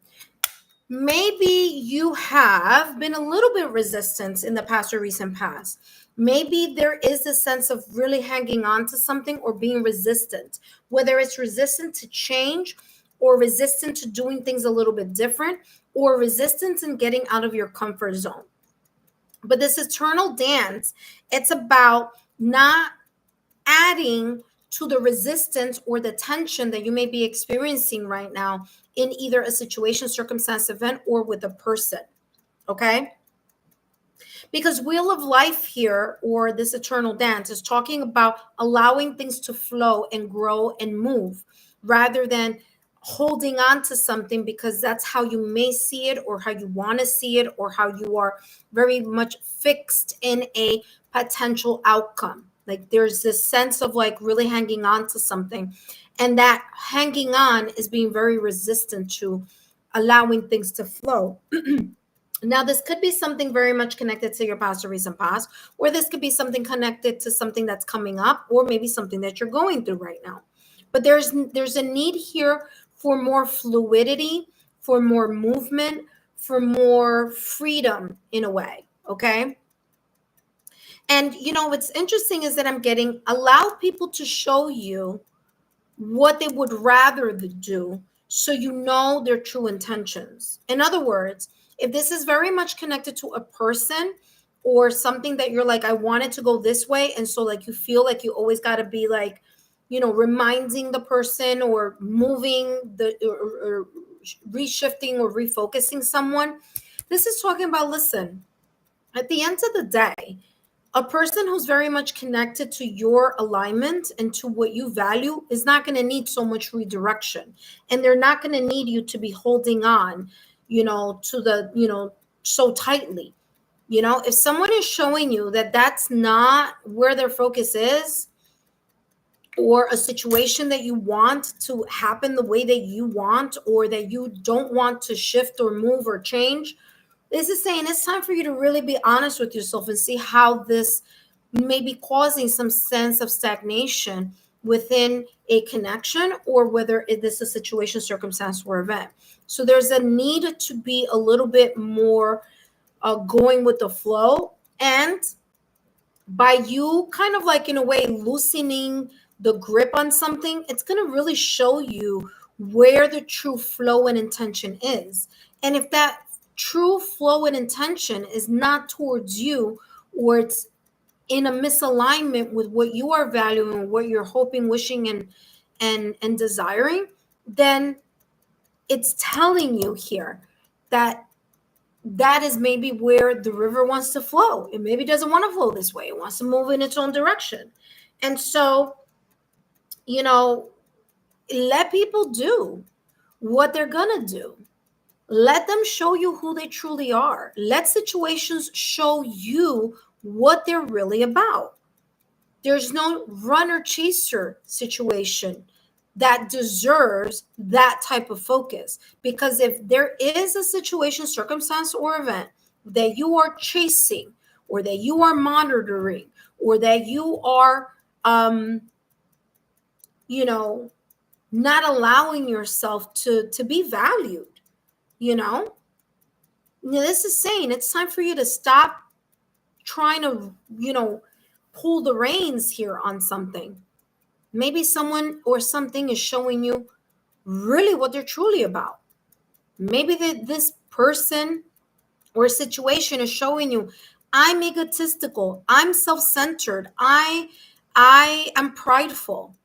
Maybe you have been a little bit resistant in the past or recent past. Maybe there is a sense of really hanging on to something or being resistant, whether it's resistant to change or resistant to doing things a little bit different or resistance in getting out of your comfort zone. But this eternal dance, it's about not adding to the resistance or the tension that you may be experiencing right now in either a situation, circumstance, event, or with a person. Okay? Because wheel of life here, or this eternal dance, is talking about allowing things to flow and grow and move rather than holding on to something because that's how you may see it or how you want to see it or how you are very much fixed in a potential outcome. Like there's this sense of like really hanging on to something, and that hanging on is being very resistant to allowing things to flow. Now, this could be something very much connected to your past or recent past, or this could be something connected to something that's coming up, or maybe something that you're going through right now. But there's a need here for more fluidity, for more movement, for more freedom in a way. Okay. And what's interesting is that I'm getting allow people to show you what they would rather do so you know their true intentions. In other words, if this is very much connected to a person or something that you're like, I want it to go this way, and so like you feel like you always got to be like, reminding the person or moving or reshifting or refocusing someone, this is talking about, listen, at the end of the day, a person who's very much connected to your alignment and to what you value is not going to need so much redirection, and they're not going to need you to be holding on to the so tightly. If someone is showing you that that's not where their focus is, or a situation that you want to happen the way that you want, or that you don't want to shift or move or change, this is saying it's time for you to really be honest with yourself and see how this may be causing some sense of stagnation within a connection, or whether this is a situation, circumstance, or event. So there's a need to be a little bit more going with the flow. And by you kind of like in a way loosening the grip on something, it's going to really show you where the true flow and intention is. And if that true flow and intention is not towards you, or it's in a misalignment with what you are valuing, what you're hoping, wishing, and desiring, then it's telling you here that that is maybe where the river wants to flow. It maybe doesn't want to flow this way. It wants to move in its own direction. And so, let people do what they're going to do. Let them show you who they truly are. Let situations show you what they're really about. There's no runner chaser situation that deserves that type of focus. Because if there is a situation, circumstance, or event that you are chasing, or that you are monitoring, or that you are, not allowing yourself to be valued, this is saying it's time for you to stop trying to, pull the reins here on something. Maybe someone or something is showing you really what they're truly about. Maybe this person or situation is showing you, I'm egotistical, I'm self-centered, I am prideful,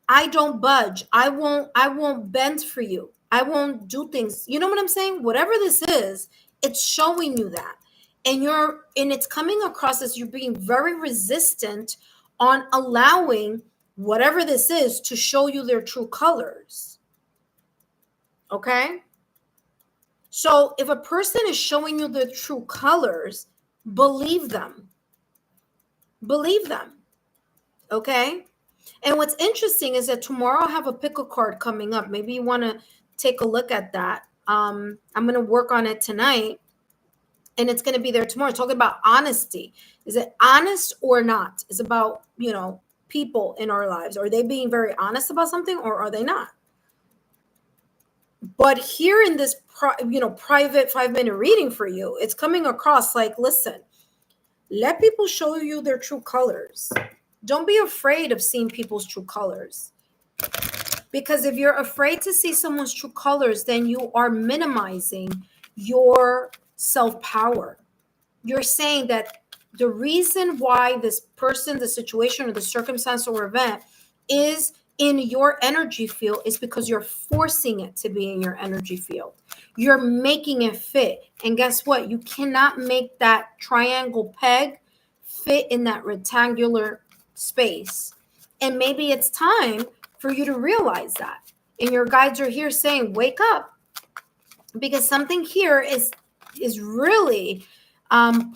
I don't budge, I won't bend for you, I won't do things. You know what I'm saying? Whatever this is, it's showing you that. And it's coming across as you're being very resistant on allowing whatever this is to show you their true colors. Okay? So if a person is showing you the true colors, believe them. Believe them. Okay? And what's interesting is that tomorrow I have a pick a card coming up. Maybe you want to take a look at that. I'm going to work on it tonight, and it's going to be there tomorrow. Talking about honesty. Is it honest or not? It's about, people in our lives. Are they being very honest about something, or are they not? But here in this, private 5-minute reading for you, it's coming across like, listen, let people show you their true colors. Don't be afraid of seeing people's true colors. Because if you're afraid to see someone's true colors, then you are minimizing your self-power. You're saying that the reason why this person, the situation, or the circumstance or event is in your energy field is because you're forcing it to be in your energy field. You're making it fit. And guess what? You cannot make that triangle peg fit in that rectangular space. And maybe it's time for you to realize that. And your guides are here saying, wake up. Because something here is really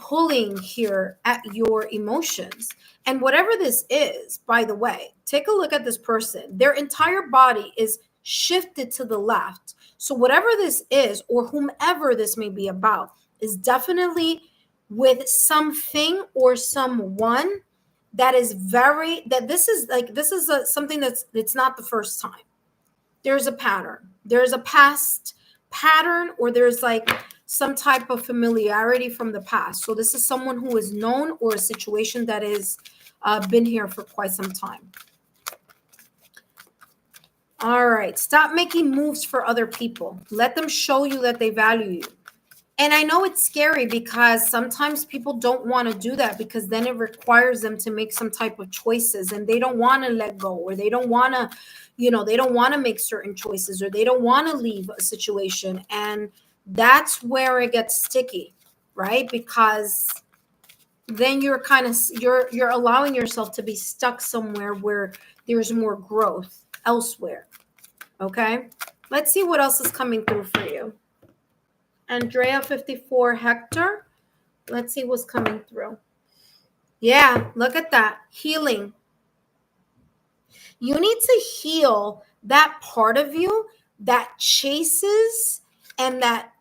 pulling here at your emotions. And whatever this is, by the way, take a look at this person. Their entire body is shifted to the left. So whatever this is, or whomever this may be about, is definitely with something or someone that is something that's not the first time. There's a pattern. There's a past pattern, or there's like some type of familiarity from the past. So this is someone who is known, or a situation that is been here for quite some time. All right. Stop making moves for other people. Let them show you that they value you. And I know it's scary because sometimes people don't want to do that, because then it requires them to make some type of choices, and they don't want to let go, or they don't want to, they don't want to make certain choices, or they don't want to leave a situation. And that's where it gets sticky, right? Because then you're you're allowing yourself to be stuck somewhere where there's more growth elsewhere. Okay. Let's see what else is coming through for you. Andrea 54 Hector. Let's see what's coming through. Yeah, look at that. Healing. You need to heal that part of you that chases and that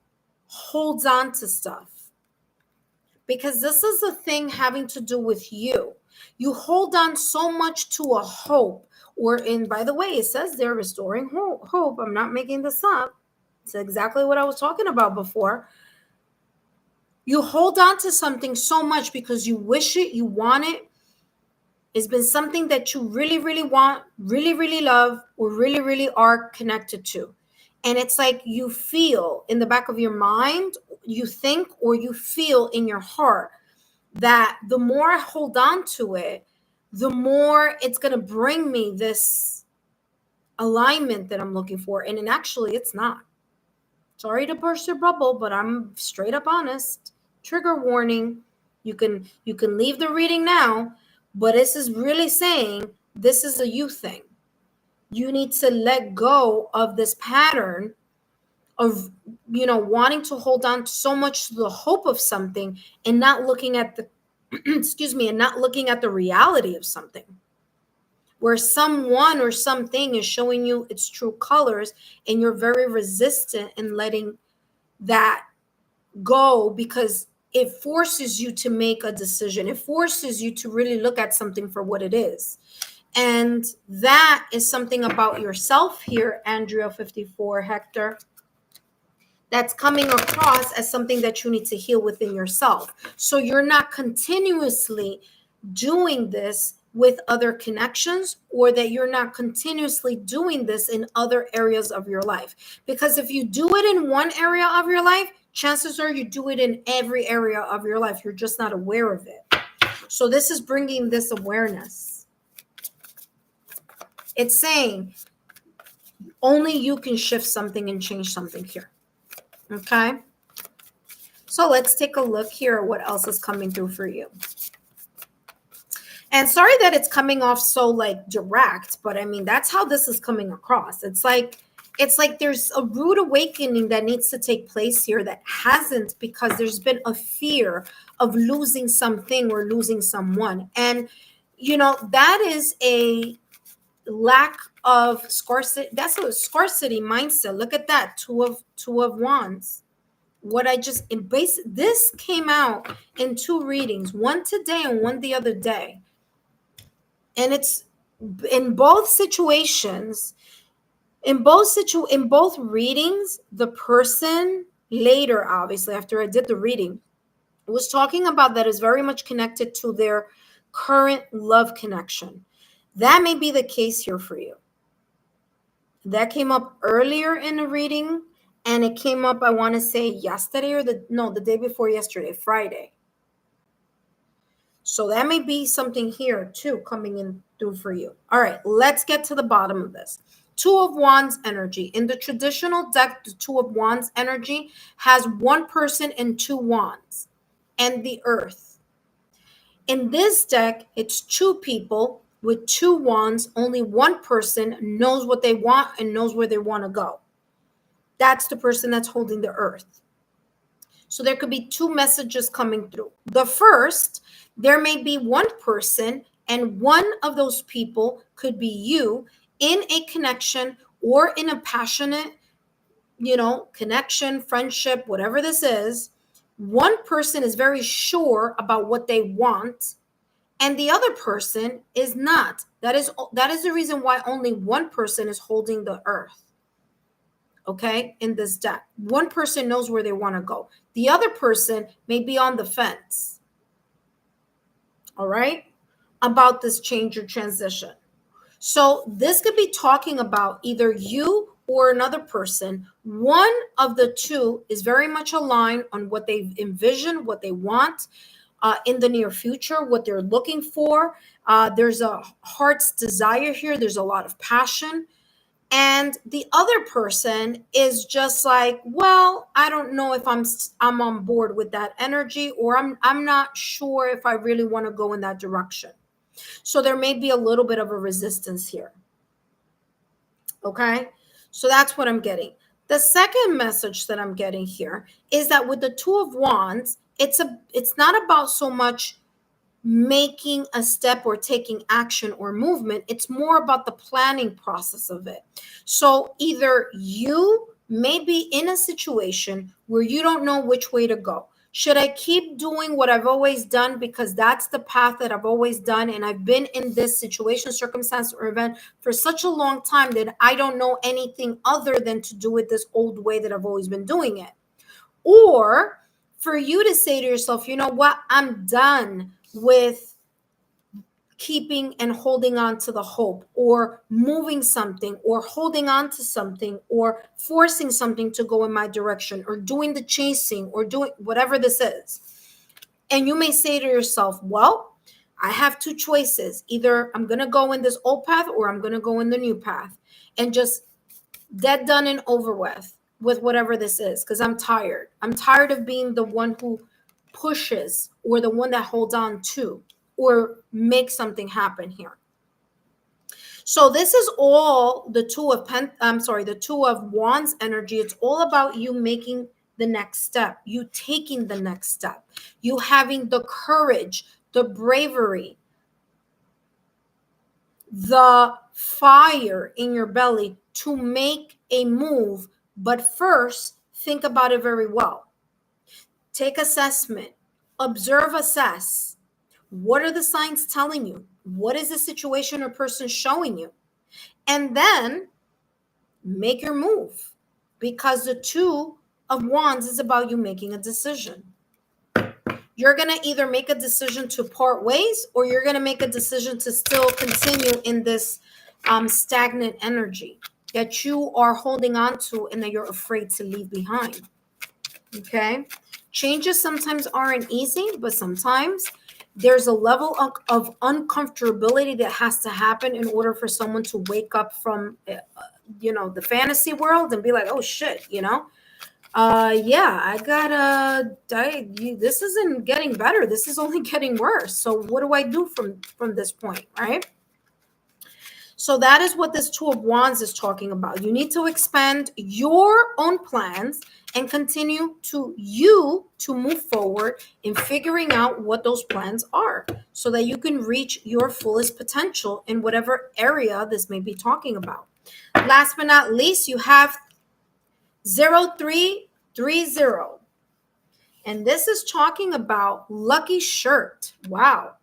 holds on to stuff. Because this is a thing having to do with you. You hold on so much to a hope Or in, by the way, it says they're restoring hope. I'm not making this up. It's exactly what I was talking about before. You hold on to something so much because you wish it, you want it. It's been something that you really, really want, really, really love, or really, really are connected to. And it's like you feel in the back of your mind, you think, or you feel in your heart that the more I hold on to it, the more it's going to bring me this alignment that I'm looking for. And actually, it's not. Sorry to burst your bubble, but I'm straight up honest. Trigger warning. You can leave the reading now, but this is really saying this is a you thing. You need to let go of this pattern of wanting to hold on so much to the hope of something and not looking at the excuse me, and not looking at the reality of something, where someone or something is showing you its true colors and you're very resistant in letting that go because it forces you to make a decision. It forces you to really look at something for what it is. And that is something about yourself here, Andrea 54 Hector, that's coming across as something that you need to heal within yourself. So you're not continuously doing this with other connections, or that you're not continuously doing this in other areas of your life. Because if you do it in one area of your life, chances are you do it in every area of your life. You're just not aware of it. So this is bringing this awareness. It's saying only you can shift something and change something here. Okay? So let's take a look here at what else is coming through for you. And sorry that it's coming off so like direct, but I mean, that's how this is coming across. It's like there's a rude awakening that needs to take place here that hasn't, because there's been a fear of losing something or losing someone. And, that is a lack of scarcity. That's a scarcity mindset. Look at that. Two of wands. What I just embraced, this came out in two readings, one today and one the other day. And it's in both situations, in both readings, the person later, obviously, after I did the reading, was talking about that is very much connected to their current love connection. That may be the case here for you. That came up earlier in the reading, and it came up, I want to say yesterday or the day before yesterday, Friday. So that may be something here too coming in through for you. All right, let's get to the bottom of this. Two of Wands energy. In the traditional deck, the Two of Wands energy has one person and two wands and the earth. In this deck, it's two people with two wands. Only one person knows what they want and knows where they want to go. That's the person that's holding the earth. So there could be two messages coming through. The first, there may be one person, and one of those people could be you in a connection or in a passionate, connection, friendship, whatever this is. One person is very sure about what they want, and the other person is not. That is the reason why only one person is holding the earth. Okay, in this deck, one person knows where they want to go. The other person may be on the fence. All right, about this change or transition. So this could be talking about either you or another person. One of the two is very much aligned on what they envision, what they want in the near future, what they're looking for. There's a heart's desire here. There's a lot of passion. And the other person is just like, well, I don't know if I'm on board with that energy, or I'm not sure if I really want to go in that direction. So there may be a little bit of a resistance here. Okay, so that's what I'm getting. The second message that I'm getting here is that with the Two of Wands, it's not about so much making a step or taking action or movement. It's more about the planning process of it. So either you may be in a situation where you don't know which way to go. Should I keep doing what I've always done because that's the path that I've always done, and I've been in this situation, circumstance, or event for such a long time that I don't know anything other than to do it this old way that I've always been doing it? Or for you to say to yourself, you know what, I'm done with keeping and holding on to the hope, or moving something, or holding on to something, or forcing something to go in my direction, or doing the chasing, or doing whatever this is. And you may say to yourself, well, I have two choices. Either I'm going to go in this old path, or I'm going to go in the new path, and just dead, done, and over with whatever this is, because I'm tired. I'm tired of being the one who pushes, or the one that holds on to, or make something happen here. So this is all the the Two of Wands energy. It's all about you making the next step, you taking the next step, you having the courage, the bravery, the fire in your belly to make a move. But first, think about it very well. Take assessment, observe, assess. What are the signs telling you? What is the situation or person showing you? And then make your move, because the Two of Wands is about you making a decision. You're going to either make a decision to part ways, or you're going to make a decision to still continue in this stagnant energy that you are holding on to and that you're afraid to leave behind. Okay? Changes sometimes aren't easy, but sometimes there's a level of uncomfortability that has to happen in order for someone to wake up from, the fantasy world and be like, oh shit, yeah, this isn't getting better. This is only getting worse. So what do I do from this point, right? So that is what this Two of Wands is talking about. You need to expand your own plans and continue to move forward in figuring out what those plans are, so that you can reach your fullest potential in whatever area this may be talking about. Last but not least, you have 0330. And this is talking about lucky shirt. Wow.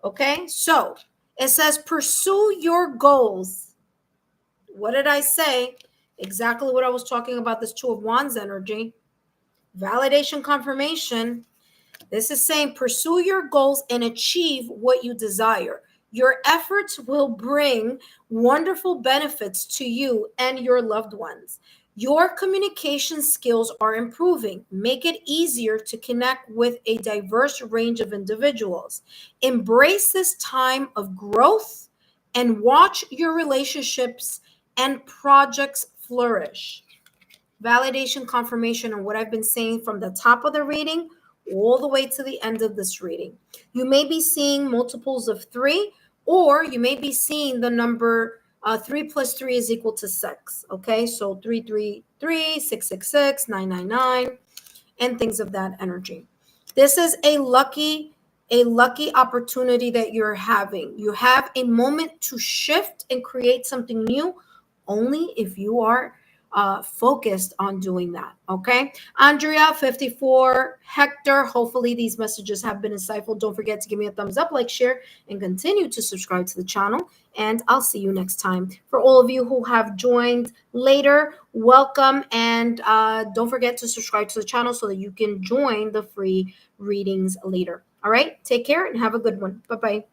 Okay. So it says, pursue your goals. What did I say? Exactly what I was talking about, this Two of Wands energy. Validation, confirmation. This is saying, pursue your goals and achieve what you desire. Your efforts will bring wonderful benefits to you and your loved ones. Your communication skills are improving. Make it easier to connect with a diverse range of individuals. Embrace this time of growth and watch your relationships and projects flourish. Validation, confirmation, and what I've been saying from the top of the reading all the way to the end of this reading. You may be seeing multiples of 3, or you may be seeing the number 3 plus 3 is equal to 6. Okay, so 333, 666, 999, and things of that energy. This is a lucky opportunity that you're having. You have a moment to shift and create something new, only if you are focused on doing that. Okay, Andrea 54, Hector, hopefully these messages have been insightful. Don't forget to give me a thumbs up, like, share, and continue to subscribe to the channel, and I'll see you next time. For all of you who have joined later, welcome, and don't forget to subscribe to the channel so that you can join the free readings later. All right, take care and have a good one. Bye-bye.